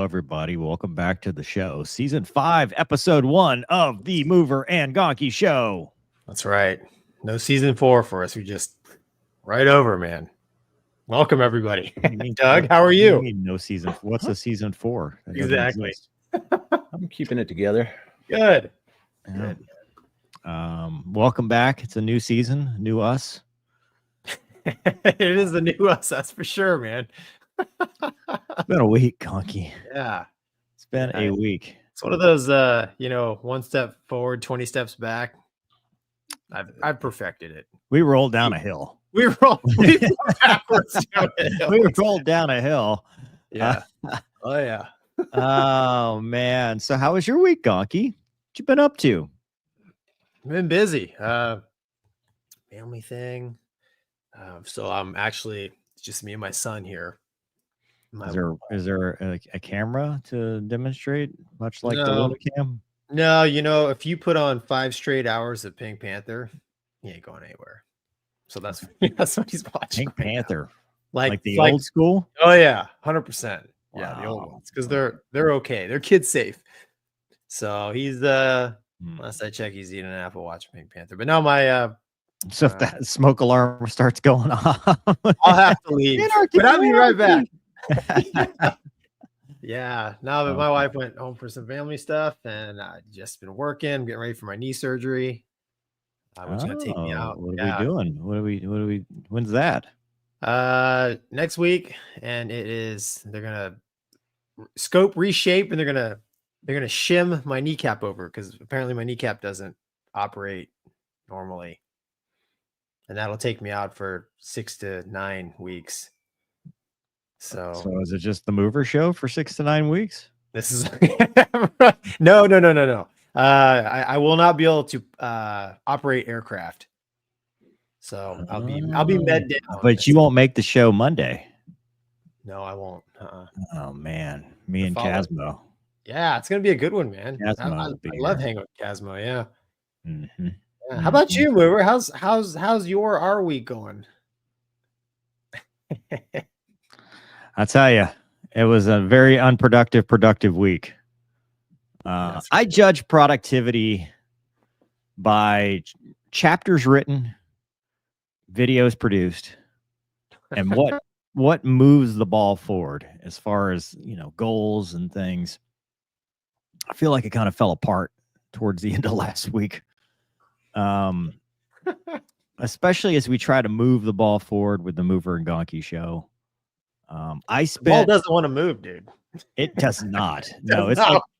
everybody. Welcome back to the show. Season 5, Episode 1 of the Mover and Gonky Show. That's right. No Season 4 for us. We just right over, man. Welcome, everybody. Doug, how are you? No season. What's a Season 4? Exactly. I'm keeping it together. Good. Yeah. Good. Welcome back. It's a new season, new us. It is a new us, that's for sure, man. It's been a week, Gonky. Yeah. It's been a week. It's one of those one step forward, 20 steps back. I've perfected it. We rolled down a hill. We rolled backwards down a hill. We rolled down a hill. Yeah. Oh yeah. Oh man. So how was your week, Gonky? What you been up to? I've been busy. Family thing. So I'm actually just me and my son here. Is there a camera to demonstrate, much like the little cam? No, if you put on 5 straight hours of Pink Panther, he ain't going anywhere. So that's what he's watching. Pink Panther, now. like the old school. Oh yeah, 100%. Yeah, Wow. the old ones, because they're okay. They're kid safe. So he's last I checked, he's eating an apple watching Pink Panther. But now my so if that smoke alarm starts going off, I'll have to leave. But I'll be right back. Yeah. Now that my wife went home for some family stuff, and I've just been working, getting ready for my knee surgery. Which is gonna take me out. What are we doing? What are we? When's that? Next week, and they're gonna scope, reshape, and they're gonna shim my kneecap over, because apparently my kneecap doesn't operate normally, and that'll take me out for 6 to 9 weeks. So is it just the mover show for 6 to 9 weeks? This is no. I will not be able to operate aircraft. So I'll be med down. But you won't make the show Monday. No, I won't. Oh man, me and Casmo. Yeah, it's gonna be a good one, man. I love hanging with Casmo. Yeah. Mm-hmm. Yeah. How about you, Mover? How's your our week going? I tell you, it was a very productive week. I judge productivity by chapters written, videos produced, and what moves the ball forward as far as, goals and things. I feel like it kind of fell apart towards the end of last week. Especially as we try to move the ball forward with the Mover and Gonky show. The ball doesn't want to move, dude. It does not. No,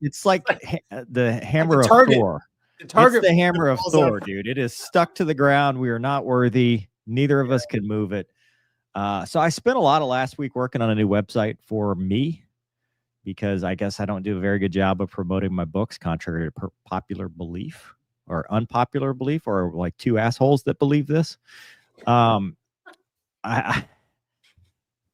it's like the hammer of Thor. It's the hammer of Thor, dude. It is stuck to the ground. We are not worthy. Neither of us could move it. So I spent a lot of last week working on a new website for me, because I guess I don't do a very good job of promoting my books, contrary to popular belief or unpopular belief, or like two assholes that believe this.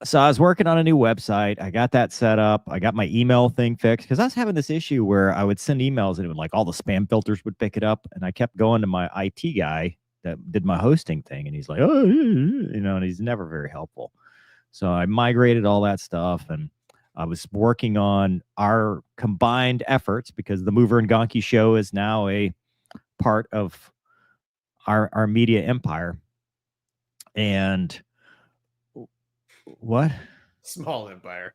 So I was working on a new website. I got that set up. I got my email thing fixed, because I was having this issue where I would send emails and it would, like, all the spam filters would pick it up. And I kept going to my IT guy that did my hosting thing, and he's like, oh, and he's never very helpful. So I migrated all that stuff, and I was working on our combined efforts, because the Mover and Gonky show is now a part of our media empire. And what? Small empire.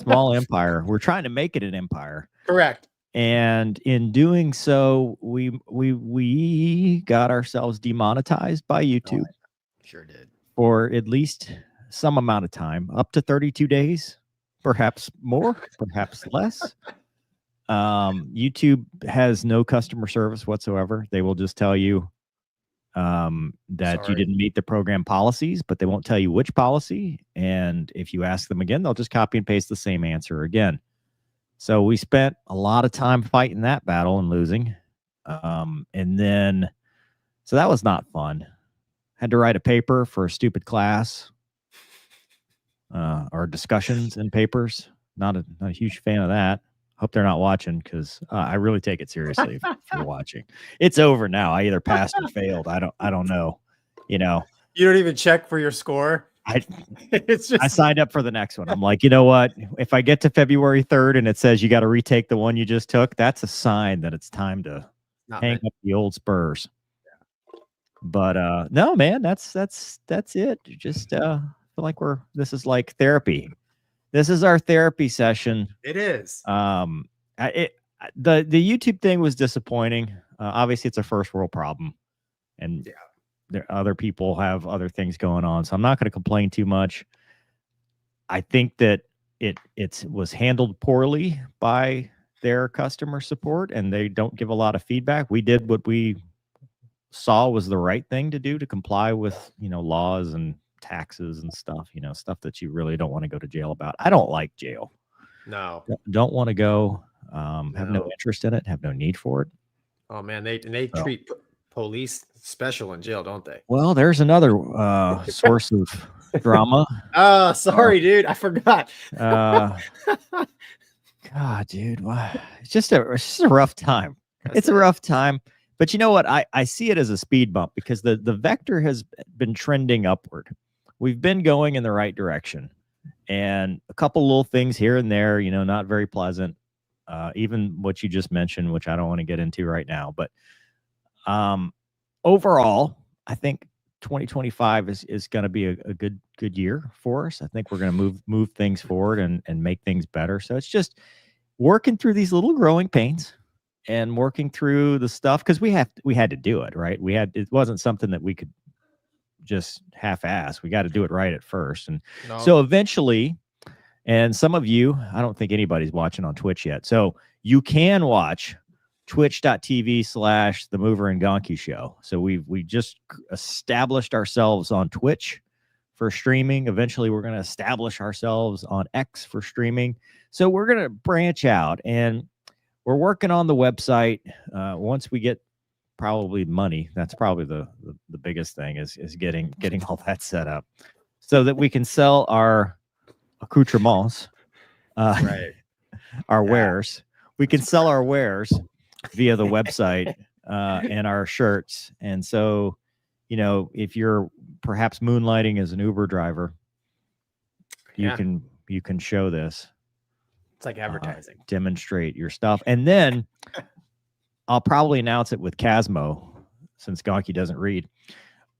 Small empire. We're trying to make it an empire. Correct. And in doing so, we got ourselves demonetized by YouTube. Sure did. For at least some amount of time, up to 32 days, perhaps more, perhaps less. YouTube has no customer service whatsoever. They will just tell you that you didn't meet the program policies, but they won't tell you which policy. And if you ask them again, they'll just copy and paste the same answer again. So we spent a lot of time fighting that battle and losing. And then, so that was not fun. Had to write a paper for a stupid class, or discussions and papers. Not a huge fan of that. Hope they're not watching, because I really take it seriously if you're watching. It's over now. I either passed or failed. I don't know. You don't even check for your score. It's just I signed up for the next one. I'm like, you know what? If I get to February 3rd and it says you got to retake the one you just took, that's a sign that it's time to not hang meant. up the old spurs. But no, man, that's it. Just feel like this is like therapy. This is our therapy session. It is. The YouTube thing was disappointing. Obviously, it's a first world problem, and other people have other things going on. So I'm not going to complain too much. I think that it was handled poorly by their customer support, and they don't give a lot of feedback. We did what we saw was the right thing to do to comply with laws and taxes and stuff. Stuff that you really don't want to go to jail about. I don't like jail. No. Don't want to go. Have no No. interest in it. Have no need for it. Oh man, they treat police special in jail, don't they? Well, there's another source of drama. Oh, sorry, dude. I forgot. God, dude, it's just a rough time. It's a rough time. But you know what? I see it as a speed bump because the vector has been trending upward. We've been going in the right direction. And a couple little things here and there, not very pleasant. Even what you just mentioned, which I don't want to get into right now. But overall, I think 2025 is going to be a good year for us. I think we're going to move things forward and make things better. So it's just working through these little growing pains and working through the stuff because we had to do it, right? It wasn't something that we could just half-ass. We got to do it right at first. And so eventually, and some of you, I don't think anybody's watching on Twitch yet. So you can watch twitch.tv/The Mover and Gonky Show. So we just established ourselves on Twitch for streaming. Eventually, we're going to establish ourselves on X for streaming. So we're going to branch out, and we're working on the website. Once we get probably money, that's probably the biggest thing is getting all that set up so that we can sell our accoutrements, Right. our wares. We can sell our wares via the website and our shirts. And so, if you're perhaps moonlighting as an Uber driver, you can show this. It's like advertising. Demonstrate your stuff. And then I'll probably announce it with Casmo since Gonky doesn't read.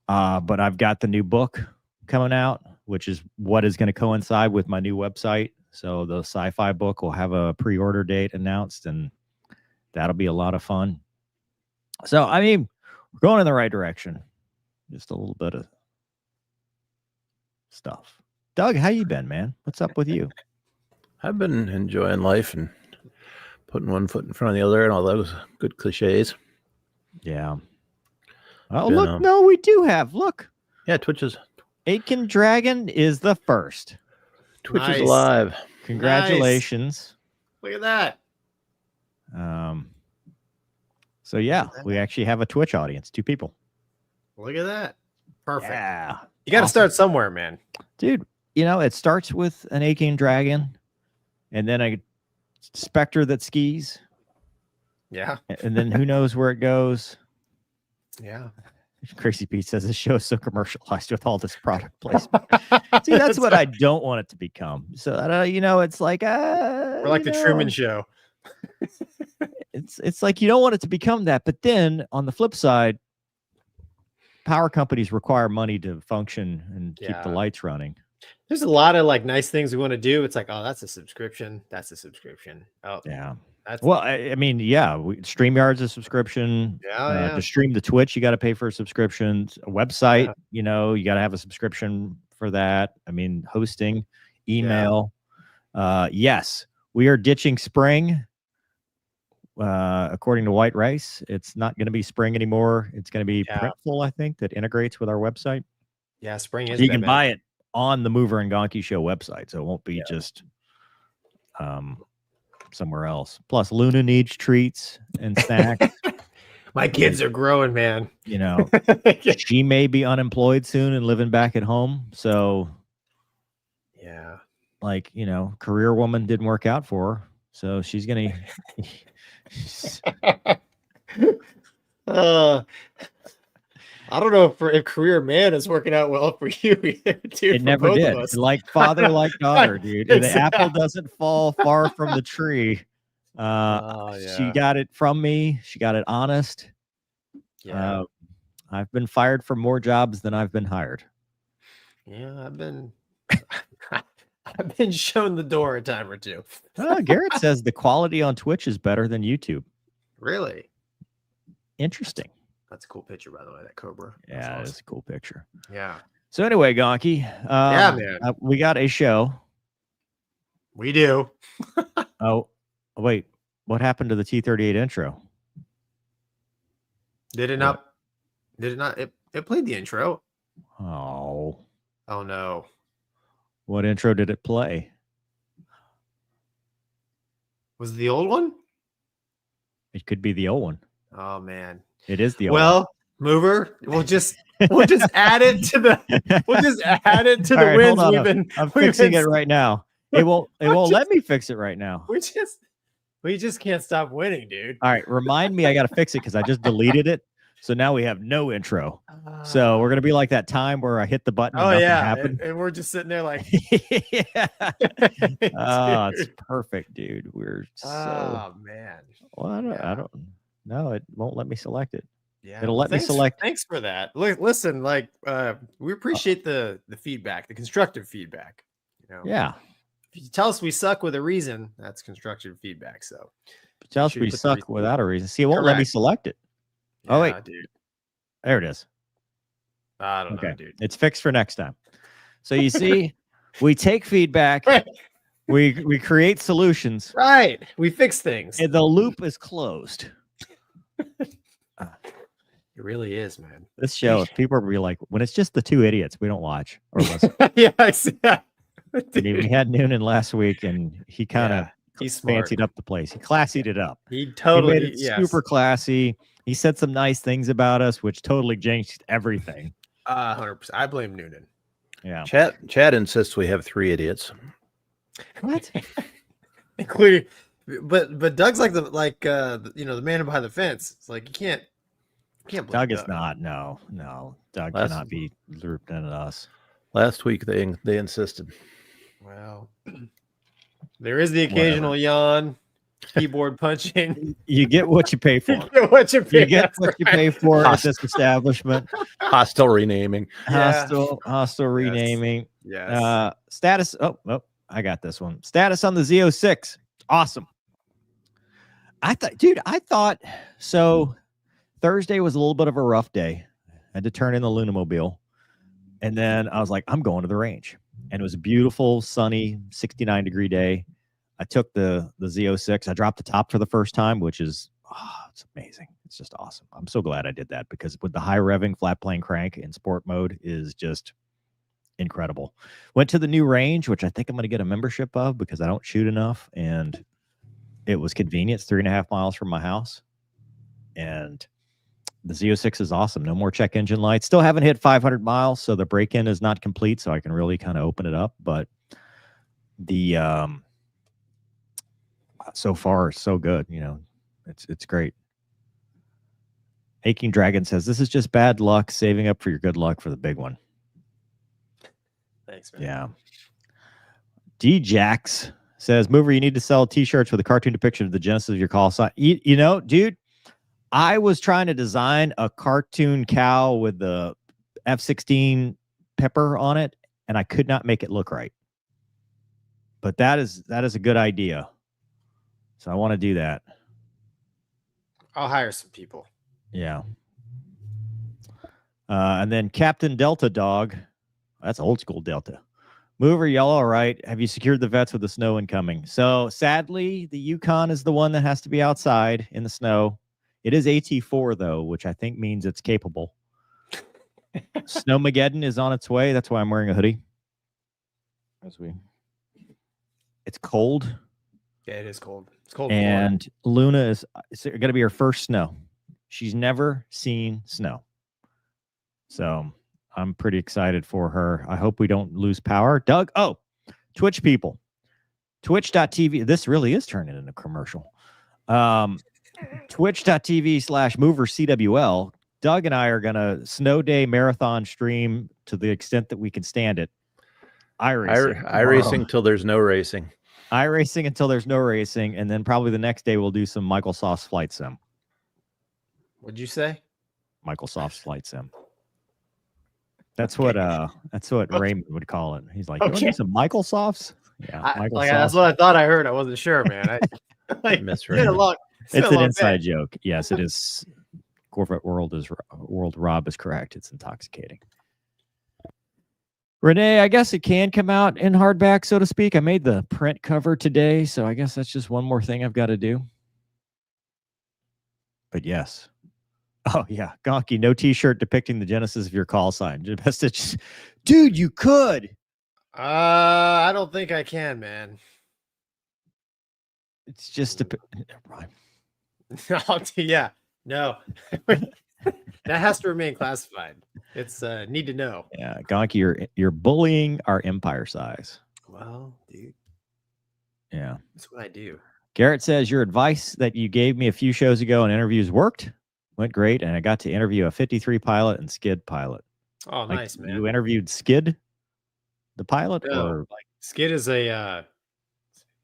But I've got the new book coming out, which is what is going to coincide with my new website. So the sci-fi book will have a pre-order date announced, and that'll be a lot of fun. So, I mean, we're going in the right direction. Just a little bit of stuff. Doug, how you been, man? What's up with you? I've been enjoying life and putting one foot in front of the other and all those good cliches. Yeah. Oh, look. No, we do have. Look. Yeah, Twitch is. Aiken Dragon is the first. Twitch is alive. Congratulations. Nice. Look at that. So yeah, we actually have a Twitch audience, 2 people. Look at that. Perfect. Yeah. You got to start somewhere, man. Dude, it starts with an Aiken Dragon and then a Spectre that skis. Yeah. And then who knows where it goes. Yeah. Crazy Pete says the show's so commercialized with all this product placement. See, that's what I don't want it to become. So, it's like we're like the Truman Show. It's like you don't want it to become that, but then on the flip side, power companies require money to function and keep the lights running. There's a lot of like nice things we want to do. It's like, oh, that's a subscription. That's a subscription. Oh, yeah. That's I mean, yeah. StreamYard's a subscription. To stream the Twitch, you got to pay for a subscription. A website, you got to have a subscription for that. I mean, hosting, email. Yes, we are ditching Spring. According to White Rice, it's not going to be Spring anymore. It's going to be Printful, I think, that integrates with our website. Yeah, Spring is. You can buy it on the Mover and Gonky Show website, so it won't be just somewhere else. Plus, Luna needs treats and snacks. My kids are growing, man. She may be unemployed soon and living back at home. So, yeah, like, career woman didn't work out for her. So she's going to. I don't know if career man is working out well for you, either, dude. It never both did. Of us. Like father, like daughter, dude. The apple Exactly. doesn't fall far from the tree. Oh, She yeah. got it from me. She got it honest. Yeah. I've been fired from more jobs than I've been hired. Yeah, I've been shown the door a time or two. Garrett says the quality on Twitch is better than YouTube. Really? Interesting. That's a cool picture, by the way, that Cobra. That's Yeah, awesome. it's a cool picture. Yeah. So anyway, Gonky, Yeah, man. we got a show. We do. Oh, wait. What happened to the T-38 intro? Did it not? Did it not? It played the intro. Oh. Oh, no. What intro did it play? Was it the old one? It could be the old one. Oh, man. It is the old Well, mover, we'll just add it to the All right, wins hold on. we've been. I'm fixing it right now. It won't let me fix it right now. We just can't stop winning, dude. All right, remind me I got to fix it because I just deleted it. So now we have no intro. So we're gonna be like that time where I hit the button and nothing happened. And we're just sitting there like, Yeah. Oh, it's perfect, dude. We're so. Oh man. Well, I don't. No, it won't let me select it. Yeah, It'll let me select. Thanks for that. Listen, like, we appreciate the feedback, the constructive feedback. You know, Yeah. if you tell us we suck with a reason, that's constructive feedback. So Tell us sure we you put the suck reason. without a reason. See, it won't let me Correct. select it. Oh, wait. Dude. There it is. I don't know, Okay, dude. it's fixed for next time. So you see, we take feedback, Right. we create solutions, Right. We fix things. and the loop is closed. It really is, man. This show, if people be like, when it's just the two idiots, we don't watch or listen. Yeah, I see that. I mean, we had Noonan last week, and he kind of he's smart. fancied up the place. He classied it up. He He totally made it super classy. He said some nice things about us, which totally changed everything. 100%. I blame Noonan. Yeah. Chad insists we have 3 idiots. What? Including, but Doug's like the man behind the fence. It's like you can't blame Doug is not. No. Doug cannot be grouped into us. Last week they insisted. Well, there is the occasional yawn, keyboard punching. You get what you pay for. You get what you pay for at this establishment. Hostile renaming. Hostile renaming. Yes. Status. Oh, I got this one. Status on the Z06. Awesome. I thought so. Thursday was a little bit of a rough day. I had to turn in the Lunamobile. And then I was like, I'm going to the range. And it was a beautiful, sunny, 69-degree day. I took the Z06. I dropped the top for the first time, which is, it's amazing. It's just awesome. I'm so glad I did that because with the high revving flat plane crank in sport mode is just incredible. Went to the new range, which I think I'm going to get a membership of because I don't shoot enough. And it was convenient. It's 3.5 miles from my house. And the Z06 is awesome. No more check engine lights. Still haven't hit 500 miles, so the break-in is not complete, so I can really kind of open it up. But the so far, so good. You know, it's great. Aching Dragon says, this is just bad luck, saving up for your good luck for the big one. Thanks, man. Yeah. D-Jax says, Mover, you need to sell T-shirts with a cartoon depiction of the genesis of your call sign. You know, dude, I was trying to design a cartoon cow with the F-16 pepper on it, and I could not make it look right. But that is a good idea. So I want to do that. I'll hire some people. Yeah. And then Captain Delta Dog. That's old school Delta. Mover, y'all all right? Have you secured the vets with the snow incoming? So sadly, the Yukon is the one that has to be outside in the snow. It is AT4 though, which I think means it's capable. Snowmageddon is on its way. That's why I'm wearing a hoodie. It's cold. Yeah, it is cold. It's cold. And Luna is going to be her first snow. She's never seen snow. So I'm pretty excited for her. I hope we don't lose power. Doug, Twitch people. Twitch.tv. This really is turning into a commercial. Twitch.tv/movercwl. Doug and I are gonna snow day marathon stream to the extent that we can stand it. iRacing till there's no racing. iRacing until there's no racing, and then probably the next day we'll do some Microsoft's Flight Sim. What'd you say? Microsoft's Flight Sim. That's what Raymond would call it. He's like, you want to do some Microsofts? Yeah, that's what I thought I heard. I wasn't sure, man. It's an inside joke. Yes, it is. Corvette World Rob is correct. It's intoxicating. Renee, I guess it can come out in hardback, so to speak. I made the print cover today, so I guess that's just one more thing I've got to do. But yes. Oh, yeah. Gonky, no t-shirt depicting the genesis of your call sign. Dude, you could. I don't think I can, man. It's just a... Yeah. No. That has to remain classified. It's need to know. Yeah, Gonky, you're bullying our empire size. Well, dude. Yeah. That's what I do. Garrett says your advice that you gave me a few shows ago in interviews went great, and I got to interview a 53 pilot and Skid pilot. Oh, nice, man. You interviewed Skid, the pilot, or like Skid is a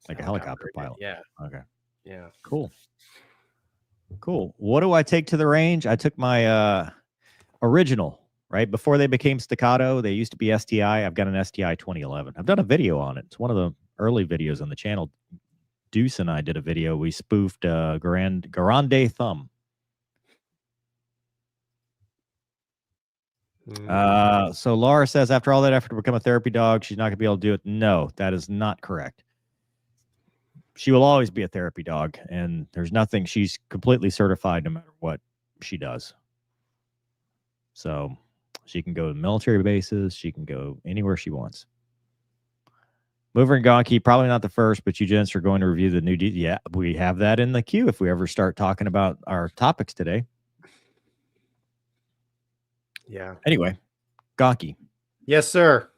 like a helicopter pilot? Yeah. Okay. Yeah. Cool. What do I take to the range? I took my original, right? Before they became Staccato, they used to be STI. I've got an STI 2011. I've done a video on it. It's one of the early videos on the channel. Deuce and I did a video. We spoofed Grande Thumb. So Laura says after all that effort to become a therapy dog, she's not going to be able to do it. No, that is not correct. She will always be a therapy dog, and there's nothing. She's completely certified no matter what she does. So she can go to military bases. She can go anywhere she wants. Mover and Gonky, probably not the first, but you gents are going to review the new... Yeah, we have that in the queue if we ever start talking about our topics today. Yeah. Anyway, Gonky. Yes, sir.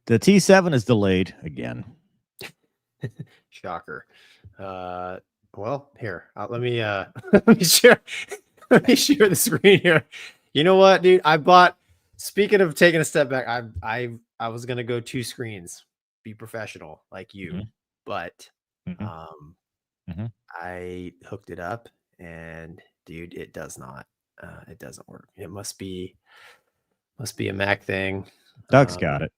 The T7 is delayed again. Shocker. Well, here, let me let me share the screen here. You know what, dude? Speaking of taking a step back, I was gonna go 2 screens, be professional like you, but I hooked it up, and dude, it does not. It doesn't work. It must be a Mac thing. Doug's got it.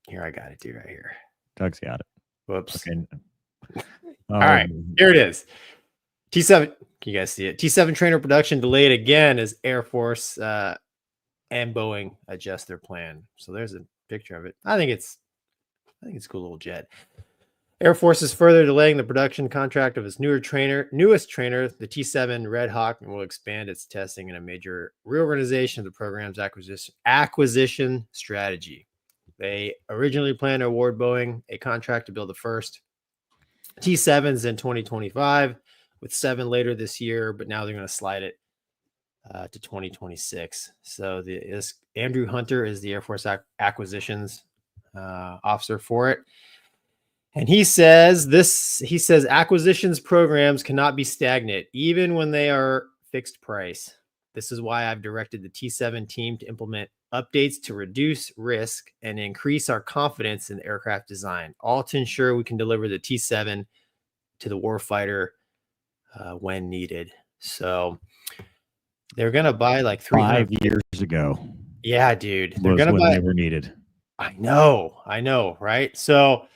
Here, I got it, dude, right here. Doug's got it. Whoops. Okay. All right, here it is. T7. Can you guys see it? T7 trainer production delayed again as Air Force and Boeing adjust their plan. So there's a picture of it. I think it's a cool little jet. Air Force is further delaying the production contract of its newest trainer, the T7 Red Hawk, and will expand its testing in a major reorganization of the program's acquisition strategy. They originally planned to award Boeing a contract to build the first T7s in 2025, with 7 later this year, but now they're going to slide it to 2026. So this Andrew Hunter is the Air Force acquisitions officer for it. And he says acquisitions programs cannot be stagnant, even when they are fixed price. This is why I've directed the T7 team to implement updates to reduce risk and increase our confidence in aircraft design, all to ensure we can deliver the T7 to the warfighter when needed. So they're going to buy like 5 years ago. Yeah, dude. They're going to buy. They were needed. I know, right? So,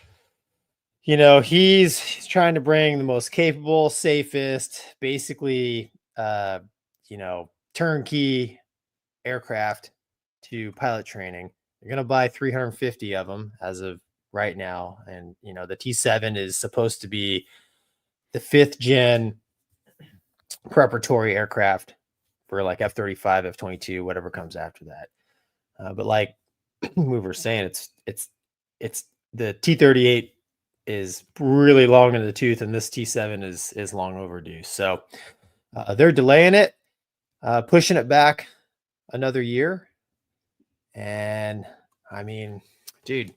he's trying to bring the most capable, safest, basically, turnkey aircraft to pilot training. They're going to buy 350 of them as of right now. And, the T7 is supposed to be the 5th gen preparatory aircraft for like F-35, F-22, whatever comes after that. But like we were saying, it's the T-38 is really long in the tooth, and this T7 is long overdue. So they're delaying it, pushing it back another year. And I mean, dude,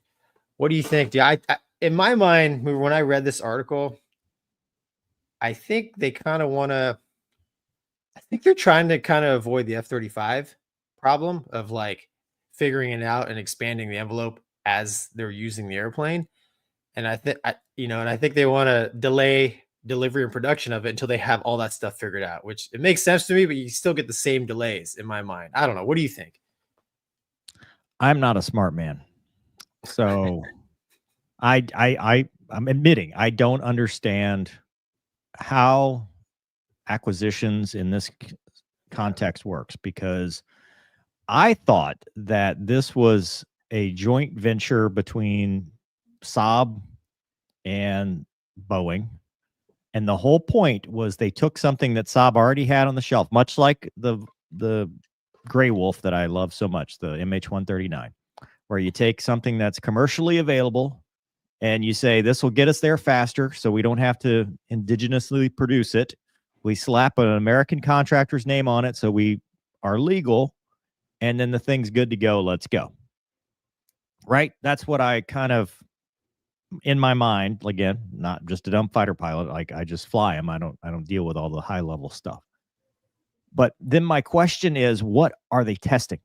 what do you think? I in my mind, when I read this article, I think they kind of want to I think they're trying to kind of avoid the F-35 problem of like figuring it out and expanding the envelope as they're using the airplane. And I think, and I think they want to delay delivery and production of it until they have all that stuff figured out, which it makes sense to me, but you still get the same delays in my mind. I don't know. What do you think? I'm not a smart man. So I'm admitting I don't understand how acquisitions in this context works, because I thought that this was a joint venture between Saab and Boeing. And the whole point was they took something that Saab already had on the shelf, much like the Gray Wolf that I love so much, the MH-139, where you take something that's commercially available and you say, this will get us there faster, so we don't have to indigenously produce it. We slap an American contractor's name on it, so we are legal, and then the thing's good to go. Let's go. Right? That's what I kind of, in my mind, again, not just a dumb fighter pilot, like I just fly them. I don't deal with all the high level stuff. But then my question is, what are they testing?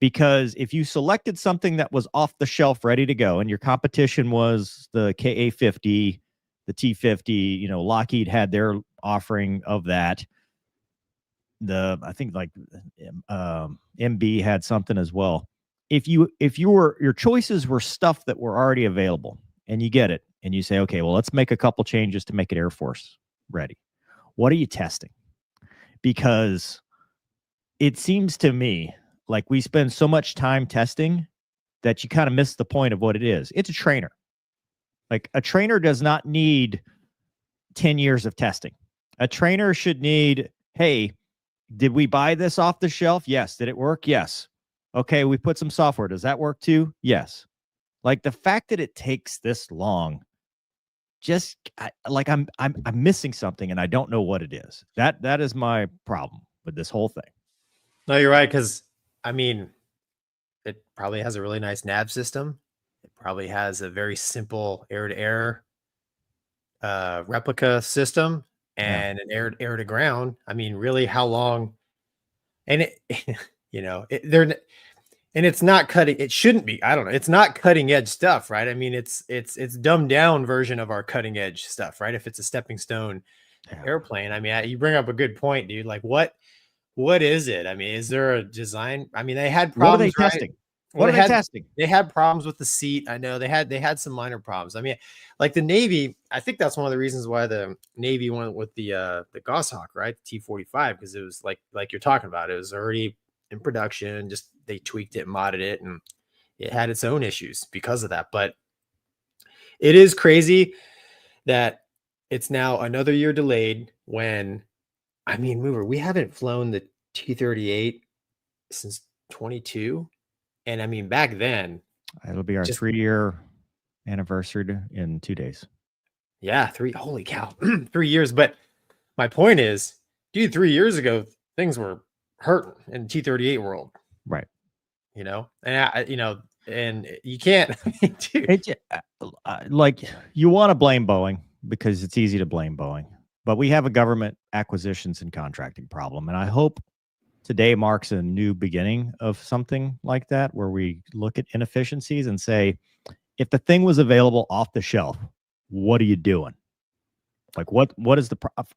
Because if you selected something that was off the shelf, ready to go, and your competition was the KA-50, the T-50, Lockheed had their offering of that. I think like MB had something as well. If your choices were stuff that were already available, and you get it, and you say, okay, well, let's make a couple changes to make it Air Force ready. What are you testing? Because it seems to me like we spend so much time testing that you kind of miss the point of what it is. It's a trainer. Like a trainer does not need 10 years of testing. A trainer should need, hey, did we buy this off the shelf? Yes. Did it work? Yes. Okay, we put some software. Does that work too? Yes. Like the fact that it takes this long, just like I'm missing something and I don't know what it is. That is my problem with this whole thing. No, you're right. Because I mean, it probably has a really nice nav system. It probably has a very simple air-to-air replica system and an air-to-ground. I mean, really, how long? And and it's not cutting. It shouldn't be. I don't know. It's not cutting edge stuff, right? I mean, it's dumbed down version of our cutting edge stuff, right? If it's a stepping stone airplane, I mean, you bring up a good point, dude. Like, what is it? I mean, is there a design? I mean, they had problems. What are they testing? What are they testing? They had problems with the seat. I know they had some minor problems. I mean, like the Navy, I think that's one of the reasons why the Navy went with the Goshawk, right? The T-45, because it was like you're talking about. It was already in production. Just they tweaked it, modded it, and it had its own issues because of that. But it is crazy that it's now another year delayed when, I mean, we haven't flown the T-38 since 22. And I mean, back then, it'll be our 3-year anniversary in 2 days. Yeah, holy cow, 3 years. But my point is, dude, 3 years ago, things were hurting in the T-38 world. Right. And you can't, dude. Like you want to blame Boeing because it's easy to blame Boeing, but we have a government acquisitions and contracting problem. And I hope today marks a new beginning of something like that, where we look at inefficiencies and say, if the thing was available off the shelf, what are you doing? Like what is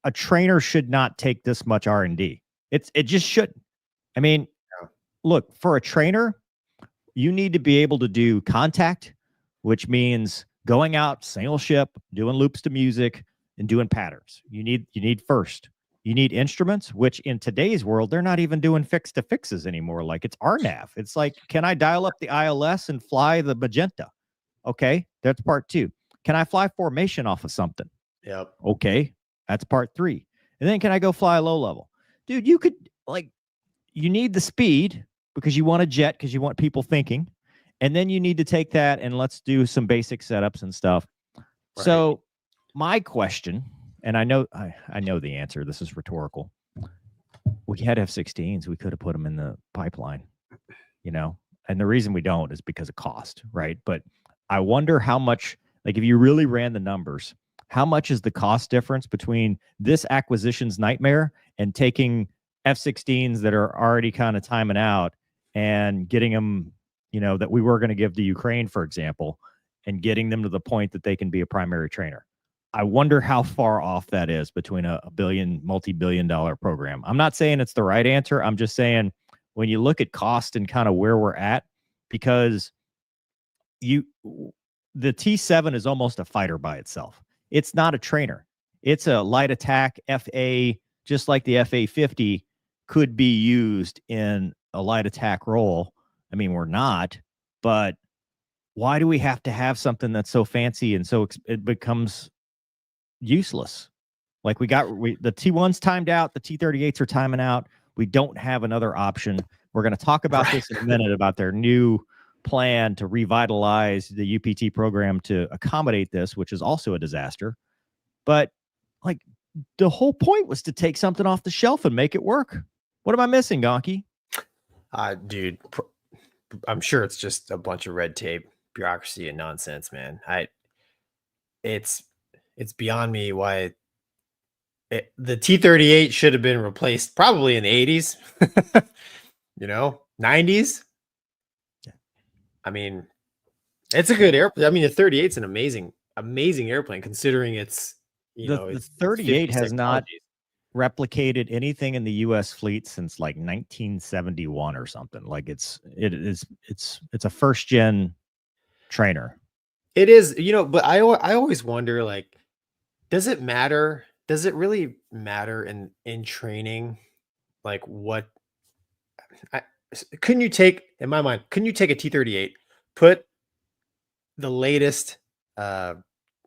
a trainer should not take this much R&D. It just shouldn't. I mean, look, for a trainer, you need to be able to do contact, which means going out, sail ship, doing loops to music, and doing patterns. You need first. You need instruments, which in today's world, they're not even doing fix to fixes anymore. Like it's RNAV. It's like, can I dial up the ILS and fly the magenta? Okay, that's part 2. Can I fly formation off of something? Yep. Okay, that's part 3. And then can I go fly low level? Dude, you need the speed because you want a jet, because you want people thinking. And then you need to take that and let's do some basic setups and stuff. Right. So my question, and I know the answer. This is rhetorical. We had F-16s. We could have put them in the pipeline, and the reason we don't is because of cost, right? But I wonder how much, like if you really ran the numbers, how much is the cost difference between this acquisitions nightmare and taking F-16s that are already kind of timing out and getting them, that we were going to give to Ukraine, for example, and getting them to the point that they can be a primary trainer. I wonder how far off that is between a multi-billion-dollar program. I'm not saying it's the right answer. I'm just saying when you look at cost and kind of where we're at, because the T7 is almost a fighter by itself. It's not a trainer. It's a light attack FA, just like the FA-50 could be used in a light attack role. I mean, we're not, but why do we have to have something that's so fancy and so it becomes useless? Like the T1's timed out, the T-38s are timing out. We don't have another option. We're going to talk about this in a minute about their new plan to revitalize the UPT program to accommodate this, which is also a disaster. But like the whole point was to take something off the shelf and make it work. What am I missing, Gonky? Dude, I'm sure it's just a bunch of red tape, bureaucracy, and nonsense, man. It's beyond me why the T-38 should have been replaced probably in the 80s, 90s. Yeah. I mean, it's a good airplane. I mean, the 38 is an amazing airplane considering it's, the 38 has not replicated anything in the U.S. fleet since like 1971 or something. Like it's a first gen trainer. It is, but I always wonder, like, does it matter? Does it really matter in training? Like couldn't you take a T-38, put the latest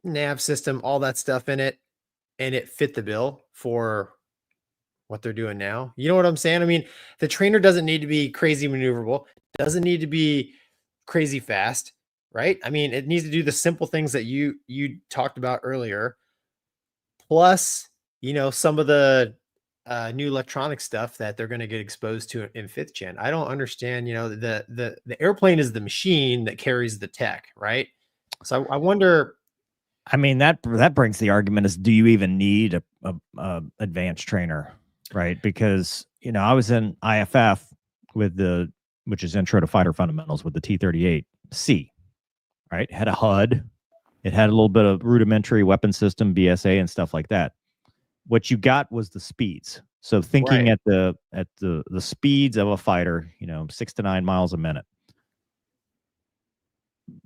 nav system, all that stuff in it, and it fit the bill for what they're doing now? You know what I'm saying? I mean, the trainer doesn't need to be crazy maneuverable, doesn't need to be crazy fast, right? I mean, it needs to do the simple things that you talked about earlier, plus, some of the new electronic stuff that they're going to get exposed to in 5th gen. I don't understand, the airplane is the machine that carries the tech, right? So I wonder. I mean, that brings the argument is, do you even need a advanced trainer, right? Because, I was in IFF which is Intro to Fighter Fundamentals, with the T-38C, right? It had a HUD. It had a little bit of rudimentary weapon system, BSA, and stuff like that. What you got was the speeds. So thinking Right. at the speeds of a fighter, 6 to 9 miles a minute.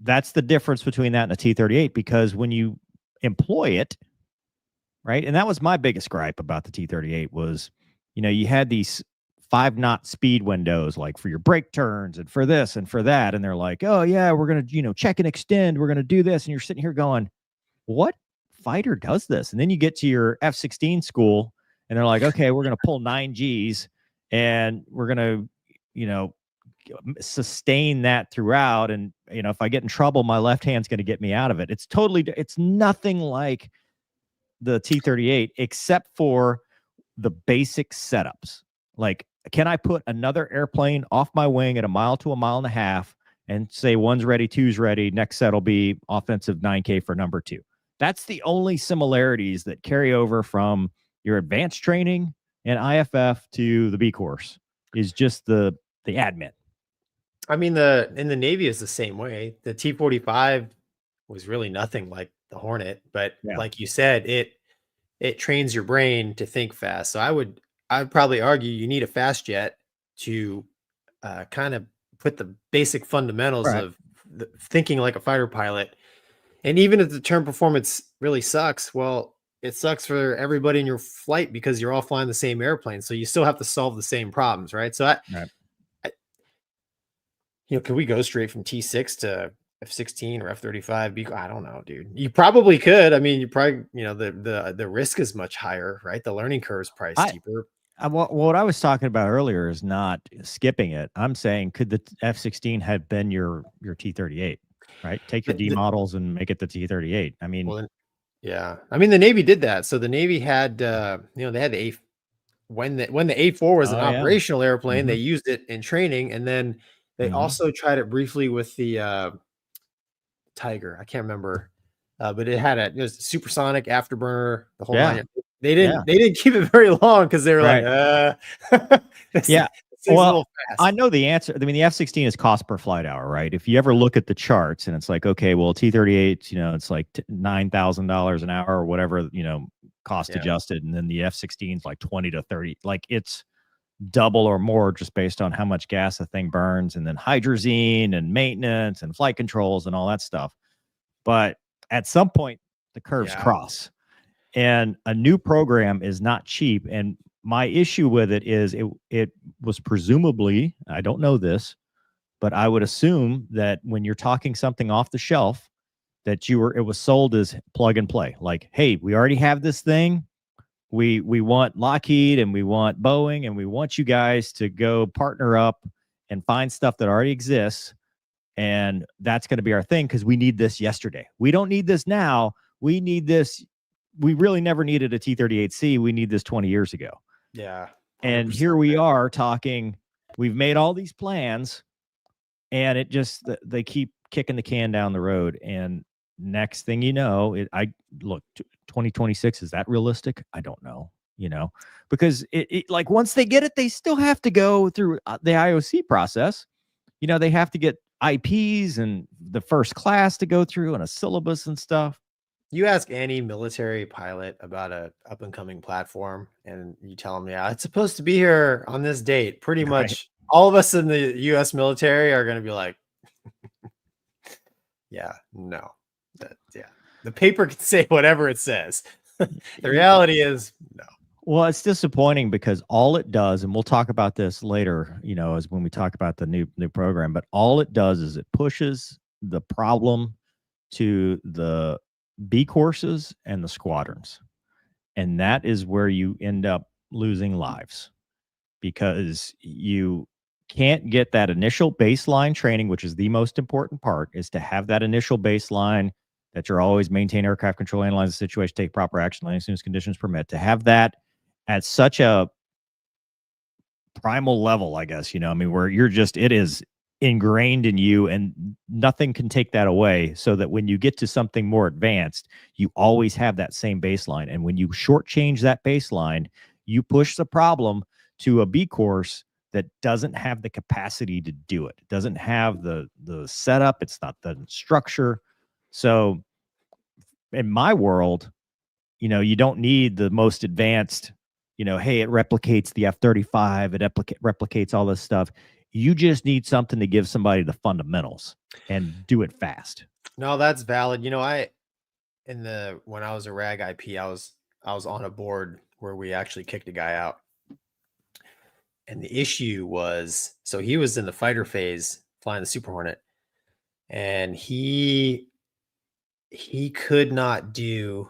That's the difference between that and a T-38, because when you employ it, right? And that was my biggest gripe about the T-38 was, you had these 5-knot speed windows, like for your brake turns and for this and for that. And they're like, oh yeah, we're going to, check and extend. We're going to do this. And you're sitting here going, what fighter does this? And then you get to your F-16 school and they're like, okay, we're going to pull 9 Gs and we're going to, sustain that throughout. And, if I get in trouble, my left hand's going to get me out of it. It's nothing like the T-38 except for the basic setups. Like, can I put another airplane off my wing at 1 mile to 1.5 miles and say one's ready, two's ready, next set will be offensive 9K for number 2? That's the only similarities that carry over from your advanced training and IFF to the B course, is just the admin. I mean, in the Navy is the same way. The T-45 was really nothing like the Hornet, but like you said, it trains your brain to think fast. So I'd probably argue you need a fast jet to kind of put the basic fundamentals of thinking like a fighter pilot. And even if the term performance really sucks, well, it sucks for everybody in your flight because you're all flying the same airplane. So you still have to solve the same problems, right? So can we go straight from T6 to F-16 or F-35? I don't know, dude. You probably could. I mean, you probably, the risk is much higher, right? The learning curve is probably steeper. What I was talking about earlier is not skipping it. I'm saying, could the F-16 have been your T-38, right? Take your D models and make it the T-38. I mean, I mean, the Navy did that. So the Navy had, they had the A. When the A4 was an operational airplane, they used it in training, and then they also tried it briefly with the Tiger. I can't remember, but it was supersonic, afterburner, the whole line. they didn't keep it very long because they were Right. like, this Yeah. thing's a Well, little fast. I know the answer. I mean, the F-16 is cost per flight hour, right? If you ever look at the charts and it's like, okay, well, T-38, it's like $9,000 an hour or whatever, cost adjusted. And then the F-16 is like 20 to 30, like it's double or more just based on how much gas the thing burns, and then hydrazine and maintenance and flight controls and all that stuff. But at some point, the curves cross, and a new program is not cheap. And my issue with it is it was presumably, I don't know this, but I would assume that when you're talking something off the shelf, that it was sold as plug and play. Like, hey, we already have this thing. We want Lockheed and we want Boeing and we want you guys to go partner up and find stuff that already exists. And that's going to be our thing because we need this yesterday. We don't need this now. We need this. We really never needed a T-38C. We need this 20 years ago. Yeah. And here we are talking. We've made all these plans and it just, they keep kicking the can down the road. And next thing you know, 2026, is that realistic? I don't know, because it like once they get it, they still have to go through the IOC process. They have to get IPs and the first class to go through and a syllabus and stuff. You ask any military pilot about a up and coming platform and you tell them, yeah, it's supposed to be here on this date. Pretty much all of us in the US military are going to be like, yeah, no. The paper can say whatever it says. The reality is no. Well, it's disappointing because all it does, and we'll talk about this later, as when we talk about the new program, but all it does is it pushes the problem to the B courses and the squadrons. And that is where you end up losing lives because you can't get that initial baseline training, which is the most important part, is to have that initial baseline that you're always maintain aircraft control, analyze the situation, take proper action as soon as conditions permit. To have that at such a primal level, I guess, where it is ingrained in you and nothing can take that away, so that when you get to something more advanced, you always have that same baseline. And when you shortchange that baseline, you push the problem to a B course that doesn't have the capacity to do it. It doesn't have the setup. It's not the structure. So in my world, you don't need the most advanced, hey, it replicates the F-35, it replicates all this stuff. You just need something to give somebody the fundamentals and do it fast. No, that's valid. When I was a RAG IP, I was on a board where we actually kicked a guy out. And the issue was, so he was in the fighter phase flying the Super Hornet, and he couldn't do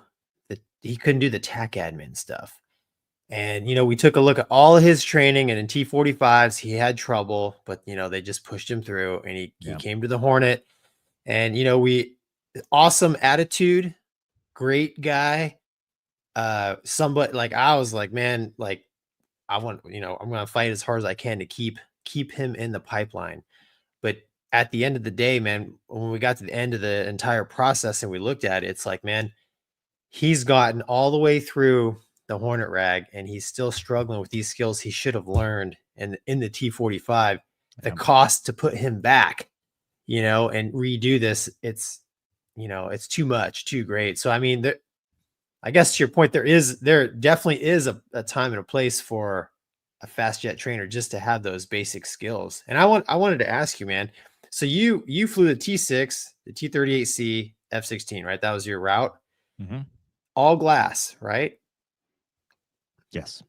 the TAC admin stuff. And, we took a look at all of his training, and in T-45s, he had trouble, but, they just pushed him through, and he came to the Hornet. And, awesome attitude, great guy. Somebody, like, I was like, man, like, I want, I'm going to fight as hard as I can to keep him in the pipeline. But at the end of the day, man, when we got to the end of the entire process and we looked at it, it's like, man, he's gotten all the way through the Hornet RAG and he's still struggling with these skills he should have learned in the T-45. The cost to put him back, and redo this, it's too much, too great. So, I mean, I guess to your point, there definitely is a time and a place for a fast jet trainer just to have those basic skills. And I wanted to ask you, man, so you flew the T6, the T-38C, F-16, right? That was your route. Mm-hmm. All glass, right? Yes.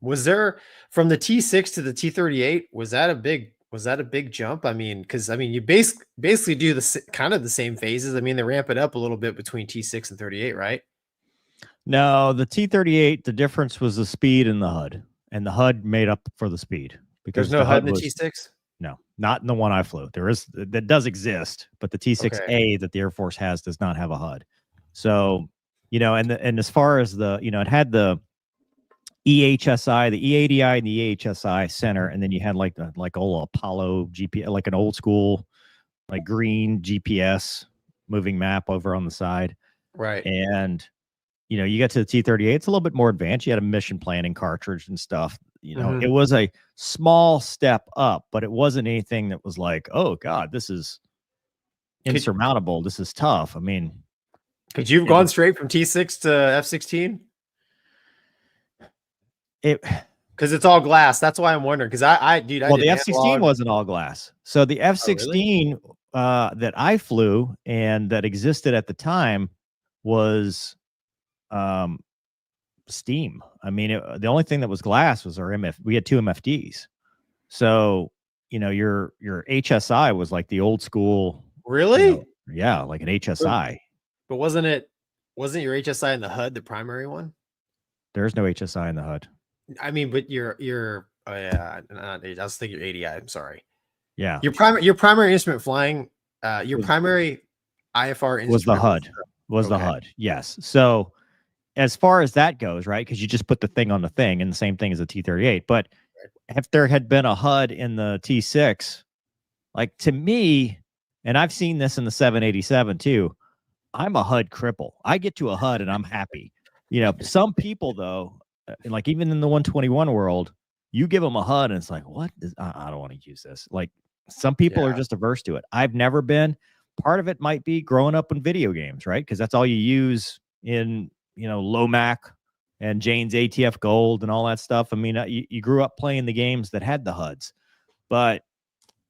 Was there, from the T6 to the T-38, was that a big jump? I mean, because you basically do kind of the same phases. I mean, they ramp it up a little bit between T6 and 38, right? No, the T-38, the difference was the speed and the HUD, and the HUD made up for the speed. Because there's no HUD in the T6. No, not in the one I flew. That does exist, but the T6A that the Air Force has does not have a HUD. So, and as far as it had the EHSI, the EADI and the EHSI center, and then you had like old Apollo GPS, like an old school, like green GPS moving map over on the side. Right. And, you get to the T-38, it's a little bit more advanced. You had a mission planning cartridge and stuff. Mhm. It was a small step up, but it wasn't anything that was like, oh God, this is insurmountable. This is tough. I mean, Could you have gone straight from T6 to F-16? Because it's all glass. That's why I'm wondering. Because dude, I well, did the F-16 analog. wasn't all glass. So the F-16 that I flew and that existed at the time was steam. I mean, the only thing that was glass was our MF. We had 2 MFDs. So, your HSI was like the old school. Really? Yeah, like an HSI. But wasn't your HSI in the HUD the primary one? There's no HSI in the HUD. I mean, but your oh yeah, I was thinking your ADI. I'm sorry. Yeah. Your primary instrument flying, your primary IFR instrument was the HUD. Was the HUD. Yes. So as far as that goes, right? Because you just put the thing on the thing, and the same thing as a T-38. But if there had been a HUD in the T6, like to me, and I've seen this in the 787 too, I'm a HUD cripple. I get to a HUD and I'm happy. Some people though, like even in the 121 world, you give them a HUD and it's like, what? I don't want to use this. Like some people are just averse to it. I've never been. Part of it might be growing up in video games, right? Because that's all you use in, Lomac and Jane's ATF Gold and all that stuff. I mean, you grew up playing the games that had the HUDs, but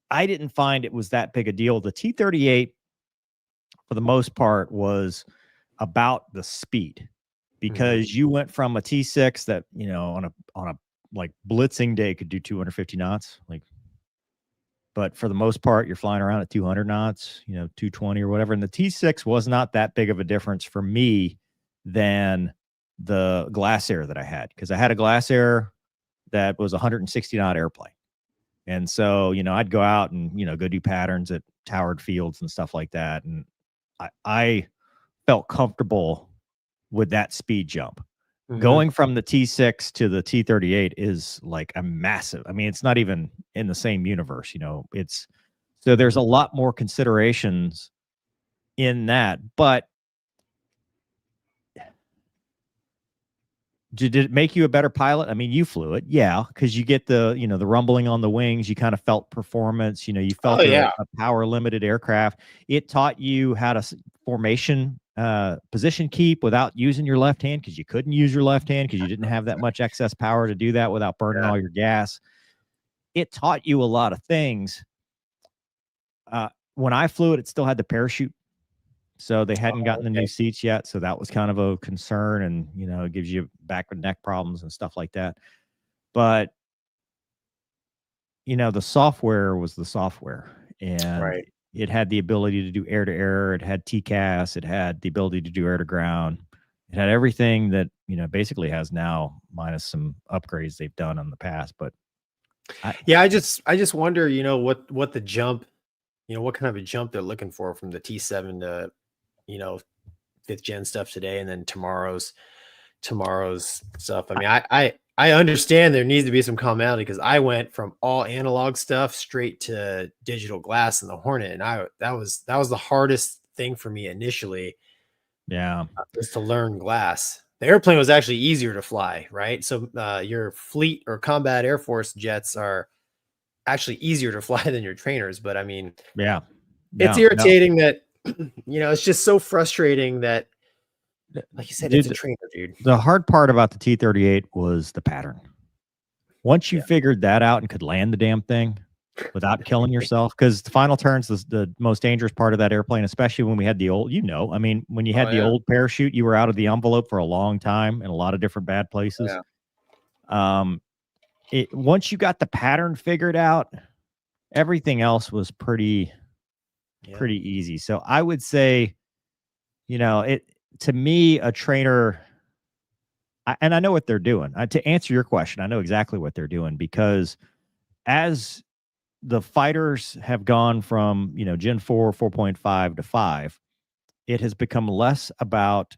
I didn't find it was that big a deal. The T-38, for the most part, was about the speed, because you went from a T6 that, on a like blitzing day could do 250 knots, but for the most part, you're flying around at 200 knots, 220 or whatever. And the T6 was not that big of a difference for me than the glass air that I had, because I had a glass air that was 160 knot airplane. And so, I'd go out and, go do patterns at towered fields and stuff like that. And I felt comfortable with that speed jump. Going from the T6 to the T-38 is like a massive, I mean, it's not even in the same universe, so there's a lot more considerations in that. But did it make you a better pilot? I mean, you flew it, yeah, because you get the, the rumbling on the wings. You kind of felt performance. You felt a power limited aircraft. It taught you how to formation, position keep without using your left hand, because you couldn't use your left hand because you didn't have that much excess power to do that without burning all your gas. It taught you a lot of things. When I flew it, it still had the parachute. So they hadn't gotten the new seats yet. So that was kind of a concern, and, it gives you back and neck problems and stuff like that. But, the software was the software, and it had the ability to do air to air. It had TCAS. It had the ability to do air to ground. It had everything that, basically has now, minus some upgrades they've done in the past. But I just wonder, what the jump, what kind of a jump they're looking for from the T7 to, 5th gen stuff today, and then tomorrow's stuff. I mean, I understand there needs to be some commonality, because I went from all analog stuff straight to digital glass in the Hornet, and that was the hardest thing for me initially. Yeah, was to learn glass. The airplane was actually easier to fly, right? So your fleet or combat Air Force jets are actually easier to fly than your trainers. But I mean, it's irritating that, it's just so frustrating that, like you said, it's a trainer, dude. The hard part about the T-38 was the pattern. Once you figured that out and could land the damn thing without killing yourself, because the final turn's the most dangerous part of that airplane, especially when we had the old, I mean, when you had the old parachute, you were out of the envelope for a long time in a lot of different bad places. Once you got the pattern figured out, everything else was pretty easy. So I would say, to me, a trainer, and I know what they're doing. To answer your question, I know exactly what they're doing, because as the fighters have gone from, Gen 4, 4.5 to 5, it has become less about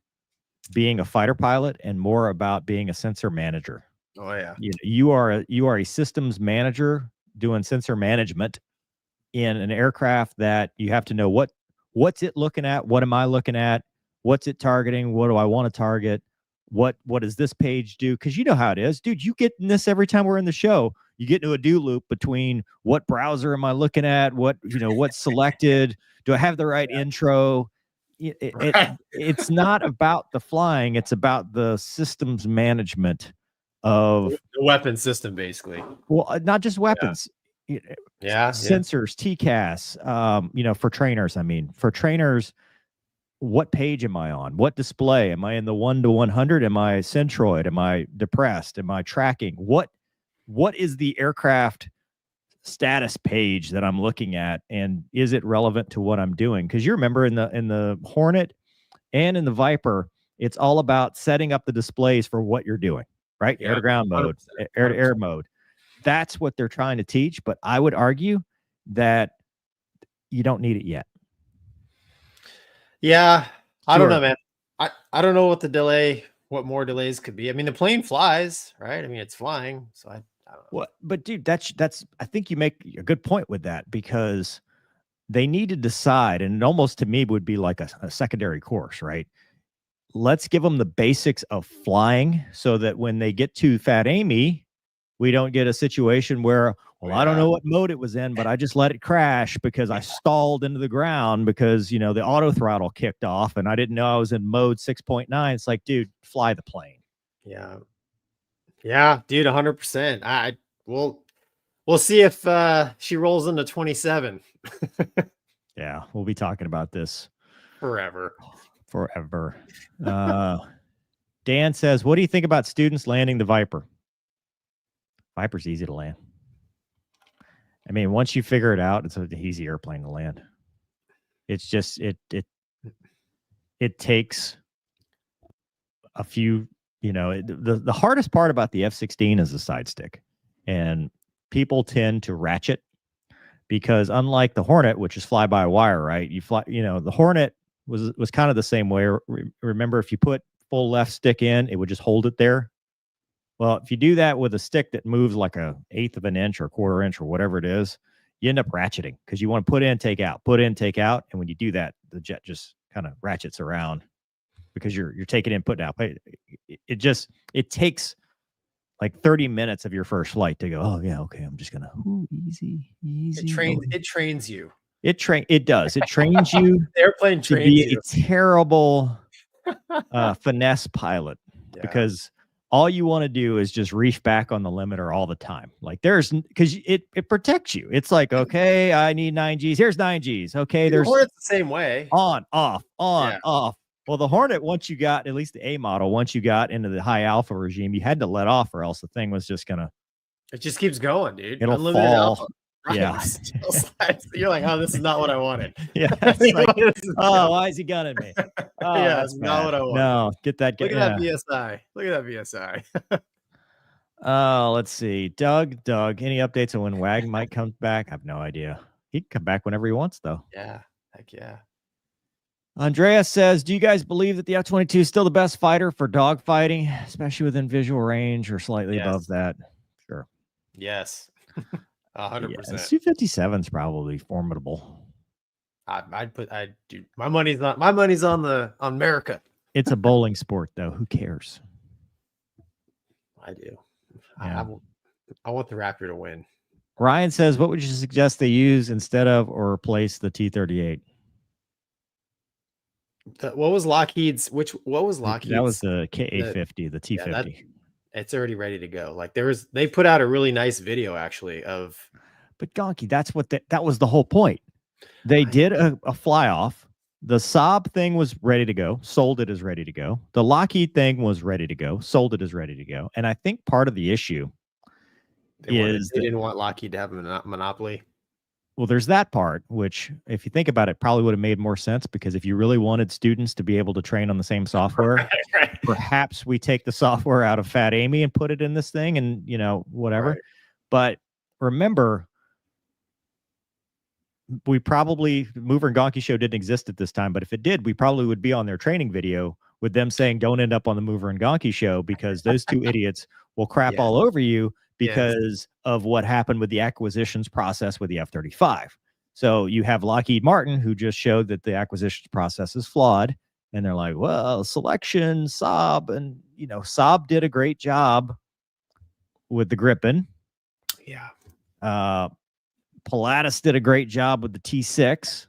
being a fighter pilot and more about being a sensor manager. Oh yeah. You are a systems manager doing sensor management in an aircraft that you have to know what's it looking at, what am I looking at, what's it targeting, what do I want to target, What does this page do? Because you know how it is, dude. You get in this every time we're in the show. You get into a do loop between what browser am I looking at? What's selected? Do I have the right intro? It's not about the flying. It's about the systems management of the weapon system, basically. Well, not just weapons. Yeah. Sensors, TCAS, for trainers. I mean, for trainers, what page am I on? What display? Am I in the 1 to 100? Am I centroid? Am I depressed? Am I tracking? What is the aircraft status page that I'm looking at? And is it relevant to what I'm doing? Because you remember in the Hornet and in the Viper, it's all about setting up the displays for what you're doing, right? Yeah, air to ground mode, 100%. air to air mode. That's what they're trying to teach. But I would argue that you don't need it yet. Yeah, I don't know, man. I don't know what more delays could be. I mean, the plane flies, right? I mean, it's flying, so I don't know. Well, but dude, that's I think you make a good point with that, because they need to decide, and it almost to me would be like a secondary course, right? Let's give them the basics of flying so that when they get to Fat Amy, we don't get a situation where, I don't know what mode it was in, but I just let it crash because I stalled into the ground because, the auto throttle kicked off and I didn't know I was in mode 6.9. It's like, dude, fly the plane. Yeah. Yeah, dude, 100%. We'll see if she rolls into 27. Yeah, we'll be talking about this forever. Dan says, what do you think about students landing the Viper? Viper's easy to land. I mean, once you figure it out, it's an easy airplane to land. It's just it takes a few, the hardest part about the F-16 is the side stick. And people tend to ratchet because unlike the Hornet, which is fly by wire, right? You fly, the Hornet was kind of the same way. Remember, if you put full left stick in, it would just hold it there. Well, if you do that with a stick that moves like 1/8 of an inch or 1/4 inch or whatever it is, you end up ratcheting because you want to put in, take out. And when you do that, the jet just kind of ratchets around because you're taking in, putting out. It takes like 30 minutes of your first flight to go, oh yeah, okay, I'm just gonna easy. It trains you. It does. It trains you. The airplane to trains be you. a terrible finesse pilot because all you want to do is just reef back on the limiter all the time. Like because it protects you. It's like, okay, I need 9 Gs. Here's 9 Gs. Okay, the Hornet's the same way. On, off. Well, the Hornet, once you got, at least the A model, once you got into the high alpha regime, you had to let off or else the thing was just gonna. It just keeps going, dude. It'll Unlimited fall. alpha. Right. Yeah. You're like, oh, this is not what I wanted. Yeah. It's like, why is he gunning me? Oh, yeah, that's not what I wanted. No, get that. Look at that VSI. Look at that VSI. Let's see. Doug, any updates on when Wag might come back? I have no idea. He can come back whenever he wants, though. Yeah. Heck yeah. Andreas says, do you guys believe that the F-22 is still the best fighter for dogfighting, especially within visual range or slightly above that? Sure. Yes. 100%. Yeah, Su-57 is probably formidable. Dude, my money's on America. It's a bowling sport, though. Who cares? I do. Yeah. I want the Raptor to win. Ryan says, what would you suggest they use instead of or replace the T-38? What was Lockheed's? What was Lockheed's? That was the KA-50, the T-50. It's already ready to go. Like they put out a really nice video actually of. But Gonky, that was the whole point. They did a fly off. The Saab thing was ready to go, sold it as ready to go. The Lockheed thing was ready to go, sold it as ready to go. And I think part of the issue they didn't want Lockheed to have a monopoly. Well, there's that part, which if you think about it, probably would have made more sense because if you really wanted students to be able to train on the same software, perhaps we take the software out of Fat Amy and put it in this thing and, whatever. Right. But remember, Mover and Gonky show didn't exist at this time, but if it did, we probably would be on their training video with them saying, don't end up on the Mover and Gonky show because those two idiots will crap all over you because of what happened with the acquisitions process with the F-35. So you have Lockheed Martin, who just showed that the acquisitions process is flawed. And they're like, well, selection, Saab, and Saab did a great job with the Gripen. Yeah. Pilatus did a great job with the T6,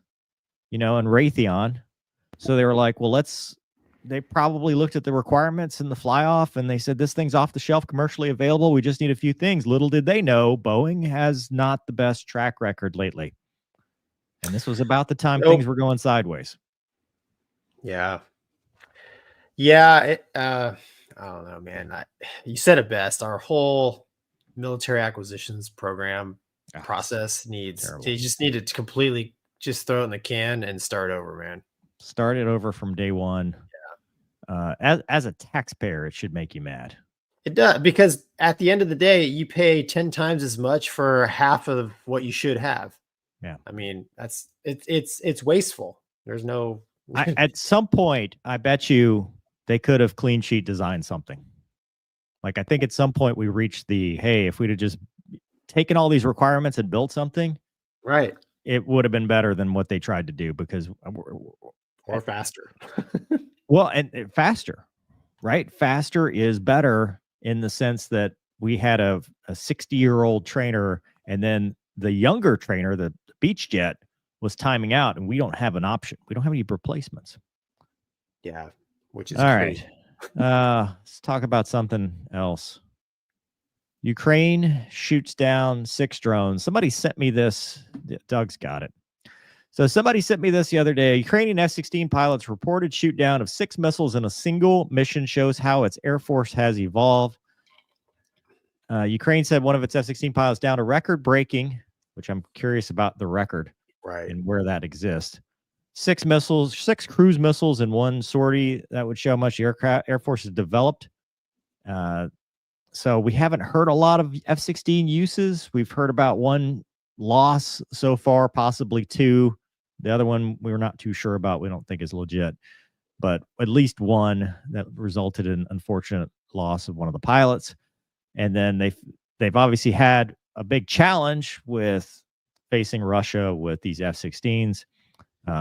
and Raytheon. So they were like, well, they probably looked at the requirements and the fly off, and they said, this thing's off the shelf, commercially available. We just need a few things. Little did they know, Boeing has not the best track record lately. And this was about the time things were going sideways. Yeah. Yeah. I don't know, man. You said it best. Our whole military acquisitions program process they just need to completely just throw it in the can and start over, man. Start it over from day one. Yeah. As a taxpayer, it should make you mad. It does, because at the end of the day, you pay 10 times as much for half of what you should have. Yeah. I mean, it's wasteful. There's no at some point, I bet you they could have clean sheet designed something. Like, I think at some point we reached hey, if we'd have just taken all these requirements and built something, right, it would have been better than what they tried to do, because or faster. Well, and faster, right? Faster is better in the sense that we had a 60-year-old trainer, and then the younger trainer, the beach jet, was timing out, and we don't have an option. We don't have any replacements. Yeah, which is all crazy. Right. Let's talk about something else. Ukraine shoots down 6 drones. Somebody sent me this. Doug's got it. So somebody sent me this the other day. Ukrainian F-16 pilots reported shoot down of 6 missiles in a single mission, shows how its Air Force has evolved. Ukraine said one of its F-16 pilots downed a record-breaking, which I'm curious about the record, right, and where that exists. 6 missiles, 6 cruise missiles in one sortie. That would show how much the Air Force has developed. So we haven't heard a lot of F-16 uses. We've heard about 1 loss so far, possibly 2. The other one we're not too sure about. We don't think is legit, but at least 1 that resulted in unfortunate loss of one of the pilots. And then they've obviously had a big challenge with facing Russia with these F-16s.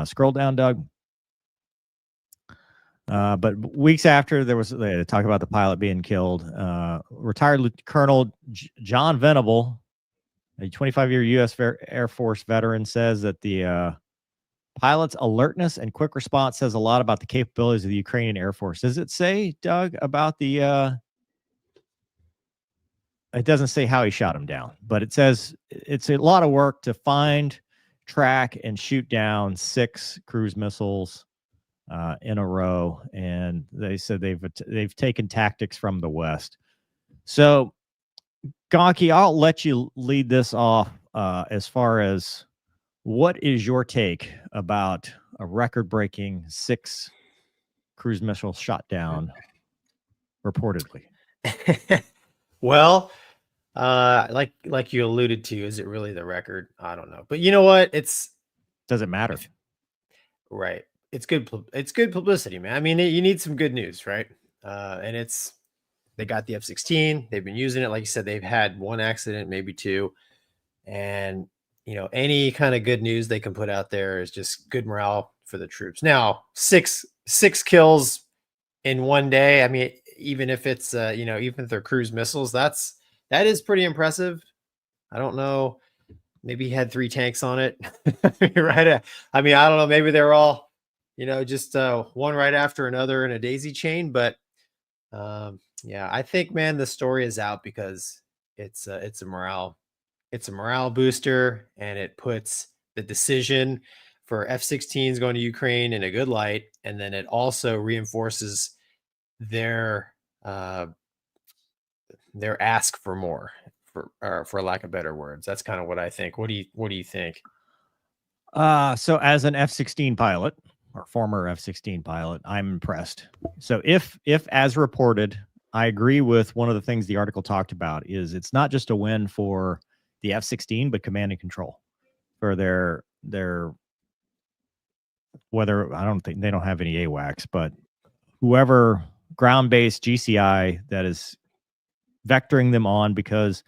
Scroll down, Doug. But weeks after, they talk about the pilot being killed. Retired Colonel John Venable, a 25-year U.S. Air Force veteran, says that the pilot's alertness and quick response says a lot about the capabilities of the Ukrainian Air Force. Does it say, Doug, about the... It doesn't say how he shot him down, but it says it's a lot of work to find, track, and shoot down 6 cruise missiles in a row. And they said they've taken tactics from the West. So, Gonky, I'll let you lead this off as far as what is your take about a record-breaking 6 cruise missiles shot down, reportedly? Well, like you alluded to, is it really the record? I don't know, but you know what? Does it matter? Right. It's good publicity, man. I mean, you need some good news, right? And they got the F-16. They've been using it. Like you said, they've had 1 accident, maybe 2. And, any kind of good news they can put out there is just good morale for the troops. Now, six kills in one day. I mean, even if it's, even if they're cruise missiles, that is pretty impressive. I don't know. Maybe he had 3 tanks on it. Right. I mean, I don't know. Maybe they're all, just one right after another in a daisy chain. But yeah, I think, man, the story is out because it's a morale booster, and it puts the decision for F-16s going to Ukraine in a good light. And then it also reinforces their ask for more, for lack of better words. That's kind of what I think. What do you think? So as an F-16 pilot, or former F-16 pilot, I'm impressed. So if as reported, I agree with one of the things the article talked about, is it's not just a win for the F-16, but command and control for their whether, I don't think they don't have any AWACS, but whoever ground-based GCI that is vectoring them on, because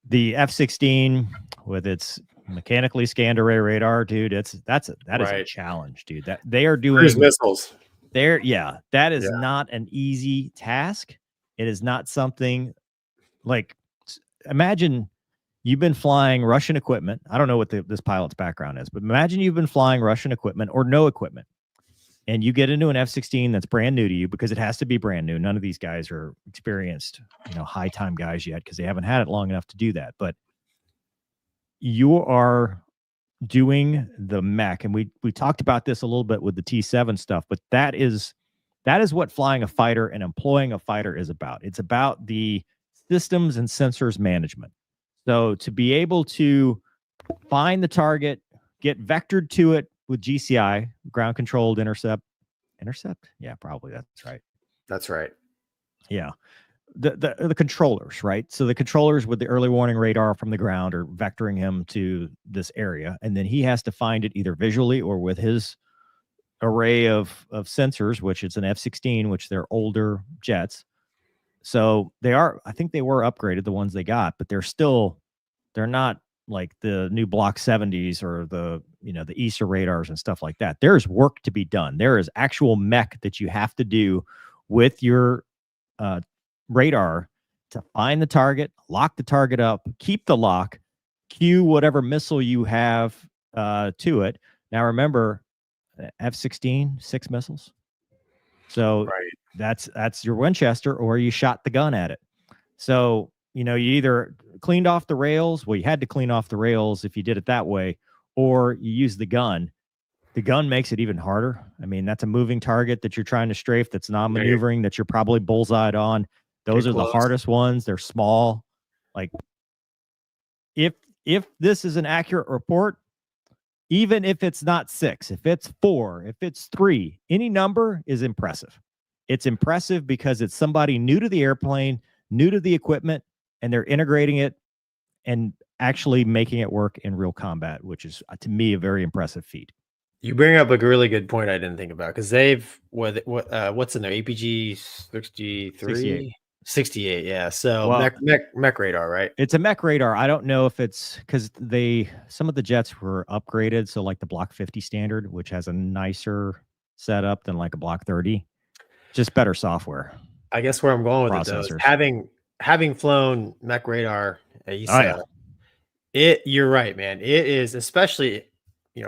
the F-16 with its mechanically scanned array radar, dude. That is a Right. challenge, dude. That they are Cruise doing missiles. there. Yeah, that is Yeah. not an easy task. It is not something like imagine you've been flying Russian equipment. I don't know what this pilot's background is, but imagine you've been flying Russian equipment or no equipment, and you get into an F-16 that's brand new to you because it has to be brand new. None of these guys are experienced, high time guys yet because they haven't had it long enough to do that. But you are doing the mech, and we talked about this a little bit with the T7 stuff, but that is what flying a fighter and employing a fighter is about. It's about the systems and sensors management. So to be able to find the target, get vectored to it with GCI, ground controlled intercept. Yeah, probably that's right. That's right. Yeah. The controllers, right? So the controllers with the early warning radar from the ground are vectoring him to this area, and then he has to find it either visually or with his array of sensors, which it's an F-16, which they're older jets. So I think they were upgraded, the ones they got, but they're not like the new Block 70s or the ESA radars and stuff like that. There's work to be done. There is actual mech that you have to do with your radar to find the target, lock the target up, keep the lock, cue whatever missile you have to it. Now remember, F-16, 6 missiles. So that's your Winchester, or you shot the gun at it. So, you either cleaned off the rails. Well, you had to clean off the rails if you did it that way, or you use the gun. The gun makes it even harder. I mean, that's a moving target that you're trying to strafe, that's non-maneuvering, that you're probably bullseyed on. Those are the hardest ones. They're small. Like, if this is an accurate report, even if it's not 6, if it's 4, if it's 3, any number is impressive. It's impressive because it's somebody new to the airplane, new to the equipment, and they're integrating it and actually making it work in real combat, which is, to me, a very impressive feat. You bring up a really good point I didn't think about, because they've what's in there? APG 63? 68, yeah. So mech radar, right? It's a mech radar. I don't know if it's because some of the jets were upgraded. So like the Block 50 standard, which has a nicer setup than like a Block 30, just better software. I guess where I'm going with it though is having flown mech radar at ESA, you're right, man. It is, especially,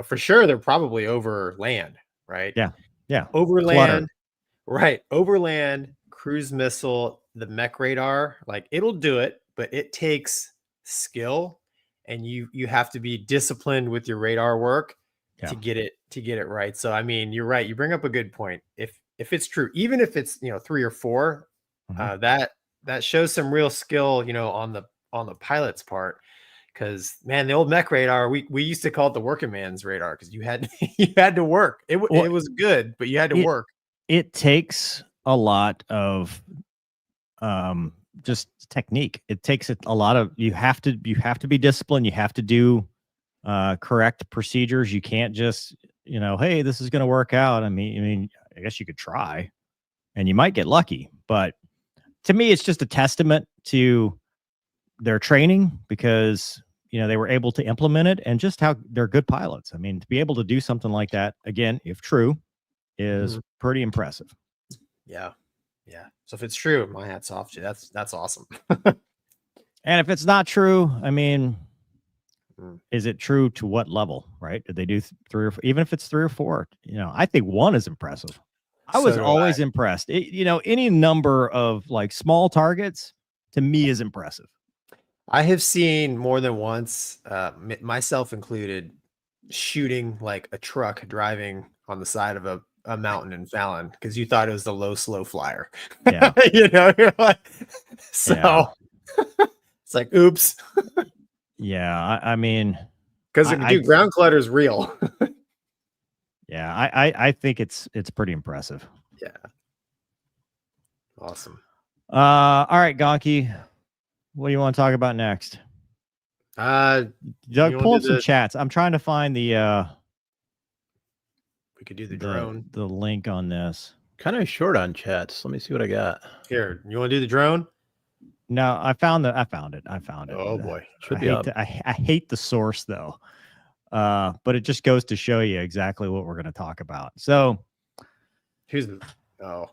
for sure they're probably over land, right? Yeah. Overland, right? Overland, cruise missile, the mech radar, like it'll do it, but it takes skill, and you have to be disciplined with your radar work to get it right. So I mean, you're right. You bring up a good point. If it's true, even if it's 3 or 4, that shows some real skill, on the pilot's part. Because, man, the old mech radar, we used to call it the working man's radar, because you had to work. It was good, but you had to work. It takes a lot of just technique. It takes a lot of, you have to be disciplined. You have to do correct procedures. You can't just, hey, this is going to work out. I mean, I guess you could try and you might get lucky, but to me, it's just a testament to their training, because they were able to implement it, and just how they're good pilots. I mean, to be able to do something like that, again, if true, is pretty impressive. Yeah. So if it's true, my hat's off to you. That's awesome. And if it's not true, I mean, is it true to what level, right? Did they do 3 or 4? Even if it's 3 or 4, I think 1 is impressive. I was always impressed. Any number of like small targets to me is impressive. I have seen more than once, myself included, shooting like a truck driving on the side of a mountain in Fallon, because you thought it was the low, slow flyer. Yeah. You're like, so it's like, oops. Yeah. I mean, because ground clutter is real. Yeah. I think it's pretty impressive. Yeah. Awesome. All right, Gonky. What do you want to talk about next? Doug, pull up some chats. I'm trying to find the we could do the drone. The link on this. Kind of short on chats. Let me see what I got. Here, you want to do the drone? No, I found it. I found it. Oh boy. Should be up. I hate the source though. But it just goes to show you exactly what we're going to talk about. So Who's the oh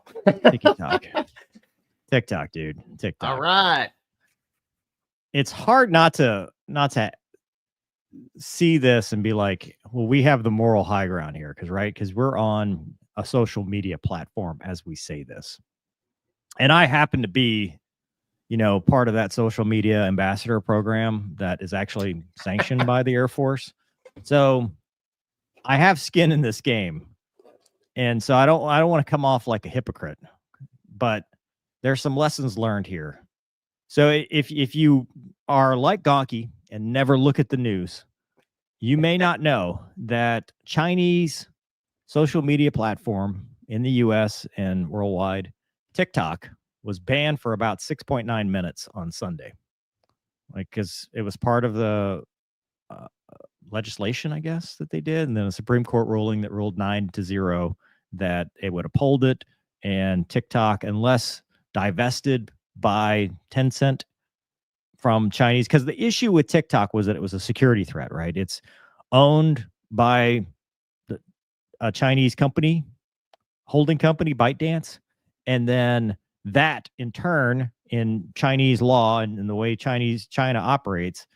TikTok, dude. TikTok. all right. It's hard not to see this and be like, well, we have the moral high ground here, because we're on a social media platform as we say this. And I happen to be, part of that social media ambassador program that is actually sanctioned by the Air Force. So I have skin in this game. And so I don't want to come off like a hypocrite, but there's some lessons learned here. So if you are like Gonky and never look at the news, you may not know that Chinese social media platform in the US and worldwide, TikTok, was banned for about 6.9 minutes on Sunday. Because it was part of the legislation, I guess, that they did. And then a Supreme Court ruling that ruled 9-0 that it would uphold it. And TikTok, unless divested by Tencent from Chinese, because the issue with TikTok was that it was a security threat, right? It's owned by a Chinese company, holding company, ByteDance. And then that in turn, in Chinese law and in the way China operates,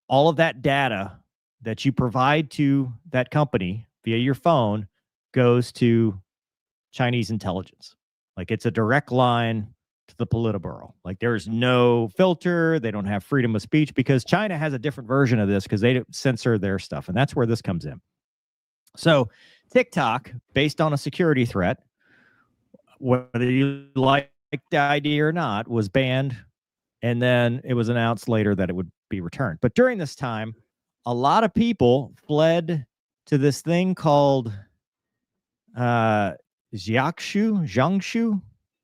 all of that data that you provide to that company via your phone goes to Chinese intelligence. Like, it's a direct line to the Politburo. Like, there's no filter. They don't have freedom of speech because China has a different version of this because they censor their stuff. And that's where this comes in. So TikTok, based on a security threat, whether you like the idea or not, was banned. And then it was announced later that it would be returned. But during this time, a lot of people fled to this thing called Jiangsu,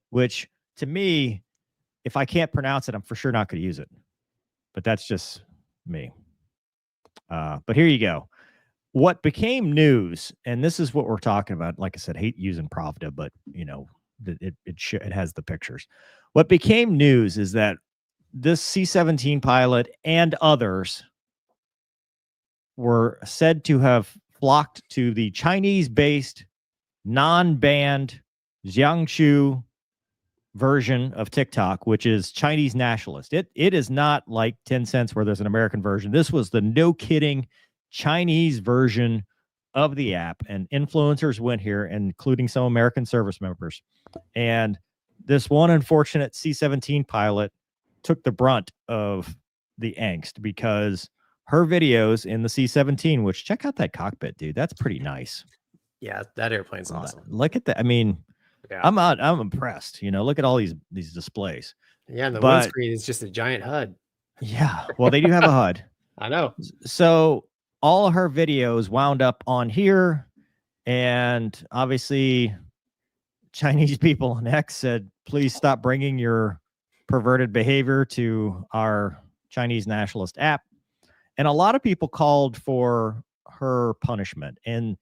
which to me, if I can't pronounce it, I'm for sure not going to use it. But that's just me. But here you go. What became news, and this is what we're talking about. Like I said, hate using Pravda, but it has the pictures. What became news is that this C-17 pilot and others were said to have flocked to the Chinese-based, non-banned Jiangsu version of TikTok, which is Chinese nationalist. It is not like 10 cents where there's an American version. This was the no kidding Chinese version of the app, and influencers went here, including some American service members. And this one unfortunate C-17 pilot took the brunt of the angst because her videos in the C-17, which, check out that cockpit, dude. That's pretty nice. Yeah, that airplane's awesome. Look at that. I mean, yeah. I'm impressed. Look at all these displays. Yeah, and the windscreen is just a giant HUD. Yeah, well, they do have a HUD. I know. So all her videos wound up on here, and obviously Chinese people on X said, please stop bringing your perverted behavior to our Chinese nationalist app. And a lot of people called for her punishment. And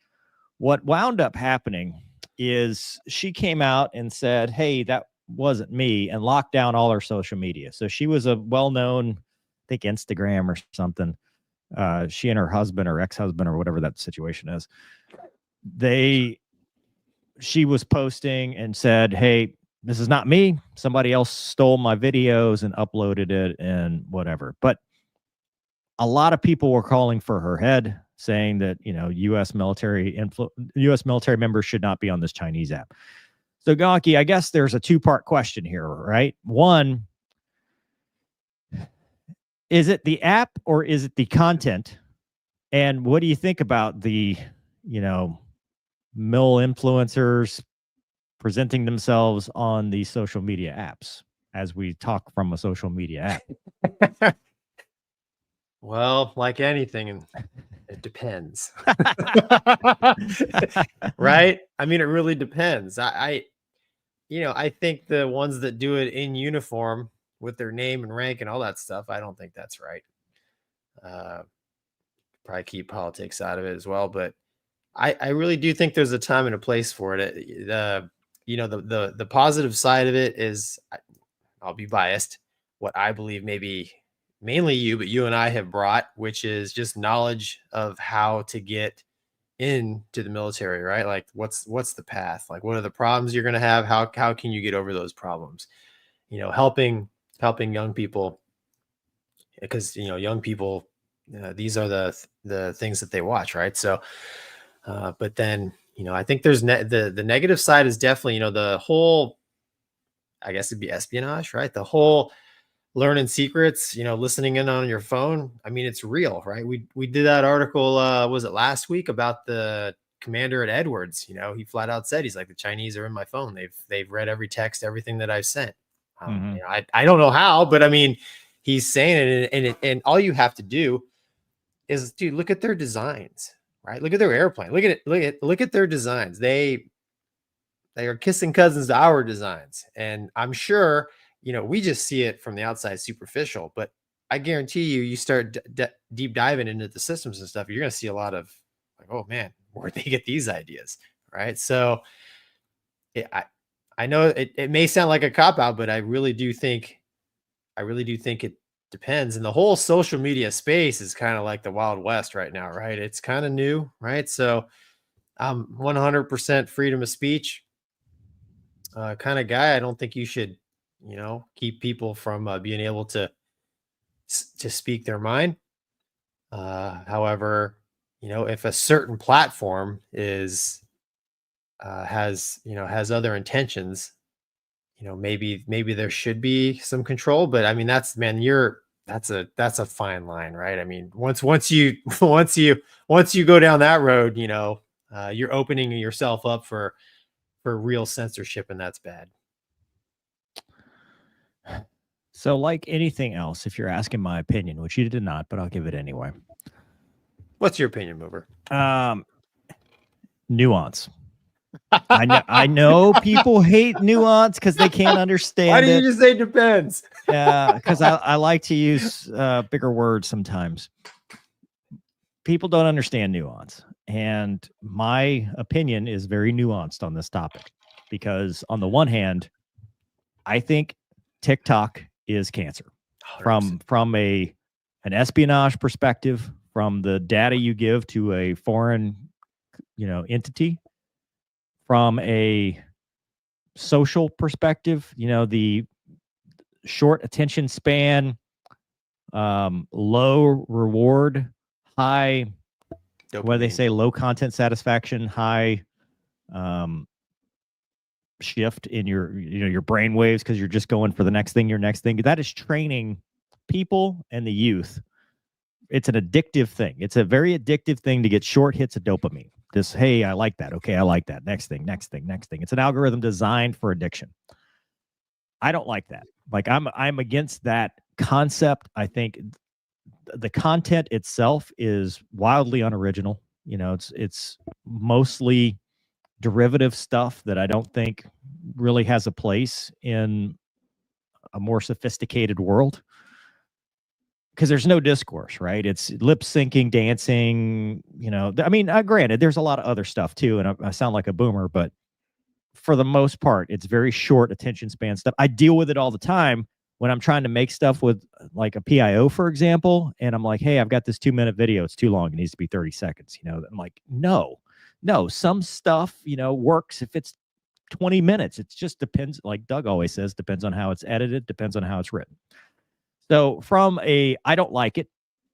what wound up happening is she came out and said, hey, that wasn't me, and locked down all her social media. So she was a well-known, I think, Instagram or something. She and her husband or ex-husband or whatever that situation is, she was posting and said, hey, this is not me. Somebody else stole my videos and uploaded it and whatever. But a lot of people were calling for her head, saying that, U.S. military members should not be on this Chinese app. So, Gonky, I guess there's a two-part question here, right? One, is it the app or is it the content? And what do you think about the, mill influencers presenting themselves on these social media apps as we talk from a social media app? Well, like anything, it depends. Right? I mean, it really depends. I think the ones that do it in uniform with their name and rank and all that stuff, I don't think that's right. Probably keep politics out of it as well, but I really do think there's a time and a place for it. The positive side of it is, I'll be biased, what I believe maybe mainly you, but you and I have brought, which is just knowledge of how to get into the military, right? Like what's the path? Like what are the problems you're going to have? How can you get over those problems? You know, helping young people, because young people, these are the things that they watch, right? So but then I think there's the negative side is definitely the whole, I guess it'd be espionage, right? The whole learning secrets, listening in on your phone. I mean, it's real, right? We did that article, was it last week, about the commander at Edwards. He flat out said, he's like, the Chinese are in my phone. They've read every text, everything that I've sent. I don't know how, but I mean, he's saying it, and all you have to do is, dude, look at their designs, right? Look at their airplane. Look at their designs. They are kissing cousins to our designs. And I'm sure, we just see it from the outside, superficial, but I guarantee you start deep diving into the systems and stuff, you're going to see a lot of like, oh man, where'd they get these ideas? Right. So I know it may sound like a cop out, but I really do think it depends. And the whole social media space is kind of like the Wild West right now, right? It's kind of new, right? So I'm 100% freedom of speech kind of guy. I don't think you should, keep people from being able to speak their mind. However, if a certain platform has other intentions, maybe there should be some control. But I mean, that's a fine line, right? I mean, once you go down that road, you're opening yourself up for real censorship, and that's bad. So, like anything else, if you're asking my opinion, which you did not, but I'll give it anyway. What's your opinion, Mover? Nuance. I know people hate nuance because they can't understand. Why do you just say depends? Because I like to use bigger words sometimes. People don't understand nuance. And my opinion is very nuanced on this topic, because on the one hand, I think TikTok is cancer 100%. from an espionage perspective, from the data you give to a foreign, entity, from a social perspective, the short attention span, low reward, high, what do they say? Low content satisfaction, high shift in your brain waves, because you're just going for the next thing, that is training people and the youth. It's an addictive thing. It's a very addictive thing to get short hits of dopamine. This, hey, I like that. Okay, I like that. Next thing. It's an algorithm designed for addiction. I don't like that. Like, I'm against that concept. I think the content itself is wildly unoriginal. It's mostly derivative stuff that I don't think really has a place in a more sophisticated world, because there's no discourse, right? It's lip syncing, dancing, I mean, granted, there's a lot of other stuff too, and I sound like a boomer, but for the most part, it's very short attention span stuff. I deal with it all the time when I'm trying to make stuff with like a PIO, for example, and I'm like, hey, I've got this 2-minute video. It's too long. It needs to be 30 seconds. I'm like, no, some stuff, works if it's 20 minutes. It just depends. Like Doug always says, depends on how it's edited, depends on how it's written. So I don't like it,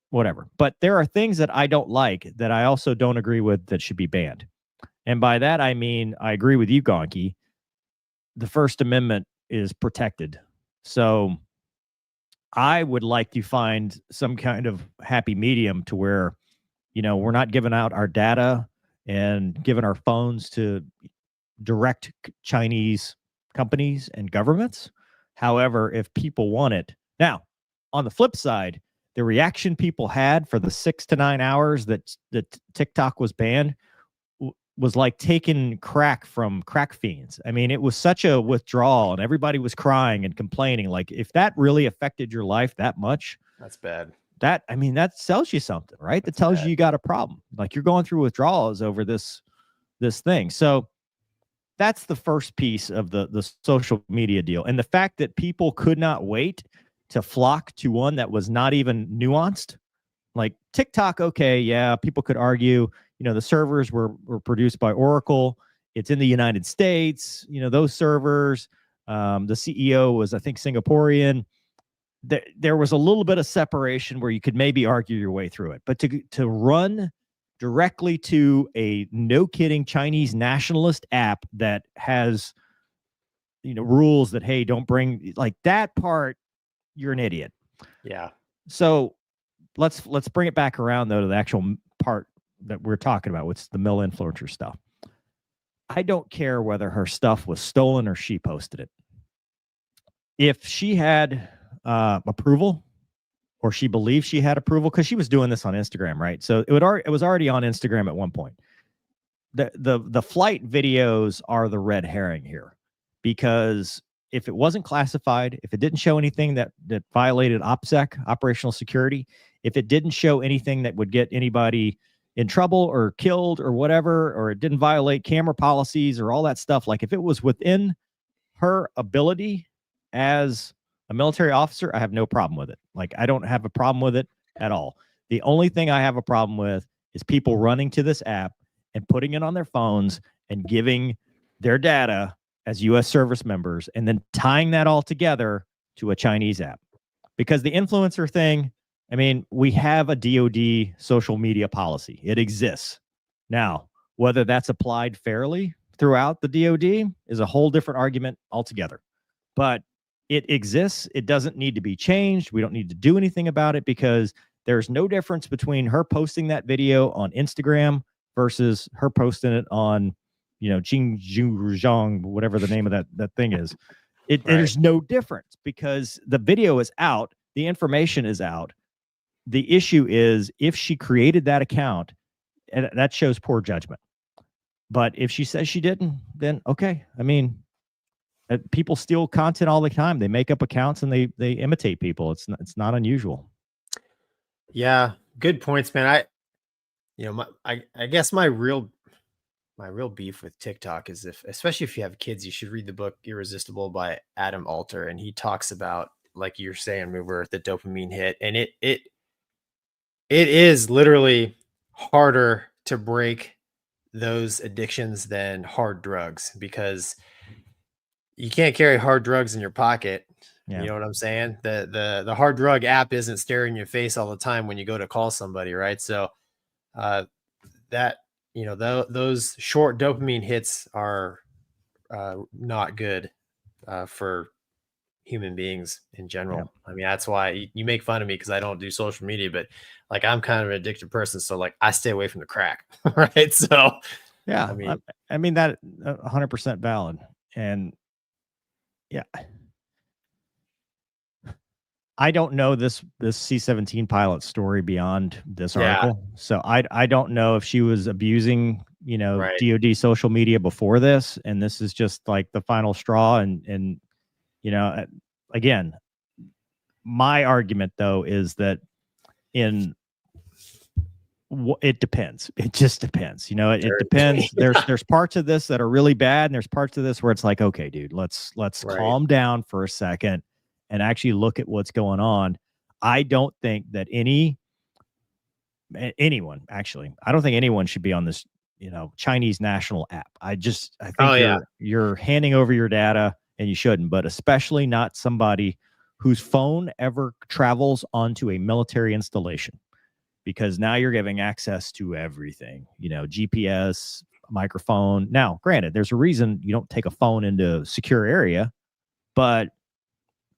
whatever. But there are things that I don't like that I also don't agree with that should be banned. And by that, I mean, I agree with you, Gonky. The First Amendment is protected. So I would like to find some kind of happy medium to where, we're not giving out our data and giving our phones to direct Chinese companies and governments. However, if people want it. Now, on the flip side, the reaction people had for the 6 to 9 hours that TikTok was banned was like taking crack from crack fiends. I mean, it was such a withdrawal, and everybody was crying and complaining. Like, if that really affected your life that much, that's bad. That tells you something, right? That tells you got a problem. Like, you're going through withdrawals over this thing. So that's the first piece of the social media deal. And the fact that people could not wait to flock to one that was not even nuanced. Like TikTok, okay, yeah, people could argue, the servers were produced by Oracle. It's in the United States, those servers. The CEO was, I think, Singaporean. There was a little bit of separation where you could maybe argue your way through it. But to run directly to a no kidding Chinese nationalist app that has, rules that, hey, don't bring like that part, you're an idiot. Yeah. So let's bring it back around though to the actual part that we're talking about, which is the mill influencer stuff. I don't care whether her stuff was stolen or she posted it. If she had approval, or she believed she had approval, because she was doing this on Instagram, right? So it was already on Instagram at one point. The flight videos are the red herring here, because if it wasn't classified, if it didn't show anything that violated OPSEC, operational security, if it didn't show anything that would get anybody in trouble or killed or whatever, or it didn't violate camera policies or all that stuff, like if it was within her ability as a military officer, I have no problem with it. Like, I don't have a problem with it at all. The only thing I have a problem with is people running to this app and putting it on their phones and giving their data as U.S. service members and then tying that all together to a Chinese app. Because the influencer thing, I mean, we have a DoD social media policy. It exists. Now, whether that's applied fairly throughout the DoD is a whole different argument altogether. But it exists. It doesn't need to be changed. We don't need to do anything about it, because there's no difference between her posting that video on Instagram versus her posting it on, Jing, whatever the name of that thing is. Right. There's no difference, because the video is out. The information is out. The issue is if she created that account, and that shows poor judgment. But if she says she didn't, then okay. I mean, people steal content all the time. They make up accounts and they imitate people. It's not unusual. Yeah, good points, man. I guess my real beef with TikTok is, especially if you have kids, you should read the book Irresistible by Adam Alter, and he talks about, like you're saying, Mover, the dopamine hit, and it is literally harder to break those addictions than hard drugs, because you can't carry hard drugs in your pocket. Yeah. You know what I'm saying? The hard drug app isn't staring in your face all the time when you go to call somebody, right? So those short dopamine hits are not good for human beings in general. Yeah. I mean, that's why you make fun of me because I don't do social media, but like, I'm kind of an addicted person, so like I stay away from the crack, right? So yeah, I mean that 100% valid. And yeah, I don't know this C-17 pilot story beyond this article. So I don't know if she was abusing, Right. DoD social media before this, and this is just like the final straw. And again, my argument though is that it depends. It just depends. It depends. There's parts of this that are really bad, and there's parts of this where it's like, okay, dude, let's Right. calm down for a second and actually look at what's going on. I don't think that anyone actually, I don't think anyone should be on this, Chinese national app. I think you're handing over your data, and you shouldn't, but especially not somebody whose phone ever travels onto a military installation. Because now you're giving access to everything, GPS, microphone. Now, granted, there's a reason you don't take a phone into a secure area, but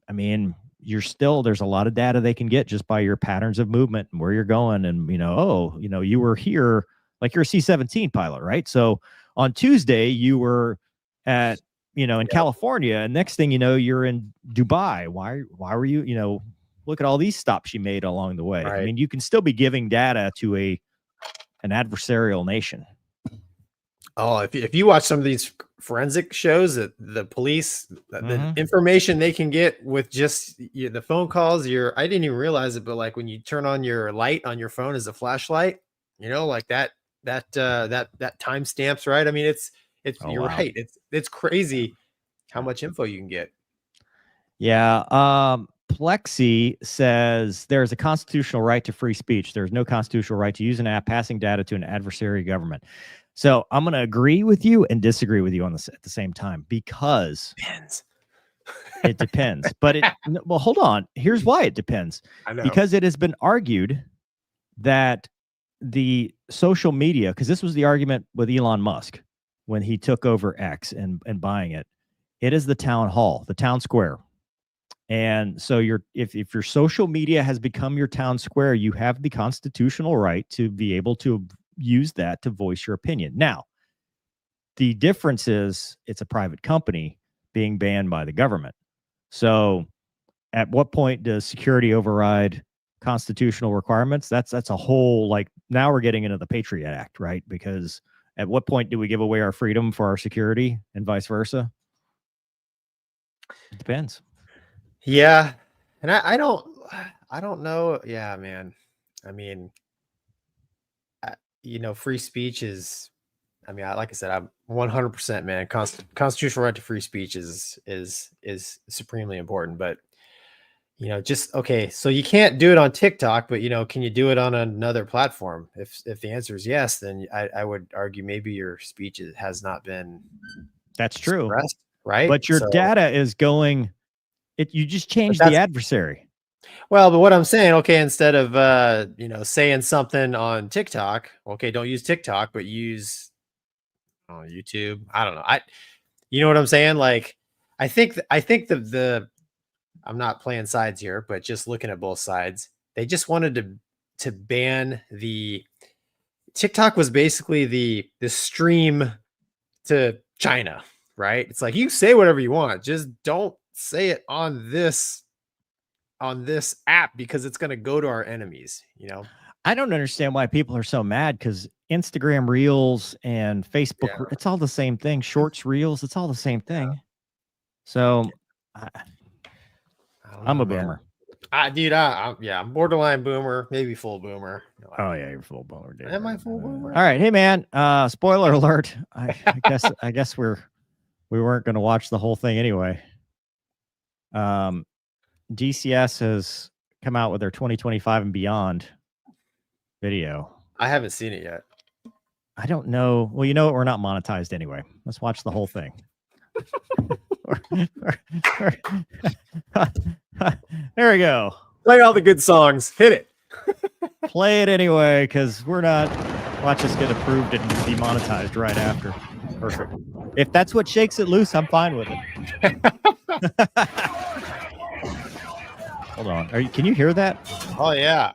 I mean, there's a lot of data they can get just by your patterns of movement and where you're going. And, you were here, like you're a C-17 pilot, right? So on Tuesday, you were at, in California, and next thing you know, you're in Dubai. Why were you, look at all these stops you made along the way. Right. I mean, you can still be giving data to an adversarial nation. Oh, if you watch some of these forensic shows, that the police, the information they can get with just the phone calls, I didn't even realize it, but like when you turn on your light on your phone as a flashlight, like that timestamps, right? I mean, you're wow. right. It's crazy how much info you can get. Yeah. Plexi says there's a constitutional right to free speech. There's no constitutional right to use an app passing data to an adversary government. So I'm going to agree with you and disagree with you on this at the same time, because Depends. it depends. But well, hold on. Here's why it depends. I know. Because it has been argued that the social media, because this was the argument with Elon Musk when he took over X and buying it, it is the town hall, the town square. And so if your social media has become your town square, you have the constitutional right to be able to use that to voice your opinion. Now, the difference is it's a private company being banned by the government. So at what point does security override constitutional requirements? That's a whole, like, now we're getting into the Patriot Act, right? Because at what point do we give away our freedom for our security and vice versa? It depends. Yeah. And I don't know. Yeah, man. I mean, free speech is, like I said, I'm 100%, man. Constitutional right to free speech is supremely important. But, just, okay, so you can't do it on TikTok, but, can you do it on another platform? If the answer is yes, then I would argue maybe your speech has not been. That's true. Right. But your data is going, you just changed the adversary. Well, but what I'm saying, okay, instead of saying something on TikTok, okay, don't use TikTok, but use YouTube. I don't know. You know what I'm saying? Like, I think the I'm not playing sides here, but just looking at both sides, they just wanted to ban the TikTok was basically the stream to China, right? It's like, you say whatever you want, just don't say it on this app because it's going to go to our enemies. I don't understand why people are so mad, because Instagram Reels and Facebook, it's all the same thing. Shorts, Reels, it's all the same thing. So I'm a boomer. Dude, I'm borderline boomer, maybe full boomer. Oh yeah, you're full boomer, dude. Am I full boomer? All right, hey man. Spoiler alert. I guess we weren't going to watch the whole thing anyway. DCS has come out with their 2025 and beyond video. I haven't seen it yet. I don't know. Well, you know what? We're not monetized anyway. Let's watch the whole thing. There we go. Play all the good songs. Hit it. Play it anyway, because we're not. Watch us get approved and demonetized right after. Perfect. If that's what shakes it loose, I'm fine with it. Hold on. Can you hear that? Oh yeah.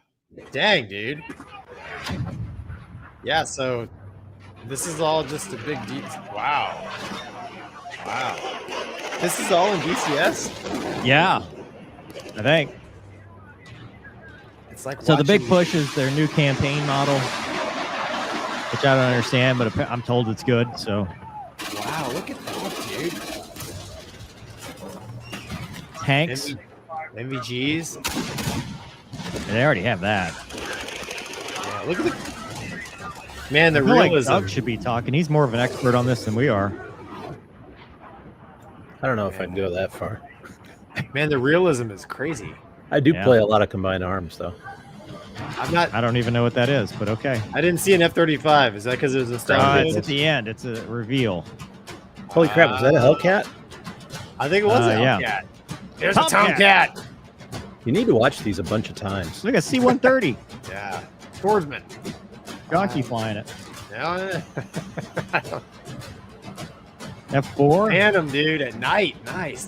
Dang, dude. Yeah, so this is all just a big wow. This is all in DCS? Yeah. I think. It's like, so the big push is their new campaign model, which I don't understand, but I'm told it's good. So wow, look at that, dude. Tanks. MVGs. They already have that. Yeah, look at the man. The realism. Like Doug should be talking. He's more of an expert on this than we are. I don't know if I'd go that far. Man, the realism is crazy. I do play a lot of combined arms, though. I don't even know what that is, but okay. I didn't see an F-35. Is that because it was a Star? It's at the end. It's a reveal. Holy crap! Was that a Hellcat? I think it was a Hellcat. Yeah. There's a Tomcat. You need to watch these a bunch of times. Look at C-130. Yeah. Swordsman. Gonky flying it. Yeah. F4? Phantom, dude, at night. Nice.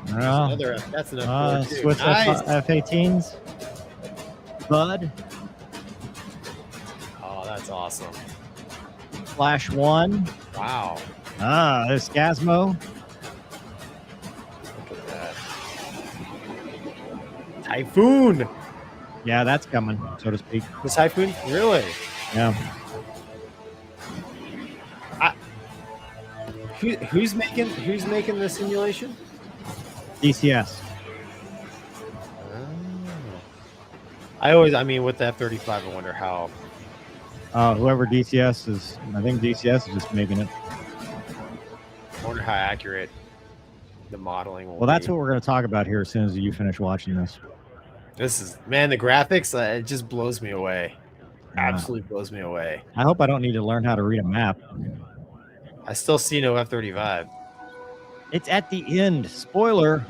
That's an F4 too. Swiss Nice. F-18s. Bud. Oh, that's awesome. Flash 1. Wow. There's Gasmo. Look at that. Typhoon. Yeah, that's coming, so to speak. The Typhoon? Really? Yeah. Who's making the simulation? DCS. With the F-35, I wonder how. Whoever DCS is, I think DCS is just making it. I wonder how accurate. the modeling will Well, that's be. what we're going to talk about here as soon as you finish watching this. This is, man, the graphics, it just blows me away. Yeah. Absolutely blows me away. I hope I don't need to learn how to read a map. I still see no F-35. It's at the end. Spoiler.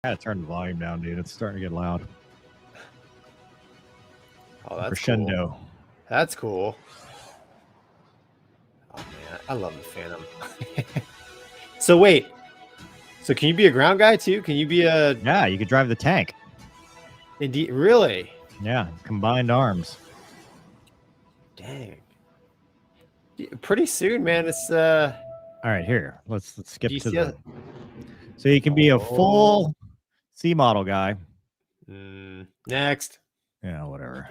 I gotta turn the volume down, dude. It's starting to get loud. Oh, that's Crescendo. cool. That's cool. Oh man, I love the Phantom. So wait, so can you be a ground guy too? Can you be a? Yeah, you could drive the tank. Indeed, really? Yeah, combined arms. Dang. Pretty soon, man. It's All right, here. Let's skip to DCS. the. So you can be a full C model guy. Next. Yeah, whatever.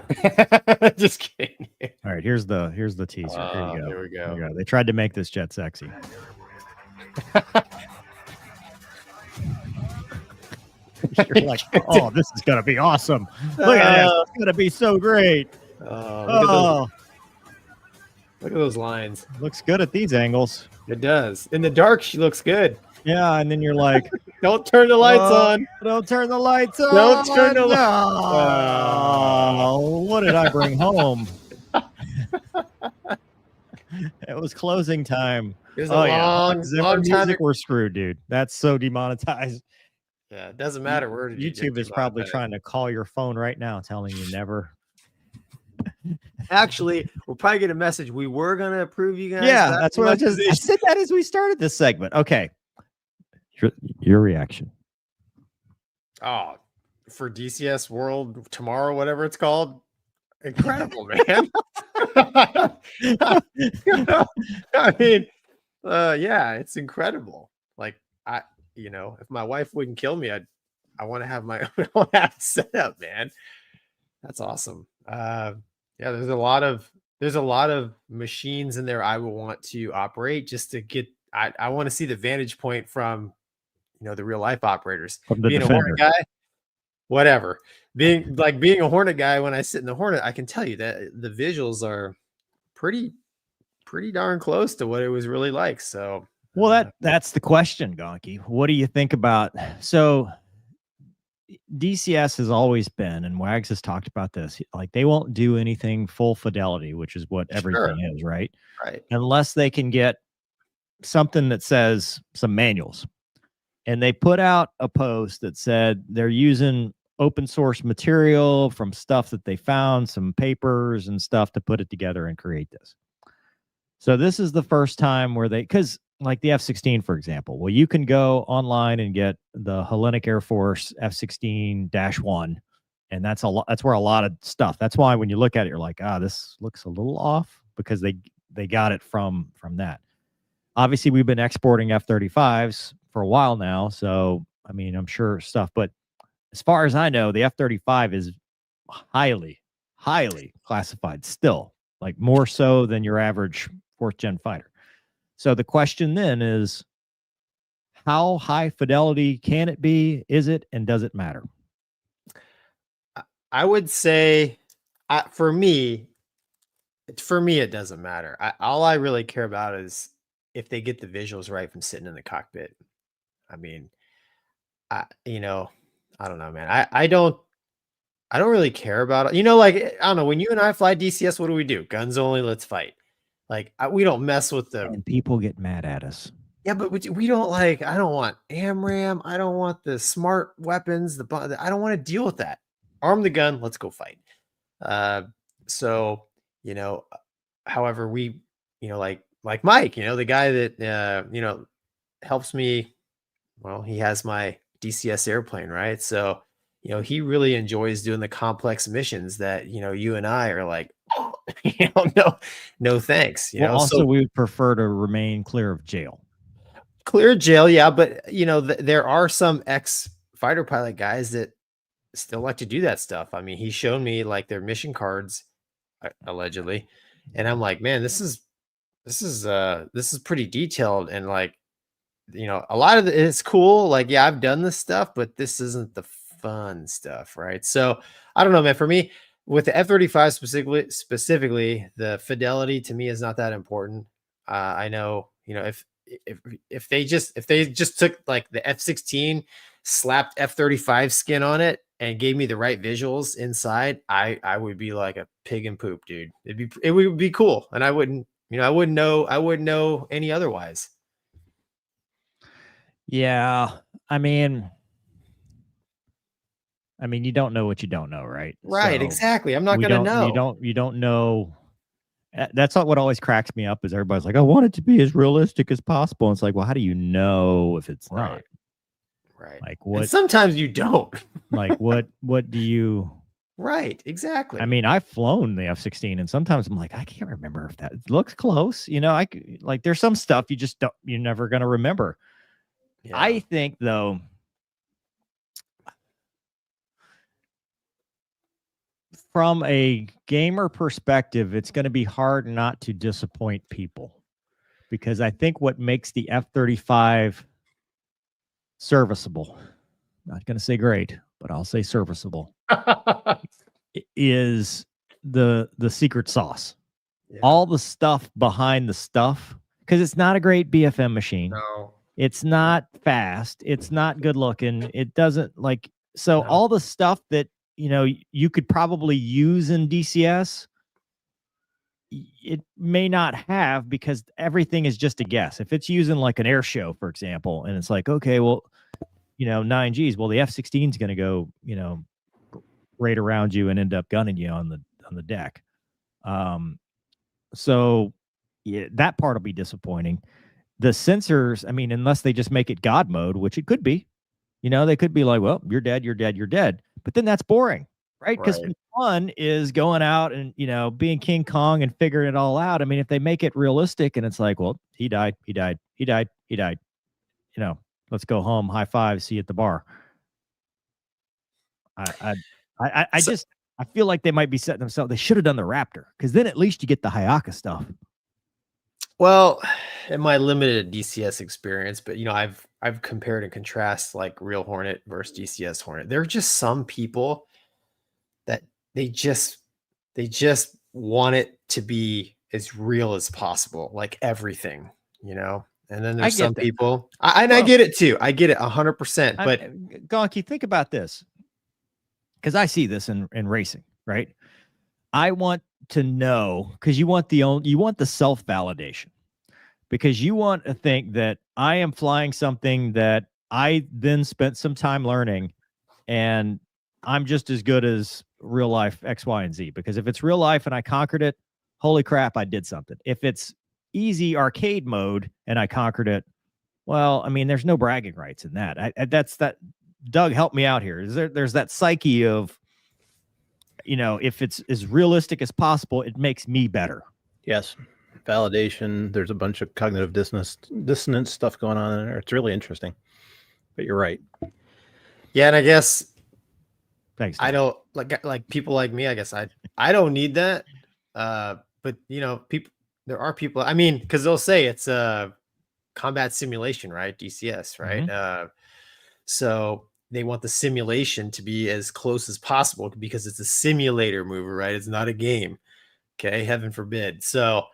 Just kidding. All right, here's the teaser. Here you go. There we go. Here we go. They tried to make this jet sexy. You're like, oh, this is gonna be awesome. Look at this. It's gonna be so great. Look at those lines. Looks good at these angles. It does. In the dark, she looks good. Yeah, and then you're like, Don't turn the lights on. Don't turn the lights on. Don't turn the Oh, what did I bring home? It was closing time. It was a long time. Music, we're screwed, dude. That's so demonetized. Yeah, it doesn't matter where YouTube is probably trying to call your phone right now, telling you never. Actually, we'll probably get a message. We were gonna approve you guys. Yeah, that's what I said that as we started this segment. Okay, your reaction. Oh, for DCS World tomorrow, whatever it's called. Incredible, man. I mean, yeah, it's incredible. Like if my wife wouldn't kill me, I want to have my own setup, man. That's awesome. Yeah, there's a lot of machines in there I will want to operate just to get. I want to see the vantage point from, the real life operators. From the being Defender. a Hornet guy, whatever. Being a Hornet guy, when I sit in the Hornet, I can tell you that the visuals are pretty darn close to what it was really like. So, well, that's the question, Gonky. What do you think about so? DCS has always been, and Wags has talked about this, like they won't do anything full fidelity, which is what everything is, right? Right. Unless they can get something that says some manuals. And they put out a post that said they're using open source material from stuff that they found, some papers and stuff to put it together and create this. So this is the first time where because like the F-16, for example, well, you can go online and get the Hellenic Air Force F-16-1, and that's a lot. That's where a lot of stuff. That's why when you look at it, you're like, this looks a little off, because they got it from that. Obviously, we've been exporting F-35s for a while now, so I mean, I'm sure stuff. But as far as I know, the F-35 is highly classified still, like more so than your average fourth gen fighter. So the question then is, how high fidelity can it be? Is it, and does it matter? I would say, for me, it doesn't matter. All I really care about is if they get the visuals right from sitting in the cockpit. I mean, I don't know, man. I don't really care about it. Like, I don't know, when you and I fly DCS, what do? Guns only, let's fight. Like, we don't mess with the. And people get mad at us. Yeah, but we don't like. I don't want AMRAAM. I don't want the smart weapons. I don't want to deal with that. Arm the gun. Let's go fight. So however, we like Mike. The guy that helps me. Well, he has my DCS airplane, right? So he really enjoys doing the complex missions that you and I are like, no thanks. Well, also, we would prefer to remain clear of jail. Clear jail, yeah, but there are some ex fighter pilot guys that still like to do that stuff. I mean, he's shown me like their mission cards, allegedly, and I'm like, man, this is pretty detailed, and like, a lot of it's cool. Like, yeah, I've done this stuff, but this isn't the fun stuff, right? So I don't know, man. For me, with the F-35 specifically, the fidelity to me is not that important. I know, if they just took like the F-16, slapped F-35 skin on it, and gave me the right visuals inside, I would be like a pig in poop, dude. It would be cool, and I wouldn't know any otherwise. Yeah, I mean, you don't know what you don't know, right? Right, So exactly. I'm not gonna know. You don't know. That's not what always cracks me up. Is everybody's like, I want it to be as realistic as possible. And it's like, well, how do you know if it's not? Right. Like, what? And sometimes you don't. Like, what do you? Right, exactly. I mean, I've flown the F-16, and sometimes I'm like, I can't remember if that looks close. Like, there's some stuff you're never gonna remember. Yeah. I think though, from a gamer perspective, it's going to be hard not to disappoint people, because I think what makes the F-35 serviceable, not going to say great, but I'll say serviceable, is the secret sauce. Yeah. All the stuff behind the stuff, because it's not a great BFM machine. No. It's not fast. It's not good looking. It doesn't like, so all the stuff that, you could probably use in DCS, it may not have, because everything is just a guess. If it's using like an air show, for example, and it's like, okay, well, 9Gs, well, the F-16 is going to go, right around you and end up gunning you on the deck. So yeah, that part will be disappointing. The sensors, I mean, unless they just make it God mode, which it could be, they could be like, well, you're dead, you're dead, you're dead. But then that's boring, right? Because fun is going out and, being King Kong and figuring it all out. I mean, if they make it realistic and it's like, well, he died, let's go home, high five, see you at the bar. I feel like they might be setting themselves. They should have done the Raptor, because then at least you get the Hayaka stuff. Well, in my limited DCS experience, but I've compared and contrast like real Hornet versus DCS Hornet. There are just some people that they just want it to be as real as possible, like everything, And then there's some people, I get it too. I get it 100%. But Gonky, think about this, because I see this in racing, right? I want to know, because you want the self-validation, because you want to think that I am flying something that I then spent some time learning, and I'm just as good as real life X, Y, and Z. Because if it's real life and I conquered it, holy crap, I did something. If it's easy arcade mode and I conquered it, well, I mean, there's no bragging rights in that. That's that. Doug, help me out here. There's that psyche of, if it's as realistic as possible, it makes me better. Yes. Validation. There's a bunch of cognitive dissonance stuff going on in there. It's really interesting. But you're right. Yeah, and I guess Thanks. I don't like people like me. I guess I don't need that. But people, there are people. I mean, because they'll say it's a combat simulation, right? DCS, right? So they want the simulation to be as close as possible because it's a simulator movie, right? It's not a game. Okay, heaven forbid. So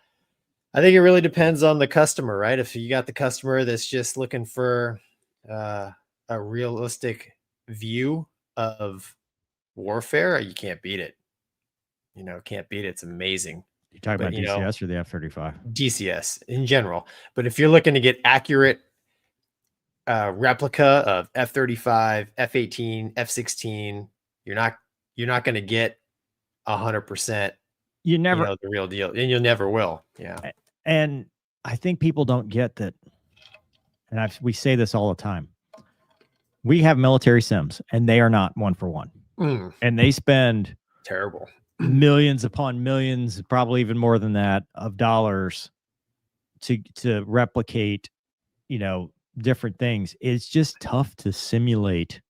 I think it really depends on the customer, right? If you got the customer that's just looking for a realistic view of warfare, you can't beat it. Can't beat it. It's amazing. You talking about DCS or the F-35? DCS in general. But if you're looking to get accurate replica of F-35, F-18, F-16, you're not going to get 100%. You never the real deal, and you'll never will. Yeah. And I think people don't get that. And we say this all the time. We have military sims, and they are not one for one. And they spend terrible millions upon millions, probably even more than that, of dollars to replicate, different things. It's just tough to simulate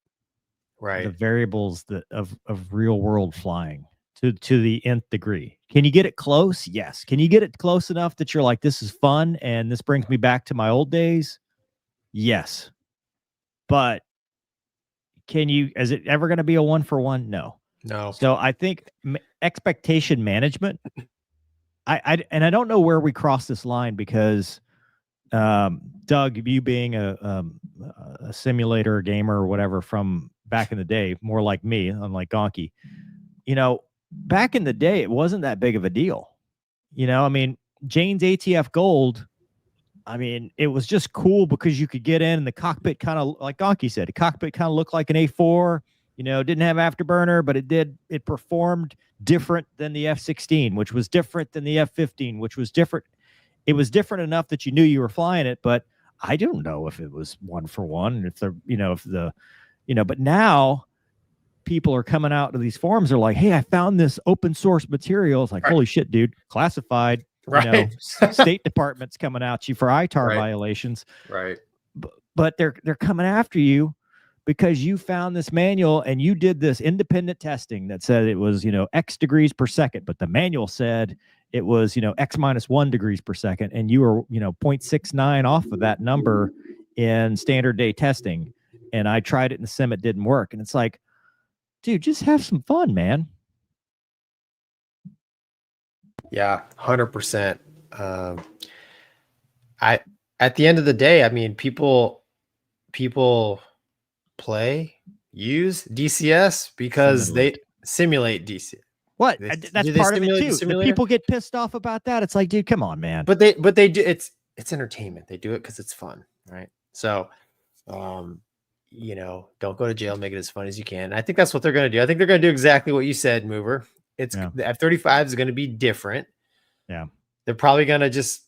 the variables of real world flying to the nth degree. Can you get it close? Yes. Can you get it close enough that you're like, this is fun and this brings me back to my old days? Yes. But is it ever going to be a 1-for-1? No. So I think expectation management, I don't know where we cross this line because Doug, you being a simulator gamer or whatever from back in the day, more like me, unlike Gonky, back in the day, it wasn't that big of a deal. I mean, Jane's ATF Gold, I mean, it was just cool because you could get in and the cockpit kind of, like Gonky said, the cockpit kind of looked like an A4, didn't have afterburner, but it performed different than the F-16, which was different than the F-15, which was different. It was different enough that you knew you were flying it, but I don't know if it was 1-for-1, but now people are coming out to these forums. They're like, hey, I found this open source material. It's like, holy shit, dude, classified, State Department's coming at you for ITAR violations. Right. But they're coming after you because you found this manual and you did this independent testing that said it was, X degrees per second, but the manual said it was, X minus 1 degrees per second. And you were, 0.69 off of that number in standard day testing. And I tried it in the sim, it didn't work. And it's like, dude, just have some fun, man. Yeah, 100%. At the end of the day, I mean, people use DCS because they simulate DCS. What? That's part of it too. The people get pissed off about that. It's like, dude, come on, man. But they do. It's entertainment. They do it because it's fun, right? So, don't go to jail. Make it as fun as you can. I think that's what they're going to do. I think they're going to do exactly what you said, Mover. The F-35 is going to be different. Yeah, they're probably going to just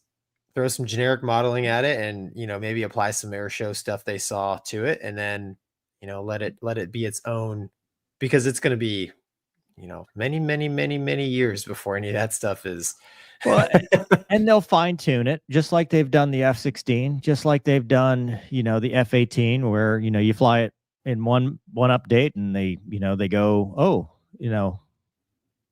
throw some generic modeling at it, and maybe apply some air show stuff they saw to it, and then let it be its own, because it's going to be many years before any of that stuff is. Well, and they'll fine tune it just like they've done the F-16, just like they've done, the F-18, where, you fly it in one update and they go, oh,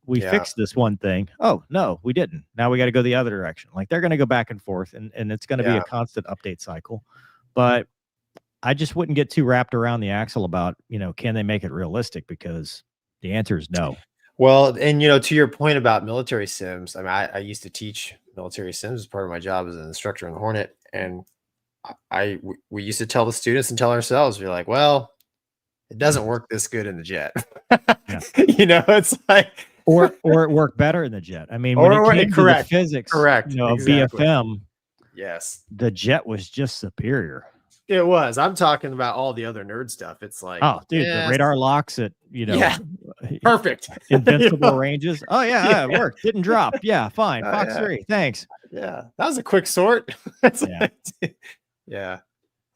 we fixed this one thing. Oh, no, we didn't. Now we got to go the other direction. Like they're going to go back and forth and it's going to be a constant update cycle. But I just wouldn't get too wrapped around the axle about, can they make it realistic? Because the answer is no. Well, and to your point about military sims, I mean, I used to teach military sims as part of my job as an instructor in the Hornet, and we used to tell the students and tell ourselves, we're like, well, it doesn't work this good in the jet. It's like, or it worked better in the jet. I mean, when it came to the physics, exactly. BFM, yes, the jet was just superior. It was. I'm talking about all the other nerd stuff. It's like, Oh, dude, the yes, radar locks at, yeah, perfect. invincible You know? ranges. Oh yeah, it worked. Didn't drop. Yeah, fine. Oh, Fox yeah. 3. Thanks. Yeah, that was a quick sort. That's Yeah. yeah.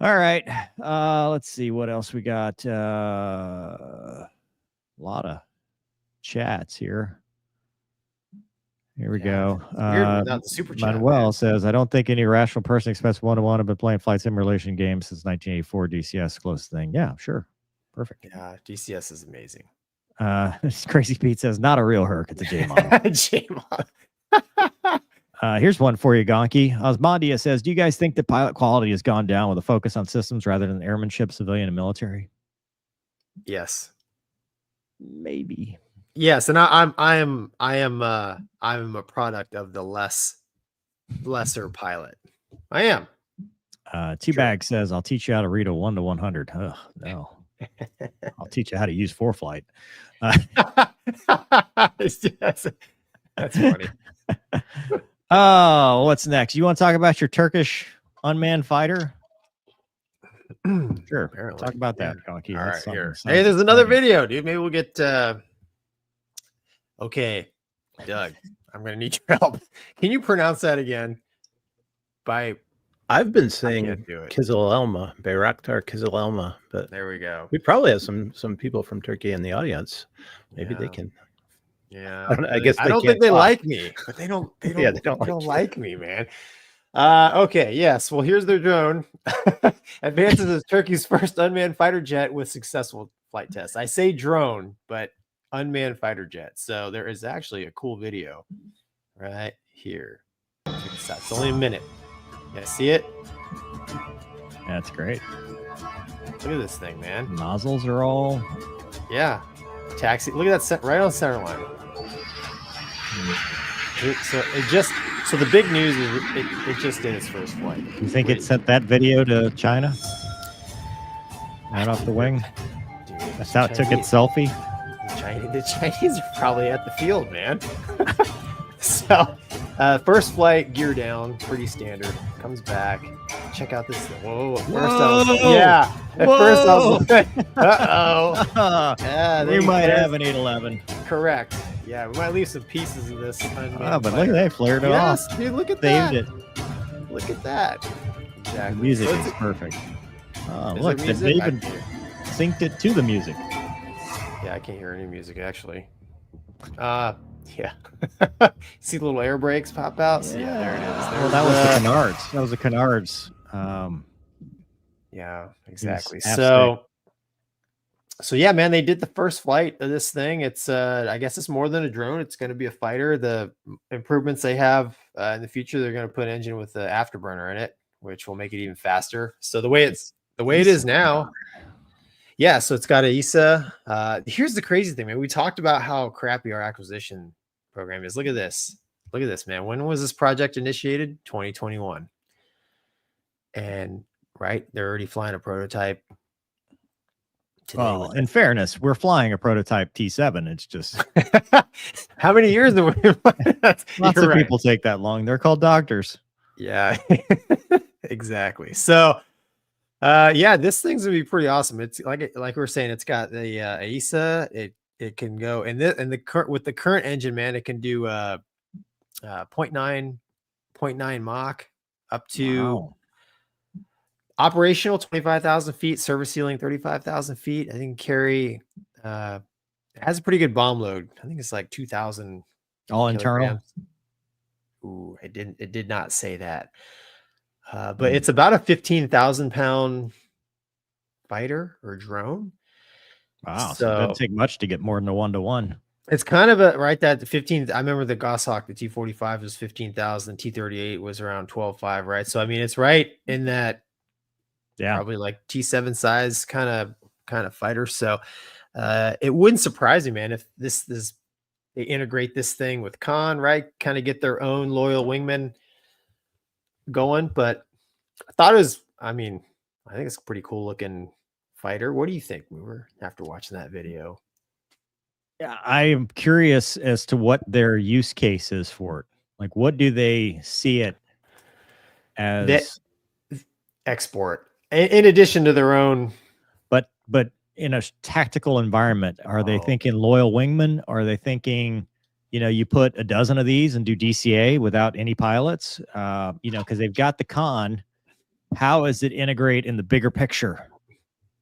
All right. Let's see what else we got. A lot of chats here. Here we go. It's weird without the super chat. Manuel says, I don't think any rational person expects one-to-one. I've been playing flight simulation games since 1984. DCS, close thing. Yeah, sure. Perfect. Yeah, DCS is amazing. Crazy Pete says, not a real Herc. It's a J model. J-Mod. Here's one for you, Gonky. Osmondia says, do you guys think that pilot quality has gone down with a focus on systems rather than airmanship, civilian, and military? Yes. Maybe. Yes, and I am a product of the lesser pilot. I am. T-Bag says, I'll teach you how to read a 1 to 100. Oh, no. I'll teach you how to use ForeFlight. Yes. That's funny. Oh, what's next? You want to talk about your Turkish unmanned fighter? Sure. Apparently. Talk about that, Gonky. All That's right, here. something Hey, there's another exciting. video, dude. Maybe we'll get okay, Doug, I'm gonna need your help. Can you pronounce that again? I've been I saying can't do it. Kizilelma, Bayraktar Kizilelma, but There we go. we probably have some people from Turkey in the audience. Maybe they Yeah. can. Yeah, I guess I they don't can't think they talk. like me, but they don't. Yeah, they don't they like don't you. like me, man. Okay, yes. Well, here's their drone. Advances as Turkey's first unmanned fighter jet with successful flight tests. I say drone, but unmanned fighter jet. So there is actually a cool video right here. Check this out. It's only a minute. You guys see it? That's great. Look at this thing, man. Nozzles are all. Yeah. Taxi. Look at that right on the center line. So the big news is it just did its first flight. You think it sent that video to China? Right off the wing? Dude, That's how it took its selfie? The Chinese are probably at the field, man. So, first flight, gear down, pretty standard. Comes back. Check out this thing. Whoa! At first I was, yeah. At first I was like, uh-oh. Yeah, We might have an 811. Correct. Yeah, we might leave some pieces of this. Oh, but look at that. Flared it Yes, off. dude, look at Saved that. it. Look at that. The Exactly. music So is perfect. Oh, is look, there they music? even synced it to the music. Yeah, I can't hear any music actually. Yeah. See the little air brakes pop out? So, yeah, there it is. Well, that was the Canards. That was the Canards. Yeah, exactly. half So yeah, man, they did the first flight of this thing. It's I guess it's more than a drone. It's going to be a fighter. The improvements they have in the future, they're going to put an engine with the afterburner in it, which will make it even faster. So the way it is now, yeah. So it's got a ESA. Here's the crazy thing, man. We talked about how crappy our acquisition program is. Look at this. Look at this, man. When was this project initiated? 2021. And right, they're already flying a prototype. Today Well, in fairness, we're flying a prototype T7. It's just how many years have we? lots of people take that long. They're called doctors. Yeah, exactly. So, yeah, this thing's gonna be pretty awesome. It's like we were saying, it's got the ESA. It can go and the current with the current engine, man, it can do 0.9 Mach up to. Wow. Operational 25,000 feet, service ceiling 35,000 feet. I think carry it has a pretty good bomb load. I think it's like 2,000 All internal. kilograms. Ooh, it did not say that. But it's about a 15,000 pound fighter or drone. Wow. So it doesn't take much to get more than a 1-to-1. It's kind of a right that the 15. I remember the Goshawk, the T-45 was 15,000, T-38 was around 12.5, right? So I mean, it's right in that. Yeah. Probably like T7 size kind of fighter. So it wouldn't surprise me, man, if this they integrate this thing with Khan, right? Kind of get their own loyal wingman going. But I thought it was, I mean, I think it's a pretty cool looking fighter. What do you think, Mover, after watching that video? Yeah, I am curious as to what their use case is for it. Like, what do they see it as? Export. In addition to their own. But in a tactical environment, are they Oh. thinking loyal wingman? Are they thinking, you put a dozen of these and do DCA without any pilots? Because they've got the con. How does it integrate in the bigger picture?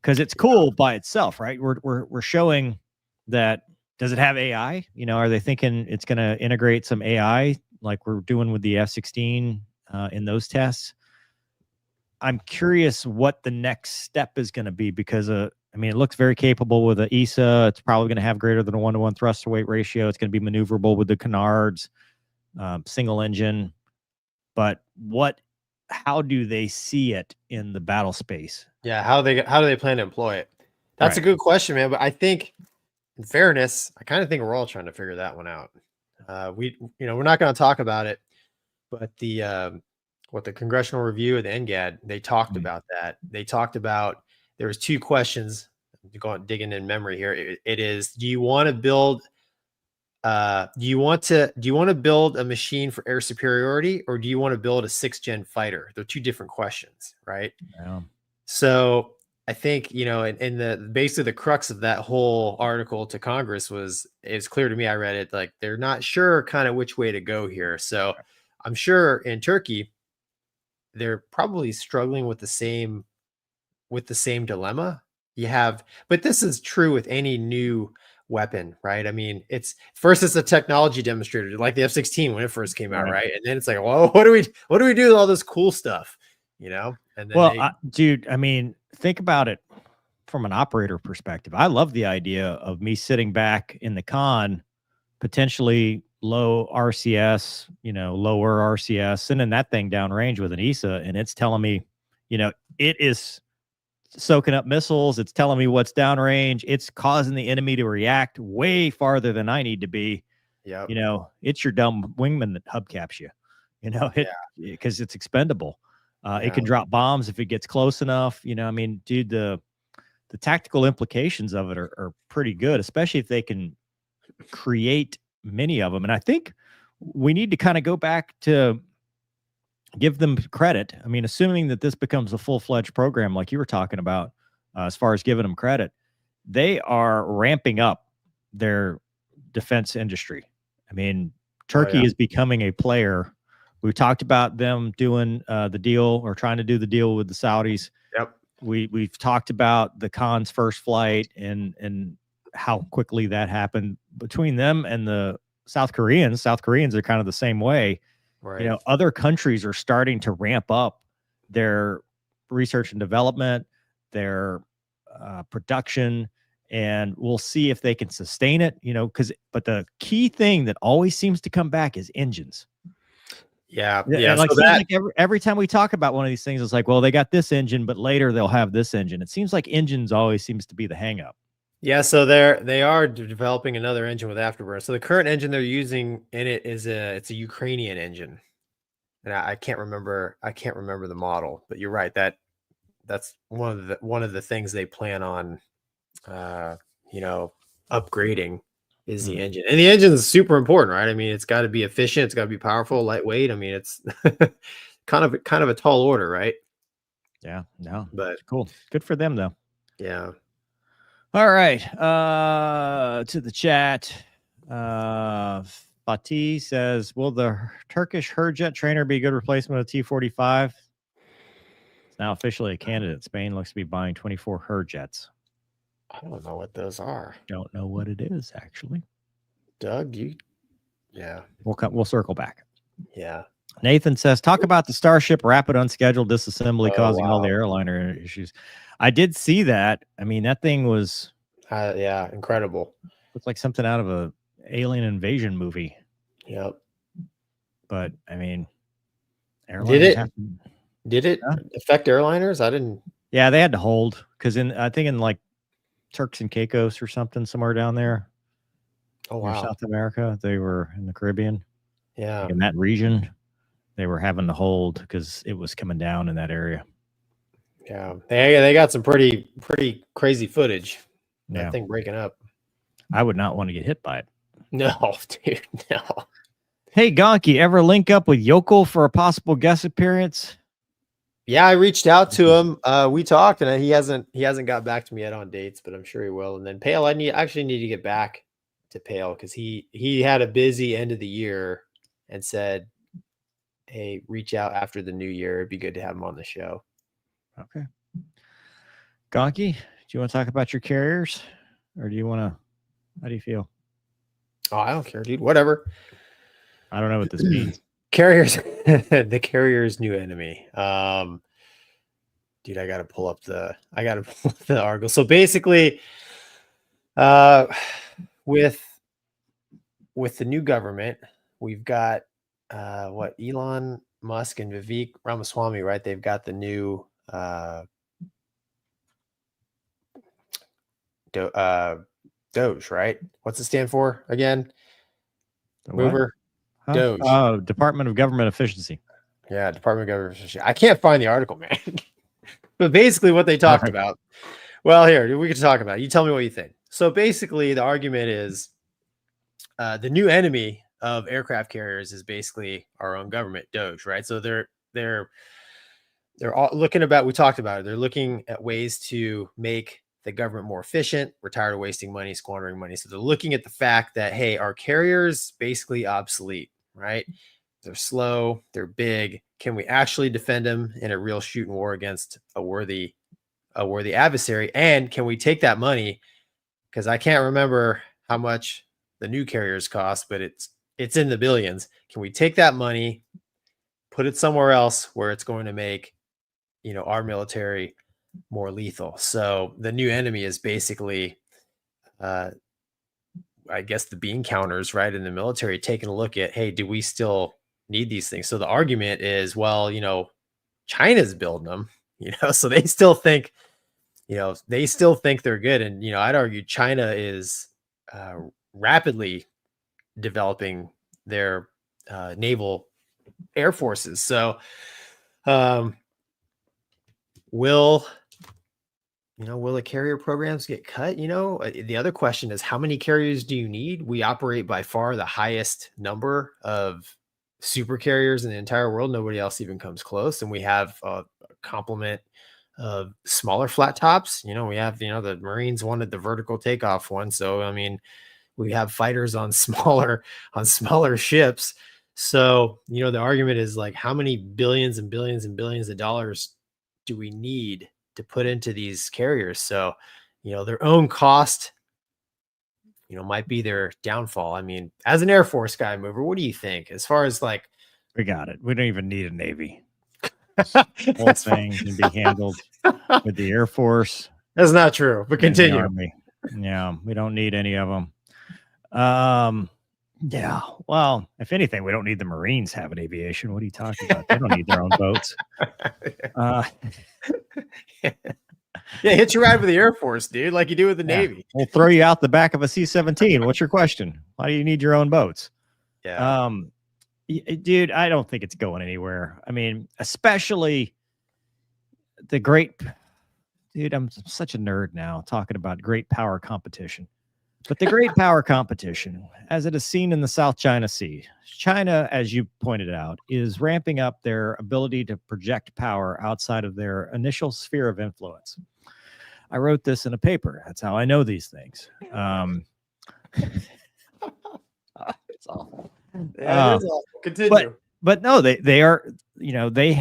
Because it's cool by itself, right? We're showing that. Does it have AI? Are they thinking it's going to integrate some AI like we're doing with the F-16 in those tests? I'm curious what the next step is going to be because it looks very capable with the ESA. It's probably going to have greater than a 1-to-1 thrust to weight ratio. It's going to be maneuverable with the canards, single engine. But how do they see it in the battle space? Yeah, how do they plan to employ it? That's a good question, man. But I think, in fairness, I kind of think we're all trying to figure that one out. We're not going to talk about it, but the Congressional Review of the NGAD, they talked about that. They talked about there was 2 questions. Digging in memory here. It is: do you want to build a machine for air superiority, or do you want to build a 6th-gen fighter? They're 2 different questions, right? Yeah. So I think, in the basically the crux of that whole article to Congress it's clear to me. I read it, like they're not sure kind of which way to go here. So I'm sure in Turkey, they're probably struggling with the same dilemma you have. But this is true with any new weapon, right? I mean, it's a technology demonstrator, like the F-16 when it first came out, right? And then it's like, well, what do we do with all this cool stuff, And then dude, think about it from an operator perspective. I love the idea of me sitting back in the con, potentially low RCS, lower RCS, sending that thing downrange with an ESA, and it's telling me, it is soaking up missiles. It's telling me what's downrange. It's causing the enemy to react way farther than I need to be. Yeah. It's your dumb wingman that hubcaps you, because it's expendable. It can drop bombs if it gets close enough. Dude, the tactical implications of it are pretty good, especially if they can create many of them. And I think we need to kind of go back to give them credit. Assuming that this becomes a full-fledged program like you were talking about, as far as giving them credit, they are ramping up their defense industry. Turkey is becoming a player. We talked about them doing the deal, or trying to do the deal with the Saudis. Yep. We've talked about the Khan's first flight and how quickly that happened between them and the South Koreans. South Koreans are kind of the same way. Right. Other countries are starting to ramp up their research and development, their production, and we'll see if they can sustain it, but the key thing that always seems to come back is engines. Yeah. Like every time we talk about one of these things, it's like, well, they got this engine, but later they'll have this engine. It seems like engines always seems to be the hang up. Yeah, so they are developing another engine with afterburner. So the current engine they're using in it it's a Ukrainian engine, and I can't remember the model. But you're right, that's one of the things they plan on, upgrading is the engine. And the engine is super important, right? It's got to be efficient, it's got to be powerful, lightweight. It's kind of a tall order, right? Yeah, no, but it's cool. Good for them though. Yeah. All right. To the chat. Fatih says, will the Turkish Hurjet trainer be a good replacement of T-45? It's now officially a candidate. Spain looks to be buying 24 Hurjets. I don't know what those are. Don't know what it is, actually. Doug, yeah. We'll circle back. Yeah. Nathan says, talk about the Starship rapid unscheduled disassembly causing all the airliner issues. I did see that. that thing was incredible. Looked like something out of a alien invasion movie. Yep. But did it affect airliners? I didn't. Yeah, they had to hold because I think in like Turks and Caicos or something somewhere down there. Oh wow. South America, they were in the Caribbean. Yeah. In that region, they were having to hold because it was coming down in that area. Yeah, they got some pretty crazy footage. Yeah. That thing breaking up. I would not want to get hit by it. No, dude, no. Hey, Gonky, ever link up with Yokel for a possible guest appearance? Yeah, I reached out to him. We talked, and he hasn't got back to me yet on dates, but I'm sure he will. And then Pale, I actually need to get back to Pale because he had a busy end of the year and said, "Hey, reach out after the new year. It'd be good to have him on the show." Okay. Gonky, do you want to talk about your carriers, or do you want to? How do you feel? Oh, I don't care, dude. Whatever. I don't know what this means. Carriers, the carrier's new enemy. Dude, I gotta pull up the article. So basically, with the new government, we've got what Elon Musk and Vivek Ramaswamy, right? They've got the new Doge, right? What's it stand for again? The what? Mover. Huh? Doge. Oh, Department of Government Efficiency. Yeah, Department of Government Efficiency. I can't find the article, man. But basically what they talked Right. about. Well, here, we can talk about it. You tell me what you think. So basically the argument is the new enemy of aircraft carriers is basically our own government, Doge, right? So they're all looking about, we talked about it. They're looking at ways to make the government more efficient. We're tired of wasting money, squandering money. So they're looking at the fact that, hey, our carriers basically obsolete, right? They're slow, they're big. Can we actually defend them in a real shooting war against a worthy adversary? And can we take that money? Because I can't remember how much the new carriers cost, but it's in the billions. Can we take that money, put it somewhere else where it's going to make, our military more lethal? So the new enemy is basically, I guess, the bean counters, right, in the military, taking a look at, hey, do we still need these things? So the argument is, well, China's building them, so they still think, they're good. And, I'd argue China is rapidly developing their naval air forces. So will the carrier programs get cut? The other question is, how many carriers do you need? We operate by far the highest number of super carriers in the entire world. Nobody else even comes close. And we have a complement of smaller flat tops. We have, the Marines wanted the vertical takeoff one. So, I mean, we have fighters on smaller ships. So, the argument is like, how many billions and billions and billions of dollars do we need to put into these carriers? So, their own cost, might be their downfall. I mean, as an Air Force guy, Mover, what do you think? As far as like, We got it. We don't even need a Navy. The whole thing can be handled with the Air Force. That's not true, but and the continue. Army. Yeah, we don't need any of them. Yeah, well, if anything, we don't need the Marines having aviation. What are you talking about? They don't need their own boats. Yeah, hit your ride with the Air Force, dude, like you do with the Navy. We'll throw you out the back of a C-17. What's your question? Why do you need your own boats? Yeah. Dude, I don't think it's going anywhere. I mean, especially the great, dude, I'm such a nerd now talking about great power competition. But the great power competition, as it is seen in the South China Sea, China, as you pointed out, is ramping up their ability to project power outside of their initial sphere of influence. I wrote this in a paper. That's how I know these things. It's awful. Yeah, it is awful. Continue. But no, they are, they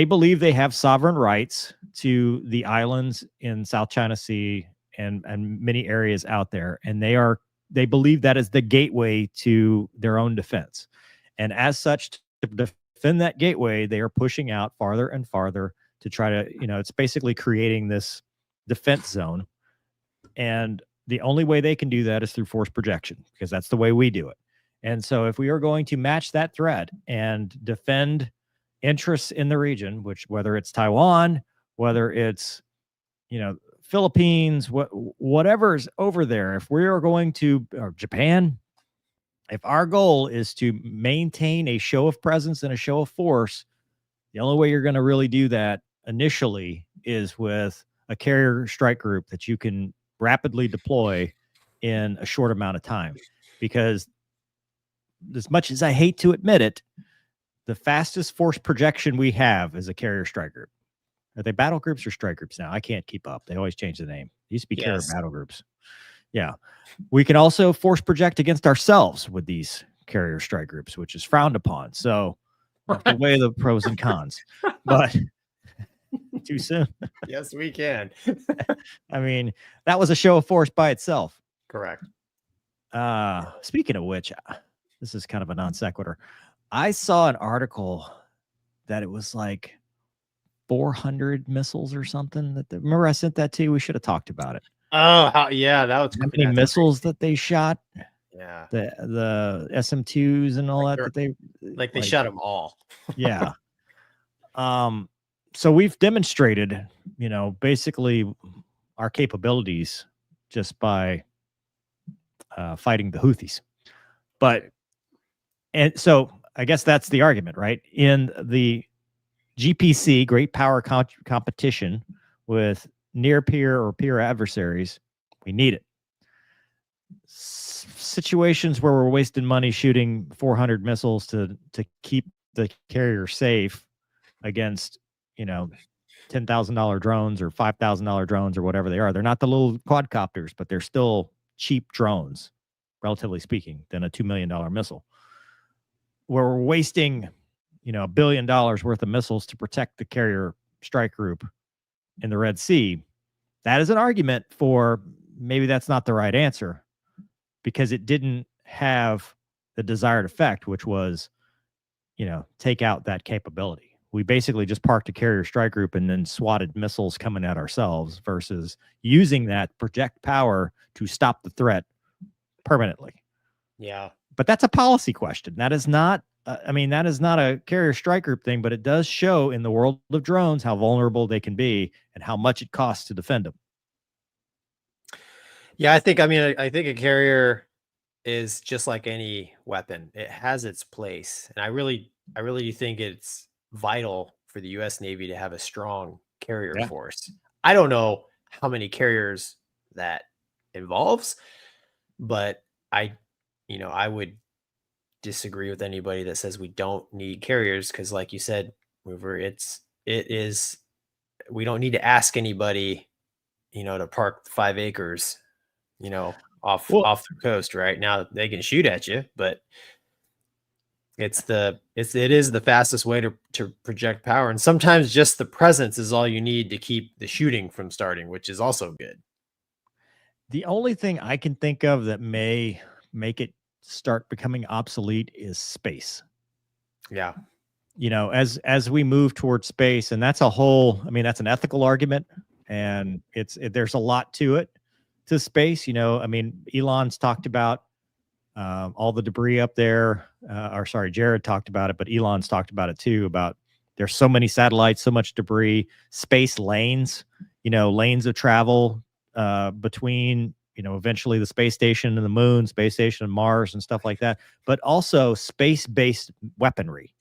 believe they have sovereign rights to the islands in South China Sea and many areas out there. And they believe that is the gateway to their own defense. And as such, to defend that gateway, they are pushing out farther and farther to try to, it's basically creating this defense zone. And the only way they can do that is through force projection, because that's the way we do it. And so if we are going to match that threat and defend interests in the region, which whether it's Taiwan, whether it's, Philippines, whatever's over there, if we are going to, or Japan, if our goal is to maintain a show of presence and a show of force, the only way you're going to really do that initially is with a carrier strike group that you can rapidly deploy in a short amount of time. Because as much as I hate to admit it, the fastest force projection we have is a carrier strike group. Are they battle groups or strike groups now? I can't keep up. They always change the name. It used to be carrier battle groups. Yeah. We can also force project against ourselves with these carrier strike groups, which is frowned upon. So you have to weigh the pros and cons. But too soon. Yes, we can. I mean, that was a show of force by itself. Correct. Speaking of which, this is kind of a non sequitur. I saw an article that it was like 400 missiles or something. Remember I sent that to you? We should have talked about it. Oh, yeah, that was how many missiles that they shot. Yeah, the SM2s and all that they they shot them all. Yeah. So we've demonstrated, basically our capabilities just by fighting the Houthis. And so I guess that's the argument, right? In the GPC, great power competition with near peer or peer adversaries, we need it. Situations where we're wasting money shooting 400 missiles to keep the carrier safe against, $10,000 drones or $5,000 drones or whatever they are. They're not the little quadcopters, but they're still cheap drones, relatively speaking, than a $2 million missile. Where we're wasting, $1 billion worth of missiles to protect the carrier strike group in the Red Sea. That is an argument for maybe that's not the right answer because it didn't have the desired effect, which was, take out that capability. We basically just parked a carrier strike group and then swatted missiles coming at ourselves versus using that project power to stop the threat permanently. Yeah. But that's a policy question. That is not, that is not a carrier strike group thing, but it does show in the world of drones how vulnerable they can be and how much it costs to defend them. Yeah, I think a carrier is just like any weapon. It has its place. And I really do think it's vital for the U.S. Navy to have a strong carrier force. I don't know how many carriers that involves, but I would disagree with anybody that says we don't need carriers because, like you said, Mover, we don't need to ask anybody, to park 5 acres, off the coast. Right now, they can shoot at you, but it is the fastest way to project power, and sometimes just the presence is all you need to keep the shooting from starting, which is also good. The only thing I can think of that may make it start becoming obsolete is space. Yeah. As we move towards space, and that's that's an ethical argument, and there's a lot to space. Elon's talked about all the debris up there, Jared talked about it, but Elon's talked about it too, about there's so many satellites, so much debris, space lanes, lanes of travel between, eventually the space station and the moon, space station and Mars and stuff like that, but also space-based weaponry.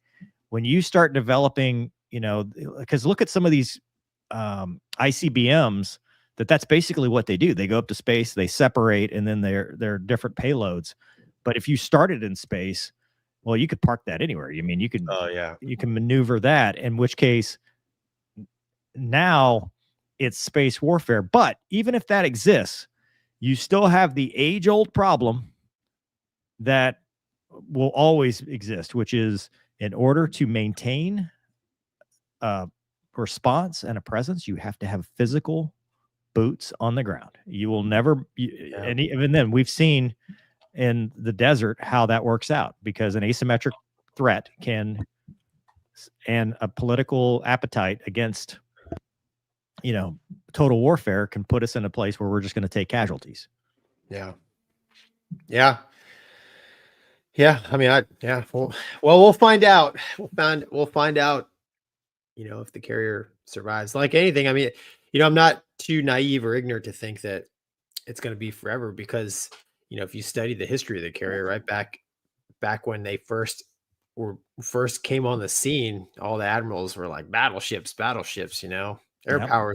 When you start developing, because look at some of these ICBMs, that's basically what they do. They go up to space, they separate, and then they're different payloads. But if you started in space, well, you could park that anywhere. You can, you can maneuver that, in which case now it's space warfare. But even if that exists, you still have the age-old problem that will always exist, which is in order to maintain a response and a presence, you have to have physical boots on the ground. You will never, and even then, we've seen in the desert how that works out, because an asymmetric threat and a political appetite against, total warfare can put us in a place where we're just going to take casualties. Yeah. We'll find out. We'll find out, if the carrier survives. Like anything, I'm not too naive or ignorant to think that it's going to be forever, because if you study the history of the carrier, right back when they first came on the scene, all the admirals were like battleships. Air power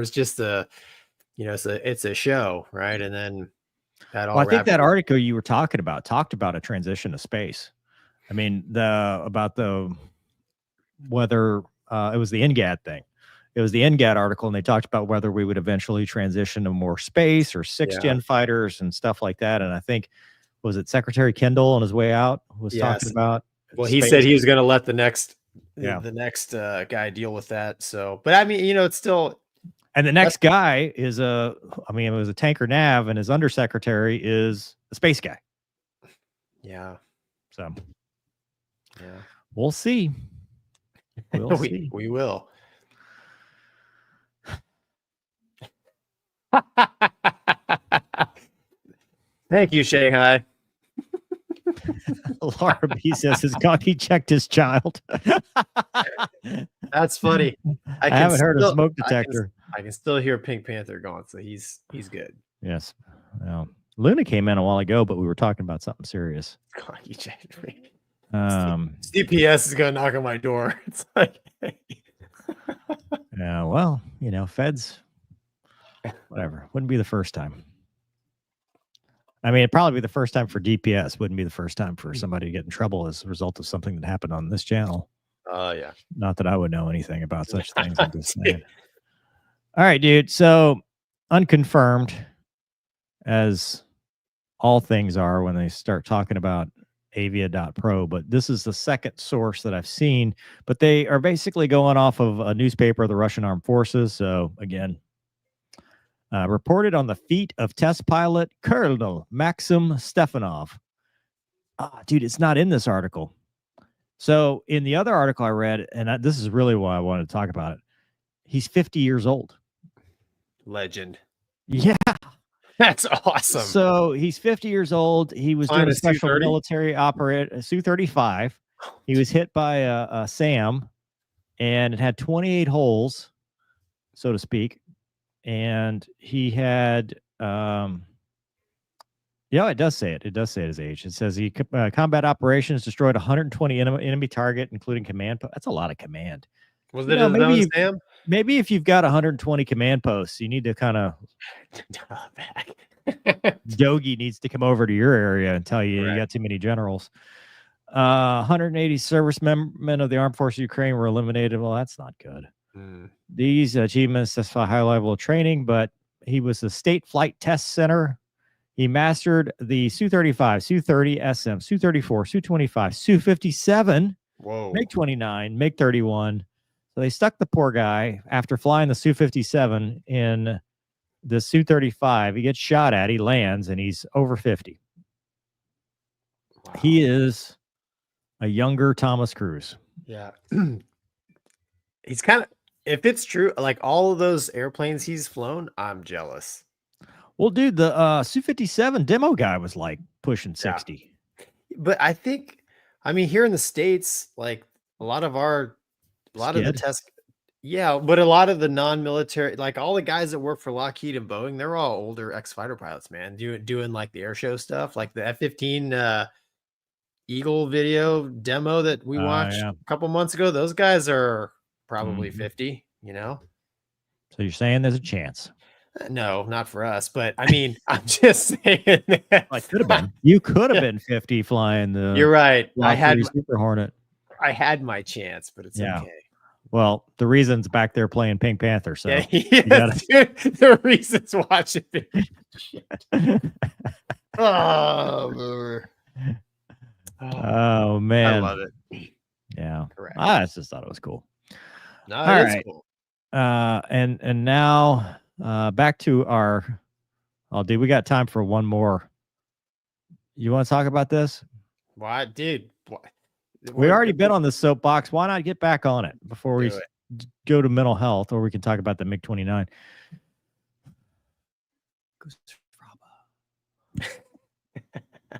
is just it's a show, right? And then I think that article you were talking about talked about a transition to space. I mean, about the whether it was the NGAD thing. It was the NGAD article, and they talked about whether we would eventually transition to more space or 6th-gen fighters and stuff like that. And I think, was it Secretary Kendall on his way out was talking about? Well, he said he was going to let the next guy deal with that. So, but I mean, it's still. And the next guy is it was a tanker nav, and his undersecretary is a space guy. Yeah. So, yeah, we'll see. We'll see. We will. Thank you, Shanghai. Laura B says, "Has Gonky checked his child?" That's funny. I haven't heard a smoke detector. I can still hear Pink Panther going, so he's good. Yes. Well, Luna came in a while ago, but we were talking about something serious. Gonky checked me. CPS is gonna knock on my door. It's like, yeah, well, feds, whatever. Wouldn't be the first time. I mean, it'd probably be the first time for DPS. Wouldn't be the first time for somebody to get in trouble as a result of something that happened on this channel. Yeah. Not that I would know anything about such things. I'm just saying. All right, dude. So unconfirmed, as all things are when they start talking about avia.pro, but this is the second source that I've seen, but they are basically going off of a newspaper of the Russian Armed Forces. So again, reported on the feat of test pilot Colonel Maxim Stefanov. Dude, it's not in this article. So in the other article I read, and this is really why I wanted to talk about it, he's 50 years old. Legend. Yeah. That's awesome. So he's 50 years old. He was doing a special military operation, Su-35. He was hit by a SAM, and it had 28 holes, so to speak. And he had, it does say it. It does say his age. It says he combat operations destroyed 120 enemy target, including command. That's a lot of command. Was it SAM? Maybe if you've got 120 command posts, you need to kind of Dogie needs to come over to your area and tell you you got too many generals. 180 servicemen of the Armed Forces of Ukraine were eliminated. Well, that's not good. These achievements specify high level of training, but he was the State Flight Test Center. He mastered the Su-35, Su-30 SM, Su-34, Su-25, Su-57, MiG-29, MiG-31. So they stuck the poor guy after flying the Su-57 in the Su-35. He gets shot at, he lands, and he's over 50. Wow. He is a younger Thomas Cruise. Yeah. He's kind of, if it's true, like all of those airplanes he's flown, I'm jealous. Well, dude, the Su-57 demo guy was like pushing 60. But I think, here in the States, like a lot of the tests, but a lot of the non-military, like all the guys that work for Lockheed and Boeing, they're all older ex-fighter pilots, man, doing like the air show stuff, like the F-15 Eagle video demo that we watched a couple months ago. Those guys are probably 50, So you're saying there's a chance? No, not for us, but I'm just saying that. Like, could have been. You could have been 50 flying the. You're right. I had Super Hornet. I had my chance, but it's okay. Well, the reason's back there playing Pink Panther. So dude, the reason's watching. Oh man, I love it. Yeah, correct. I just thought it was cool. No, all right. Cool. And now back to our. Oh, dude, we got time for one more. You want to talk about this? Why, dude? We already been on the soapbox. Why not get back on it before we go to mental health, or we can talk about the MiG-29.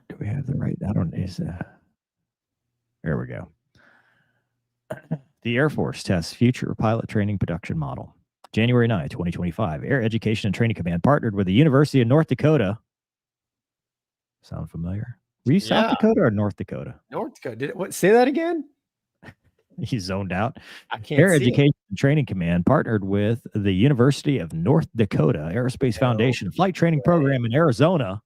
Do we have the right? I don't know. There we go. The Air Force tests future pilot training production model. January 9, 2025. Air Education and Training Command partnered with the University of North Dakota. Sound familiar? Were you South Dakota or North Dakota? North Dakota. Say that again? He zoned out. I can't Air Education and Training Command partnered with the University of North Dakota Aerospace Foundation Flight Training Program in Arizona.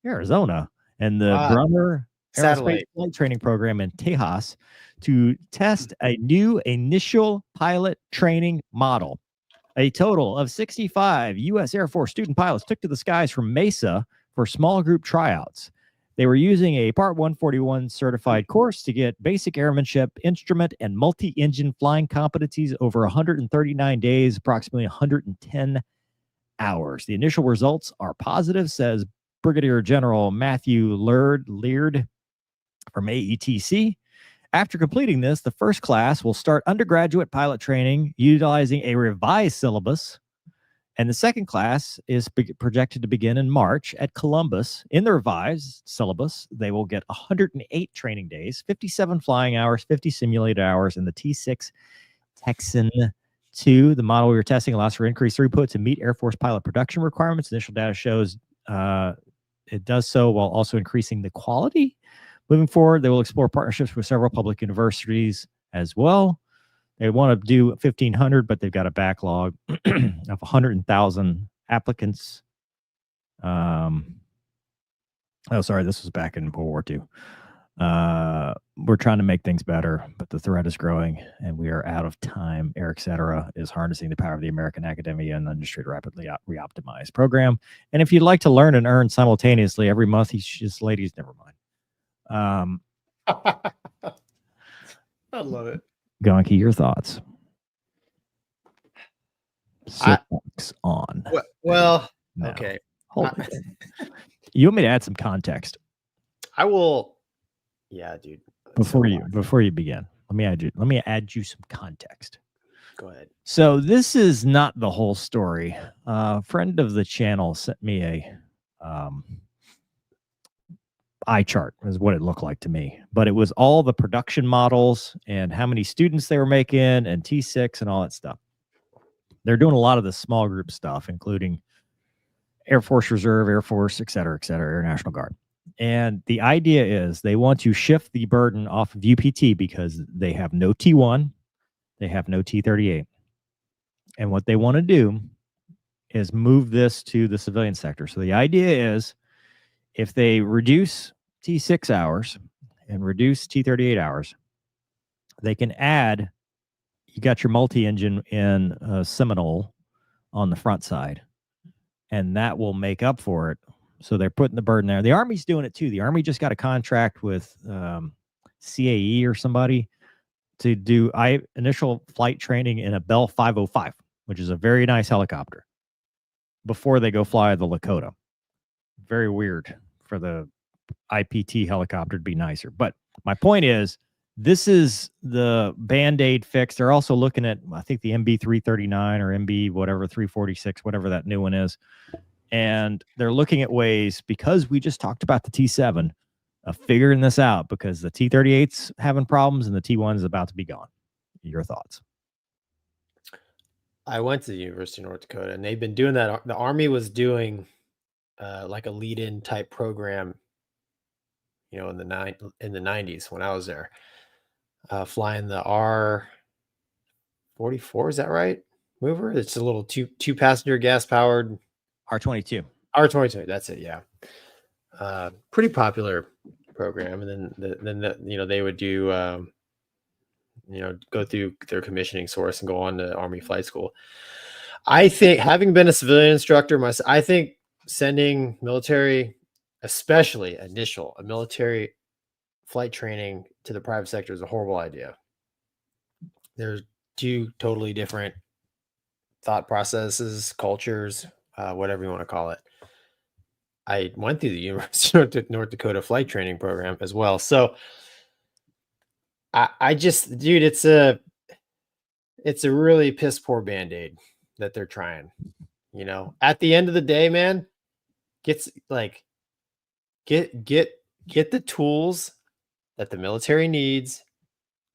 And the Satellite. flight training program in Tejas to test a new initial pilot training model. A total of 65 U.S. Air Force student pilots took to the skies from Mesa for small group tryouts. They were using a Part 141 certified course to get basic airmanship, instrument, and multi-engine flying competencies over 139 days, approximately 110 hours. The initial results are positive, says Brigadier General Matthew Leard from AETC. After completing this, the first class will start undergraduate pilot training utilizing a revised syllabus. And the second class is projected to begin in March at Columbus. In the revised syllabus, they will get 108 training days, 57 flying hours, 50 simulated hours, and the T6 Texan 2. The model we were testing allows for increased throughput to meet Air Force pilot production requirements. Initial data shows it does so while also increasing the quality. Moving forward, they will explore partnerships with several public universities as well. They want to do 1,500, but they've got a backlog of 100,000 applicants. Oh, sorry, this was back in World War II. We're trying to make things better, but the threat is growing, and we are out of time. Eric Cetera is harnessing the power of the American academia and industry to rapidly re-optimize program. And if you'd like to learn and earn simultaneously every month, he's just ladies, never mind. I love it. Gonky, your thoughts? Soapbox on. Well, now. okay. Hold it. You want me to add some context? I will. Yeah, dude. Before you begin, let me add you some context. Go ahead. So this is not the whole story. A friend of the channel sent me a eye chart, is what it looked like to me, but it was all the production models and how many students they were making and T6 and all that stuff. They're doing a lot of the small group stuff, including Air Force Reserve, Air Force, et cetera, Air National Guard. And the idea is they want to shift the burden off of UPT because they have no T1, they have no T38. And what they want to do is move this to the civilian sector. So the idea is if they reduce T6 hours and reduce T38 hours, they can add, you got your multi-engine in Seminole on the front side, and that will make up for it. So they're putting the burden there. The Army's doing it too. The Army just got a contract with CAE or somebody to do initial flight training in a Bell 505, which is a very nice helicopter, before they go fly the Lakota. Very weird for the IPT helicopter to be nicer. But my point is, this is the Band-Aid fix. They're also looking at, I think, the MB 339 or MB whatever 346, whatever that new one is. And they're looking at ways, because we just talked about the T7, of figuring this out, because the T38's having problems and the T1 is about to be gone. Your thoughts? I went to the University of North Dakota, and they've been doing that. The Army was doing like a lead-in type program, you know, in the 90s when I was there, flying the R-44. Is that right? Mover. It's a little two passenger gas powered R-22. R-22. That's it. Yeah. Pretty popular program. And then you know, they would do, you know, go through their commissioning source and go on to Army flight school. I think, having been a civilian instructor myself, I think sending military, especially a military flight training to the private sector is a horrible idea. There's two totally different thought processes, cultures, whatever you want to call it. I went through the University of North Dakota flight training program as well. So I just, dude, it's a really piss poor Band-Aid that they're trying. You know, at the end of the day, man, get the tools that the military needs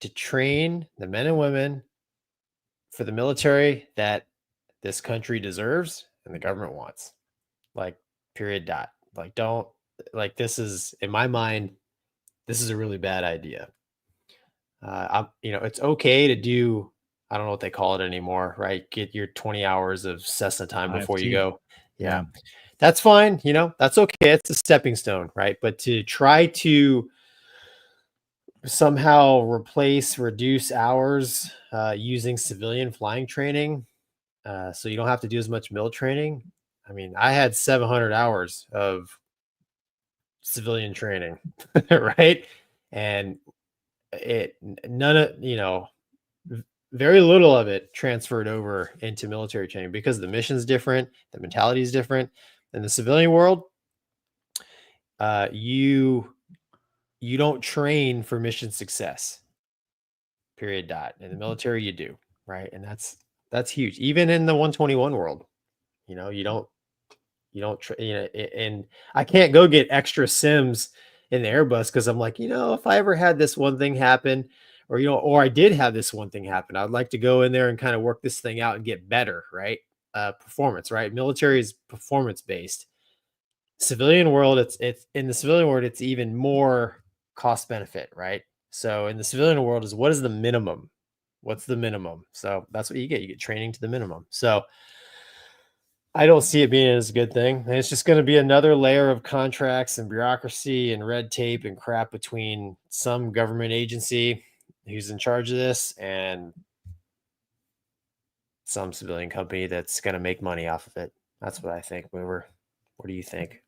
to train the men and women for the military that this country deserves and the government wants. Like, period, dot. Like, don't, like, this is, in my mind, this is a really bad idea. You know, it's okay to do, I don't know what they call it anymore, right? Get your 20 hours of Cessna time before you go. Yeah. That's fine. You know, that's okay. It's a stepping stone, right? But to try to somehow reduce hours using civilian flying training, so you don't have to do as much mil training. I mean, I had 700 hours of civilian training, right? And none of, very little of it transferred over into military training because the mission's different, the mentality is different. In the civilian world, you don't train for mission success. Period. Dot. In the military, you do, right? And that's huge. Even in the 121 world, you don't and I can't go get extra sims in the Airbus because I'm like, if I ever had this one thing happen, or I did have this one thing happen, I'd like to go in there and kind of work this thing out and get better, right? Performance, right? Military is performance based. Civilian world, it's in the civilian world, it's even more cost benefit, right? So in the civilian world is what is the minimum? What's the minimum? So that's what you get. You get training to the minimum. So I don't see it being as a good thing. And it's just going to be another layer of contracts and bureaucracy and red tape and crap between some government agency who's in charge of this and some civilian company that's going to make money off of it. That's what I think, Mover. What do you think?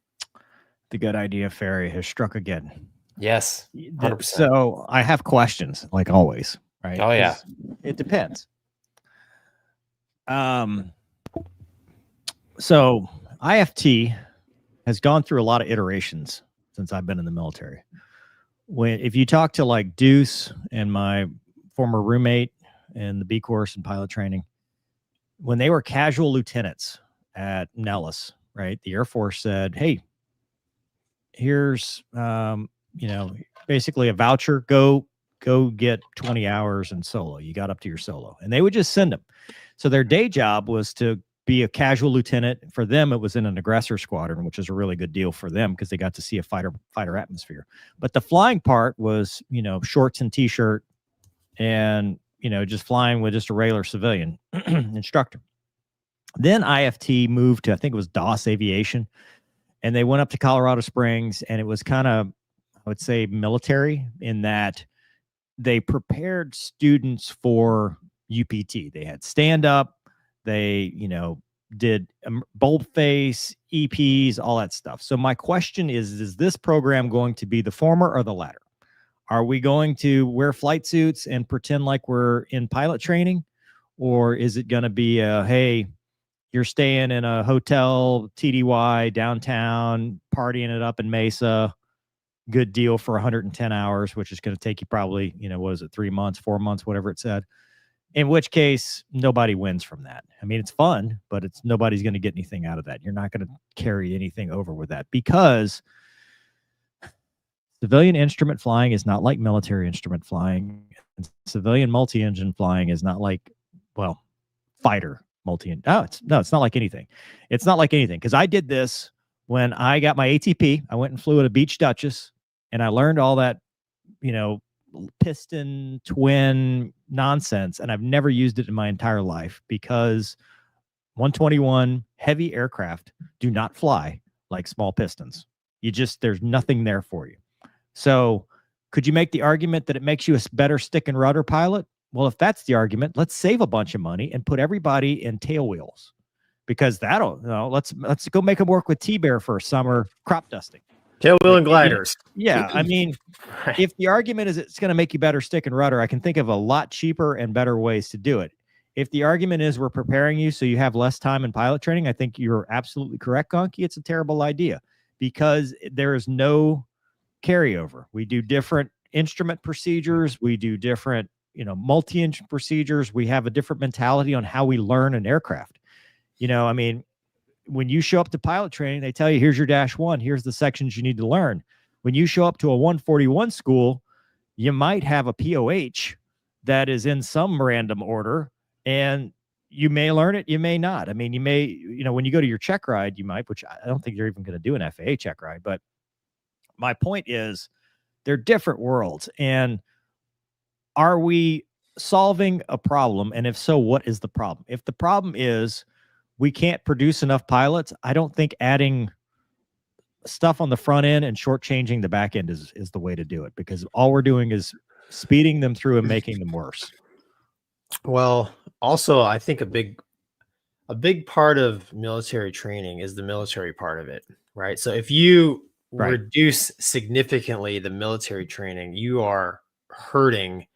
The good idea fairy has struck again. Yes, 100%. So I have questions, like always, right? Oh, yeah. It depends. So IFT has gone through a lot of iterations since I've been in the military. If you talk to like Deuce and my former roommate in the B course and pilot training, when they were casual lieutenants at Nellis, right? The Air Force said, "Hey, here's basically a voucher. Go get 20 hours in solo. You got up to your solo," and they would just send them. So their day job was to be a casual lieutenant. For them, it was in an aggressor squadron, which is a really good deal for them because they got to see a fighter atmosphere. But the flying part was, shorts and t-shirt and, just flying with just a regular civilian instructor. Then IFT moved to, I think it was DOS Aviation, and they went up to Colorado Springs, and it was kind of, I would say, military in that they prepared students for UPT. They had stand up. They, did boldface, EPs, all that stuff. So my question is this program going to be the former or the latter? Are we going to wear flight suits and pretend like we're in pilot training? Or is it going to be hey, you're staying in a hotel, TDY, downtown, partying it up in Mesa, good deal for 110 hours, which is going to take you probably, what is it, 3 months, 4 months, whatever it said. In which case, nobody wins from that. I mean, it's fun, but nobody's going to get anything out of that. You're not going to carry anything over with that because civilian instrument flying is not like military instrument flying. And civilian multi-engine flying is not like, fighter multi-engine. It's not like anything. It's not like anything because I did this when I got my ATP. I went and flew at a Beach Duchess, and I learned all that, piston twin nonsense, and I've never used it in my entire life because 121 heavy aircraft do not fly like small pistons. There's nothing there for you. So could you make the argument that it makes you a better stick and rudder pilot? Well, if that's the argument, let's save a bunch of money and put everybody in tail wheels, because let's go make them work with T-Bear for summer crop dusting. Tailwheel and gliders. Yeah. I mean, if the argument is it's going to make you better stick and rudder, I can think of a lot cheaper and better ways to do it. If the argument is we're preparing you so you have less time in pilot training, I think you're absolutely correct, Gonky. It's a terrible idea because there is no carryover. We do different instrument procedures. We do different, multi-engine procedures. We have a different mentality on how we learn an aircraft. I mean, when you show up to pilot training, they tell you, here's your -1, here's the sections you need to learn. When you show up to a 141 school, you might have a POH that is in some random order, and you may learn it, you may not. I mean, you may, when you go to your check ride, you might, which I don't think you're even going to do an FAA check ride. But my point is, they're different worlds. And are we solving a problem? And if so, what is the problem? If the problem is we can't produce enough pilots, I don't think adding stuff on the front end and shortchanging the back end is the way to do it, because all we're doing is speeding them through and making them worse. Well, also, I think a big part of military training is the military part of it, right? So if you Right. reduce significantly the military training, you are hurting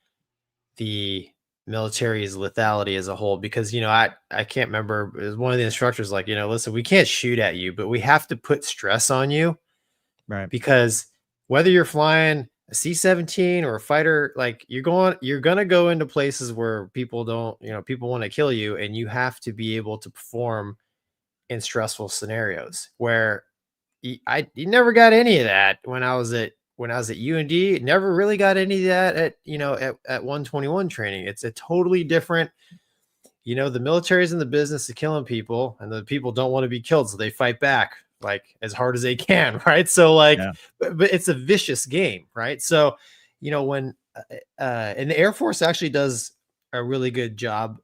the military's lethality as a whole, because I can't remember, it was one of the instructors like, listen, we can't shoot at you, but we have to put stress on you, Right. because whether you're flying a C-17 or a fighter, like you're gonna go into places where people want to kill you, and you have to be able to perform in stressful scenarios where you never got any of that when I was at UND. Never really got any of that at 121 training. It's a totally different, the military is in the business of killing people, and the people don't want to be killed, so they fight back like as hard as they can, right? So like, Yeah. but it's a vicious game, right? So when and the Air Force actually does a really good job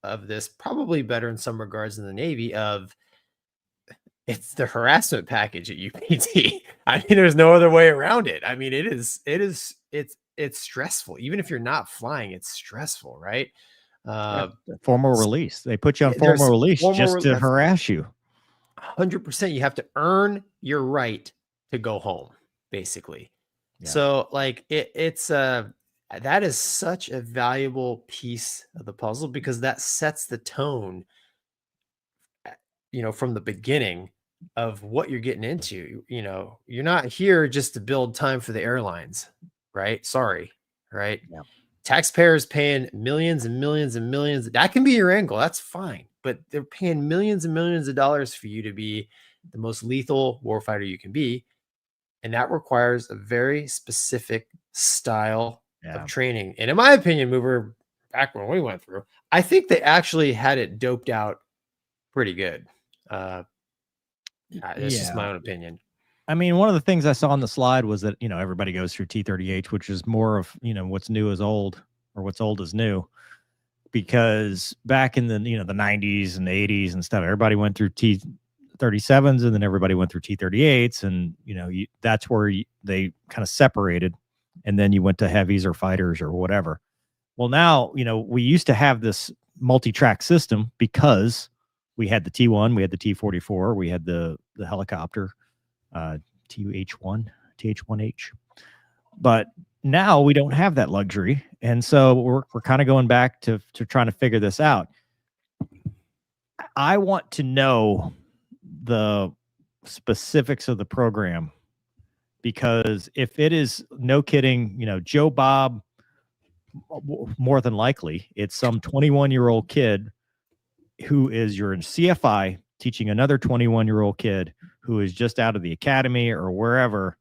of this, probably better in some regards than the Navy, of it's the harassment package at UPT. I mean, there's no other way around it. I mean, it's stressful. Even if you're not flying, it's stressful, right? Formal release. They put you on there's formal release formal just to that's- harass you. 100%. You have to earn your right to go home, basically. Yeah. So like it's that is such a valuable piece of the puzzle, because that sets the tone, from the beginning of what you're getting into. You're not here just to build time for the airlines, right? Sorry, right? Yeah. Taxpayers paying millions and millions and millions. That can be your angle. That's fine. But they're paying millions and millions of dollars for you to be the most lethal warfighter you can be. And that requires a very specific style of training. And in my opinion, Mover, back when we went through, I think they actually had it doped out pretty good. That's just my own opinion. I mean, one of the things I saw on the slide was that, everybody goes through T-38, which is more of, what's new is old, or what's old is new. Because back in the, the 90s and 80s and stuff, everybody went through T-37s, and then everybody went through T-38s. And, that's where they kind of separated. And then you went to heavies or fighters or whatever. Well, now, we used to have this multi-track system because we had the T1, we had the T-44, we had the helicopter, TH1H. But now we don't have that luxury. And so we're kind of going back to trying to figure this out. I want to know the specifics of the program, because if it is, no kidding, Joe Bob, more than likely, it's some 21-year-old kid who is your CFI teaching another 21-year-old kid who is just out of the academy or wherever,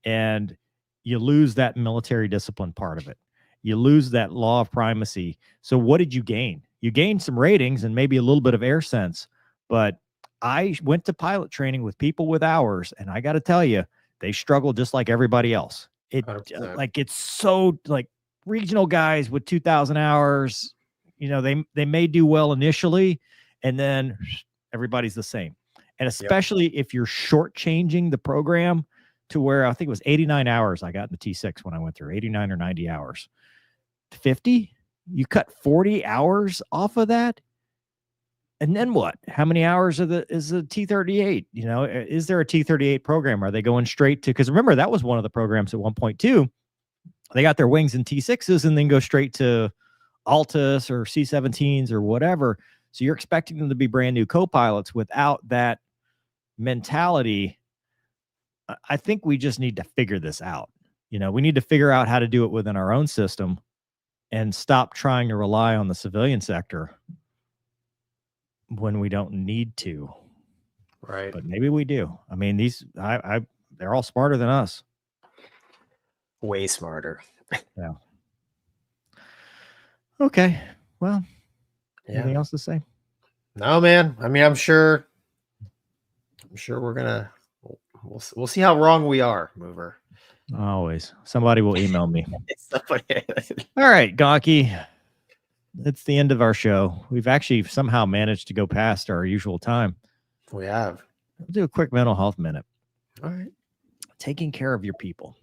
and you lose that military discipline part of it. You lose that law of primacy. So what did you gain? You gained some ratings and maybe a little bit of air sense, but I went to pilot training with people with hours, and I got to tell you, they struggle just like everybody else. It's so like regional guys with 2,000 hours, they may do well initially, and then everybody's the same. And especially if you're shortchanging the program to where I think it was 89 hours I got in the T6 when I went through, 89 or 90 hours. 50? You cut 40 hours off of that? And then what? How many hours is the T-38? Is there a T-38 program? Are they going straight to, because remember, that was one of the programs at 1.2. They got their wings in T6s and then go straight to Altus or C-17s or whatever. So you're expecting them to be brand new co-pilots without that mentality. I think we just need to figure this out. We need to figure out how to do it within our own system and stop trying to rely on the civilian sector when we don't need to. Right. But maybe we do. I mean, they're all smarter than us. Way smarter. Yeah. Okay. Well, anything else to say? No, man. I mean, I'm sure we'll see how wrong we are, Mover. Always. Somebody will email me. All right, Gonky. It's the end of our show. We've actually somehow managed to go past our usual time. We have. We'll do a quick mental health minute. All right. Taking care of your people.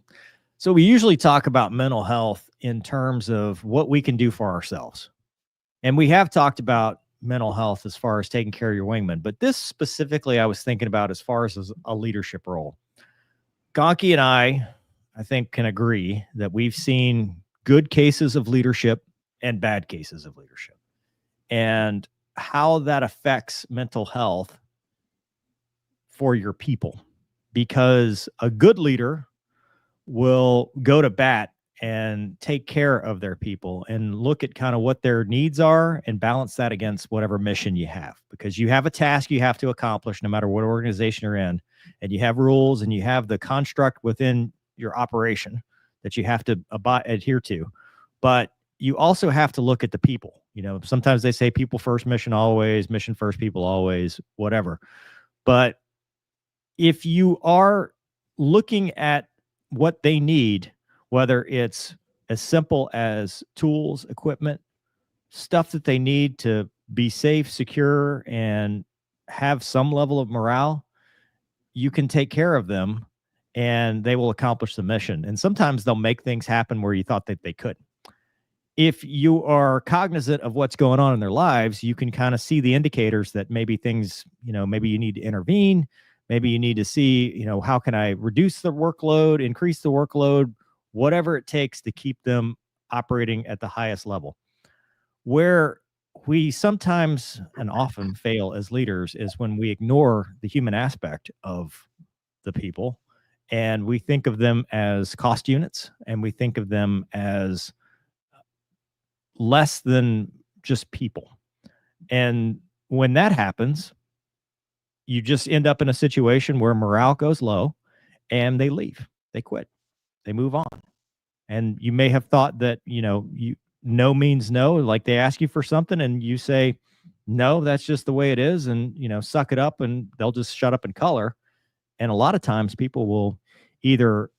So we usually talk about mental health in terms of what we can do for ourselves. And we have talked about mental health as far as taking care of your wingman, but this specifically I was thinking about as far as a leadership role. Gonky and I think, can agree that we've seen good cases of leadership and bad cases of leadership, and how that affects mental health for your people. Because a good leader will go to bat and take care of their people and look at kind of what their needs are and balance that against whatever mission you have, because you have a task you have to accomplish no matter what organization you're in, and you have rules and you have the construct within your operation that you have to adhere to. But you also have to look at the people. Sometimes they say people first, mission always, mission first, people always, whatever. But if you are looking at what they need, whether it's as simple as tools, equipment, stuff that they need to be safe, secure, and have some level of morale, you can take care of them and they will accomplish the mission. And sometimes they'll make things happen where you thought that they couldn't. If you are cognizant of what's going on in their lives, you can kind of see the indicators that maybe things, maybe you need to intervene. Maybe you need to see, how can I reduce the workload, increase the workload, whatever it takes to keep them operating at the highest level. Where we sometimes and often fail as leaders is when we ignore the human aspect of the people, and we think of them as cost units, and we think of them as less than just people. And when that happens, you just end up in a situation where morale goes low and they leave, they quit, they move on. And you may have thought that, no means no, like they ask you for something and you say, no, that's just the way it is. And, suck it up, and they'll just shut up and color. And a lot of times people will either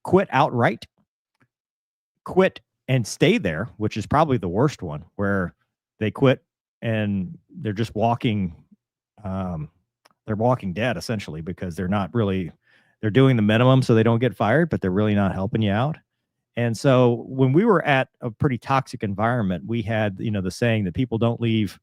quit outright, quit and stay there, which is probably the worst one, where they quit and they're just walking, they're walking dead essentially, because they're doing the minimum so they don't get fired, but they're really not helping you out. And so when we were at a pretty toxic environment, we had, the saying that people don't leave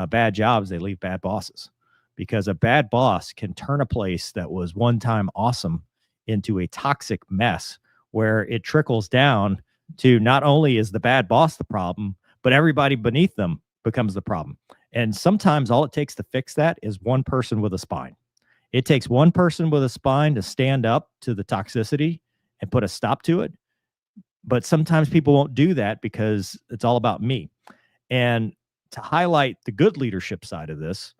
bad jobs, they leave bad bosses, because a bad boss can turn a place that was one time awesome into a toxic mess where it trickles down to not only is the bad boss the problem, but everybody beneath them becomes the problem. And sometimes all it takes to fix that is one person with a spine. It takes one person with a spine to stand up to the toxicity and put a stop to it. But sometimes people won't do that because it's all about me. And to highlight the good leadership side of this,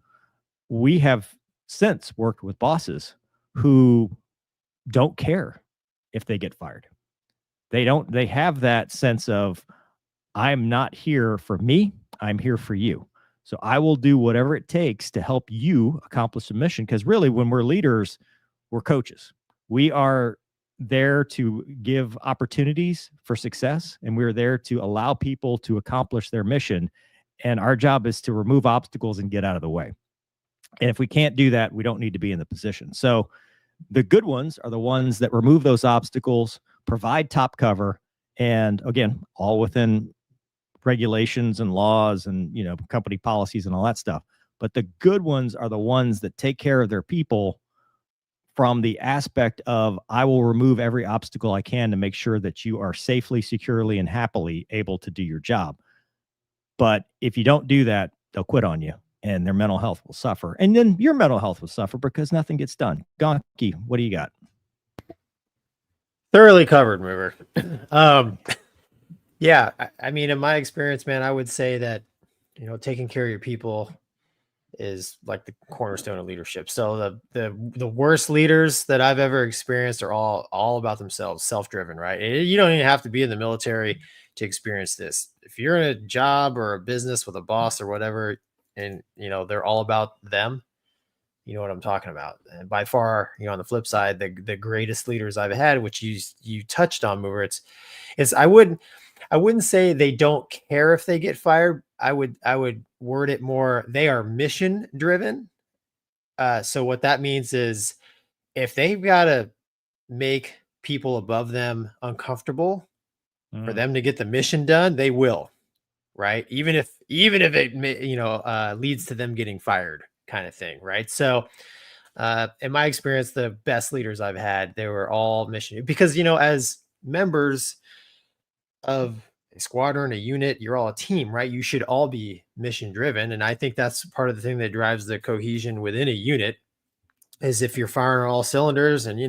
we have since worked with bosses who don't care if they get fired. They have that sense of, I'm not here for me, I'm here for you. So I will do whatever it takes to help you accomplish the mission. Because really, when we're leaders, we're coaches. We are there to give opportunities for success, and we're there to allow people to accomplish their mission. And our job is to remove obstacles and get out of the way. And if we can't do that, we don't need to be in the position. So the good ones are the ones that remove those obstacles, provide top cover, and again, all within regulations and laws and, company policies and all that stuff. But the good ones are the ones that take care of their people from the aspect of, I will remove every obstacle I can to make sure that you are safely, securely, and happily able to do your job. But if you don't do that, they'll quit on you and their mental health will suffer. And then your mental health will suffer because nothing gets done. Gonky, what do you got? Thoroughly covered, Mover. Yeah, I mean, in my experience, man, I would say that, taking care of your people is like the cornerstone of leadership. So the worst leaders that I've ever experienced are all about themselves, self-driven, right? You don't even have to be in the military to experience this. If you're in a job or a business with a boss or whatever, and they're all about them, you know what I'm talking about. And by far, on the flip side, the greatest leaders I've had, which you touched on, Mover, it's I wouldn't say they don't care if they get fired. I would word it more, they are mission driven. So what that means is, if they've got to make people above them uncomfortable for Mm. them to get the mission done, they will, right? Even if it leads to them getting fired, kind of thing, right? So in my experience, the best leaders I've had, they were all mission, because as members of a squadron, a unit, you're all a team, right? You should all be mission driven. And I think that's part of the thing that drives the cohesion within a unit, is if you're firing on all cylinders, and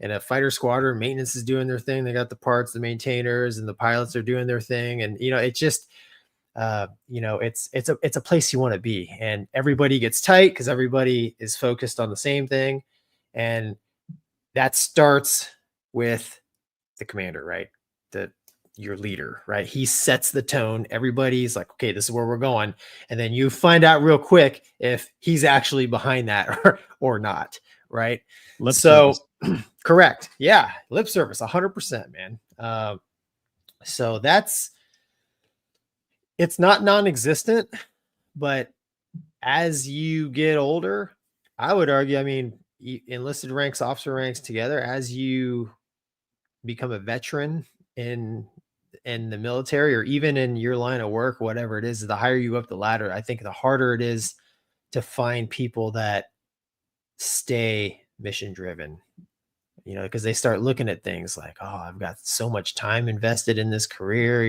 in a fighter squadron, maintenance is doing their thing. They got the parts, the maintainers, and the pilots are doing their thing. And it just it's a place you want to be, and everybody gets tight because everybody is focused on the same thing. And that starts with the commander, right? Your leader, right? He sets the tone. Everybody's like, okay, this is where we're going. And then you find out real quick if he's actually behind that or not, right? Lip service. Correct. Yeah. Lip service, 100%, man. So it's not non-existent, but as you get older, I would argue, enlisted ranks, officer ranks together, as you become a veteran in the military, or even in your line of work, whatever it is, the higher you up the ladder, I think the harder it is to find people that stay mission driven, because they start looking at things like, oh, I've got so much time invested in this career,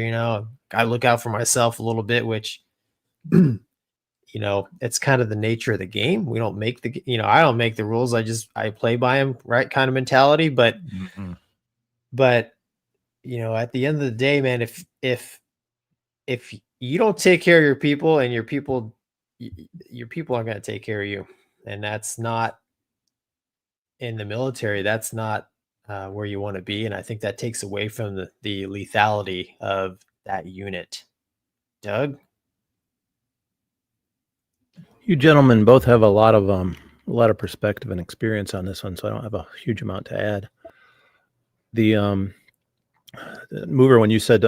I look out for myself a little bit, which, it's kind of the nature of the game. We don't make I don't make the rules. I play by them, right? Kind of mentality. But, at the end of the day, man, if you don't take care of your people, and your people aren't going to take care of you. And that's not, in the military, that's not where you want to be. And I think that takes away from the lethality of that unit. Doug? You gentlemen both have a lot of perspective and experience on this one, so I don't have a huge amount to add. The Mover, when you said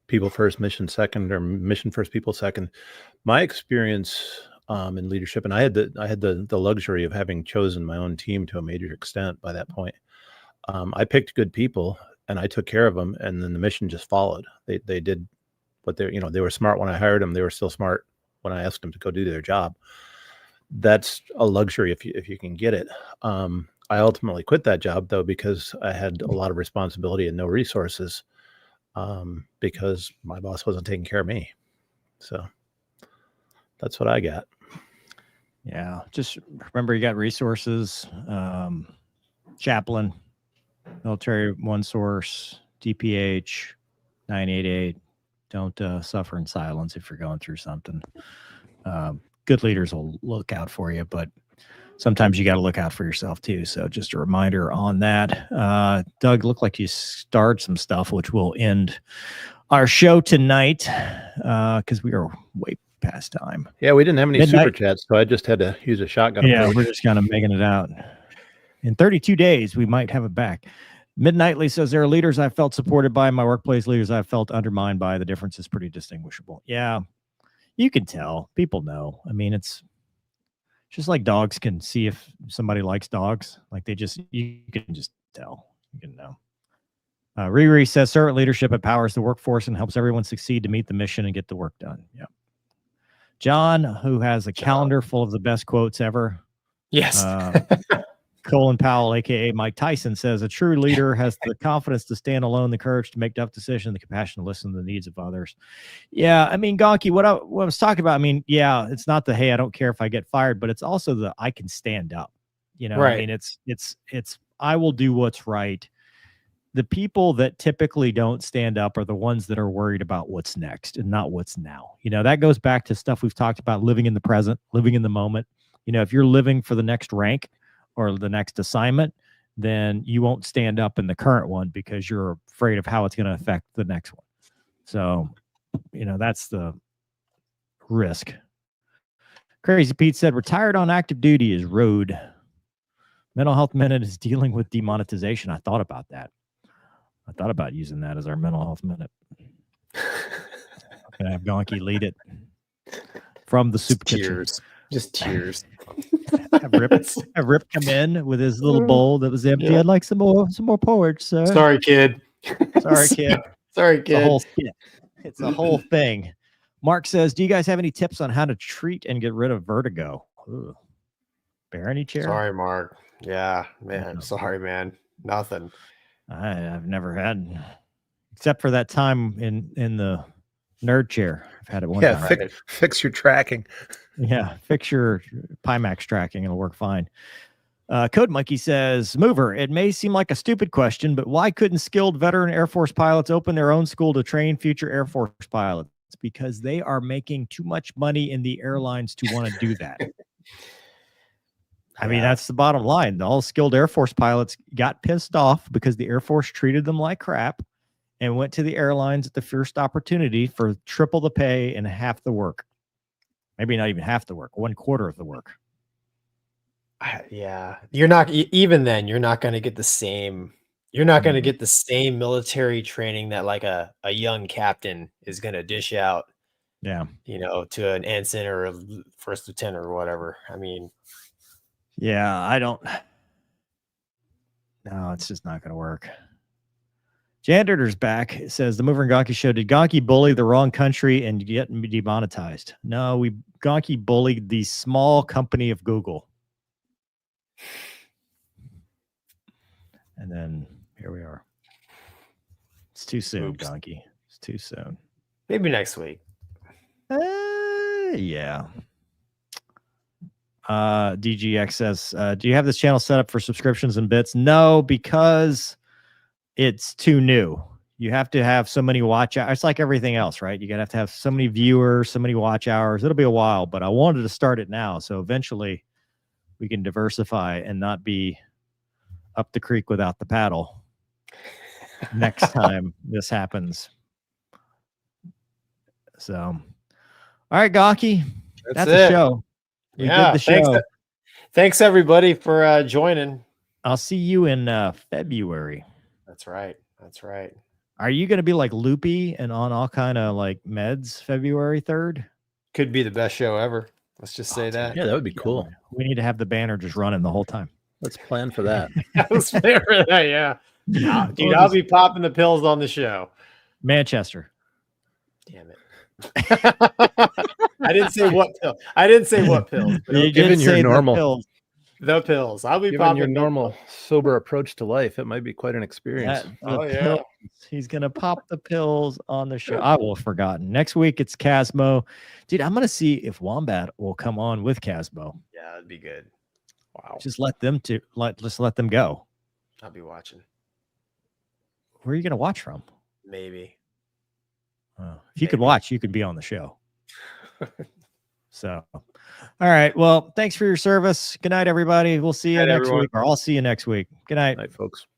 people first, mission second, or mission first, people second, my experience in leadership, and I had the luxury of having chosen my own team to a major extent by that point. I picked good people and I took care of them, and then the mission just followed. They did what they were smart when I hired them. They were still smart when I asked them to go do their job. That's a luxury if you can get it. I ultimately quit that job, though, because I had a lot of responsibility and no resources, because my boss wasn't taking care of me. So that's what I got. Yeah. Just remember, you got resources, chaplain, military one source, DPH, 988. Don't suffer in silence if you're going through something. Good leaders will look out for you, but sometimes you got to look out for yourself too. So just a reminder on that. Doug, looked like you starred some stuff, which will end our show tonight because we are way past time. Yeah, we didn't have any Midnight. super chats, so I just had to use a shotgun. Yeah, approach. we're just kind of making it out. In 32 days, we might have it back. Midnightly says, there are leaders I felt supported by, my workplace leaders I felt undermined by. The difference is pretty distinguishable. Yeah, you can tell. People know. I mean, it's just like dogs can see if somebody likes dogs. Like you can just tell. You can know. Riri says, servant leadership empowers the workforce and helps everyone succeed to meet the mission and get the work done. Yeah. John, who has a calendar full of the best quotes ever. Yes. Colin Powell, a.k.a. Mike Tyson, says, a true leader has the confidence to stand alone, the courage to make tough decisions, the compassion to listen to the needs of others. Yeah, I mean, Gonky, what I was talking about, I mean, yeah, it's not the, hey, I don't care if I get fired, but it's also the I can stand up. Right. I mean, it's I will do what's right. The people that typically don't stand up are the ones that are worried about what's next and not what's now. That goes back to stuff we've talked about, living in the present, living in the moment. If you're living for the next rank or the next assignment, then you won't stand up in the current one because you're afraid of how it's going to affect the next one. So, that's the risk. Crazy Pete said, retired on active duty is road. Mental Health Minute is dealing with demonetization. I thought about that. I thought about using that as our mental health minute. I'm going to have Gonky lead it from the super kitchen. Just tears. Have Rip come in with his little bowl that was empty. Yeah. I'd like some more porridge, sir. Sorry, kid. Sorry, kid. Sorry, It's a kid. whole skit. It's a whole thing. Mark says, do you guys have any tips on how to treat and get rid of vertigo? Ooh. Barony chair? Sorry, Mark. Yeah, man. No. Sorry, man. Nothing. I've never had, except for that time in the nerd chair. I've had it one Yeah, time. fix your tracking. Yeah, fix your Pimax tracking. It'll work fine. Code Monkey says, Mover, it may seem like a stupid question, but why couldn't skilled veteran Air Force pilots open their own school to train future Air Force pilots? It's because they are making too much money in the airlines to want to do that. I mean, that's the bottom line. All skilled Air Force pilots got pissed off because the Air Force treated them like crap and went to the airlines at the first opportunity for triple the pay and half the work. Maybe not even half the work, 1/4 of the work. Yeah, you're not even then. You're not going to get the same. You're not going to get the same military training that like a young captain is going to dish out. Yeah, to an ensign or a first lieutenant or whatever. I mean, yeah, I don't. No, it's just not going to work. Janitor's back. It says the Mover and Gonky show. Did Gonky bully the wrong country and get demonetized? No, Gonky bullied the small company of Google. And then here we are. It's too soon, Oops. Gonky. It's too soon. maybe next week. Yeah. DGX says, do you have this channel set up for subscriptions and bits? No, because it's too new. You have to have so many watch hours. It's like everything else, right? You gotta have to have so many viewers, so many watch hours. It'll be a while, but I wanted to start it now. So eventually we can diversify and not be up the creek without the paddle next time this happens. So, all right, Gonky, that's a show. We did the show. Thanks everybody for joining. I'll see you in February. That's right. That's right. Are you going to be like loopy and on all kind of like meds February 3rd? Could be the best show ever. Let's just say that. Yeah, that would be cool. We need to have the banner just running the whole time. Let's plan for that. Let's play for that. Yeah. Dude, I'll be popping the pills on the show. Manchester. Damn it. I didn't say what pill. I didn't say what pills. Given your normal, the pills. I'll be given popping your normal sober approach to life, it might be quite an experience. yeah. He's gonna pop the pills on the show. I will have forgotten. Next week it's Casmo. Dude, I'm gonna see if Wombat will come on with Casmo. Yeah, that'd be good. Wow. Just let them let them go. I'll be watching. Where are you gonna watch from? Maybe. If you could watch, you could be on the show. So, all right. Well, thanks for your service. Good night, everybody. We'll see you next week, or I'll see you next week. Good night. Night, folks.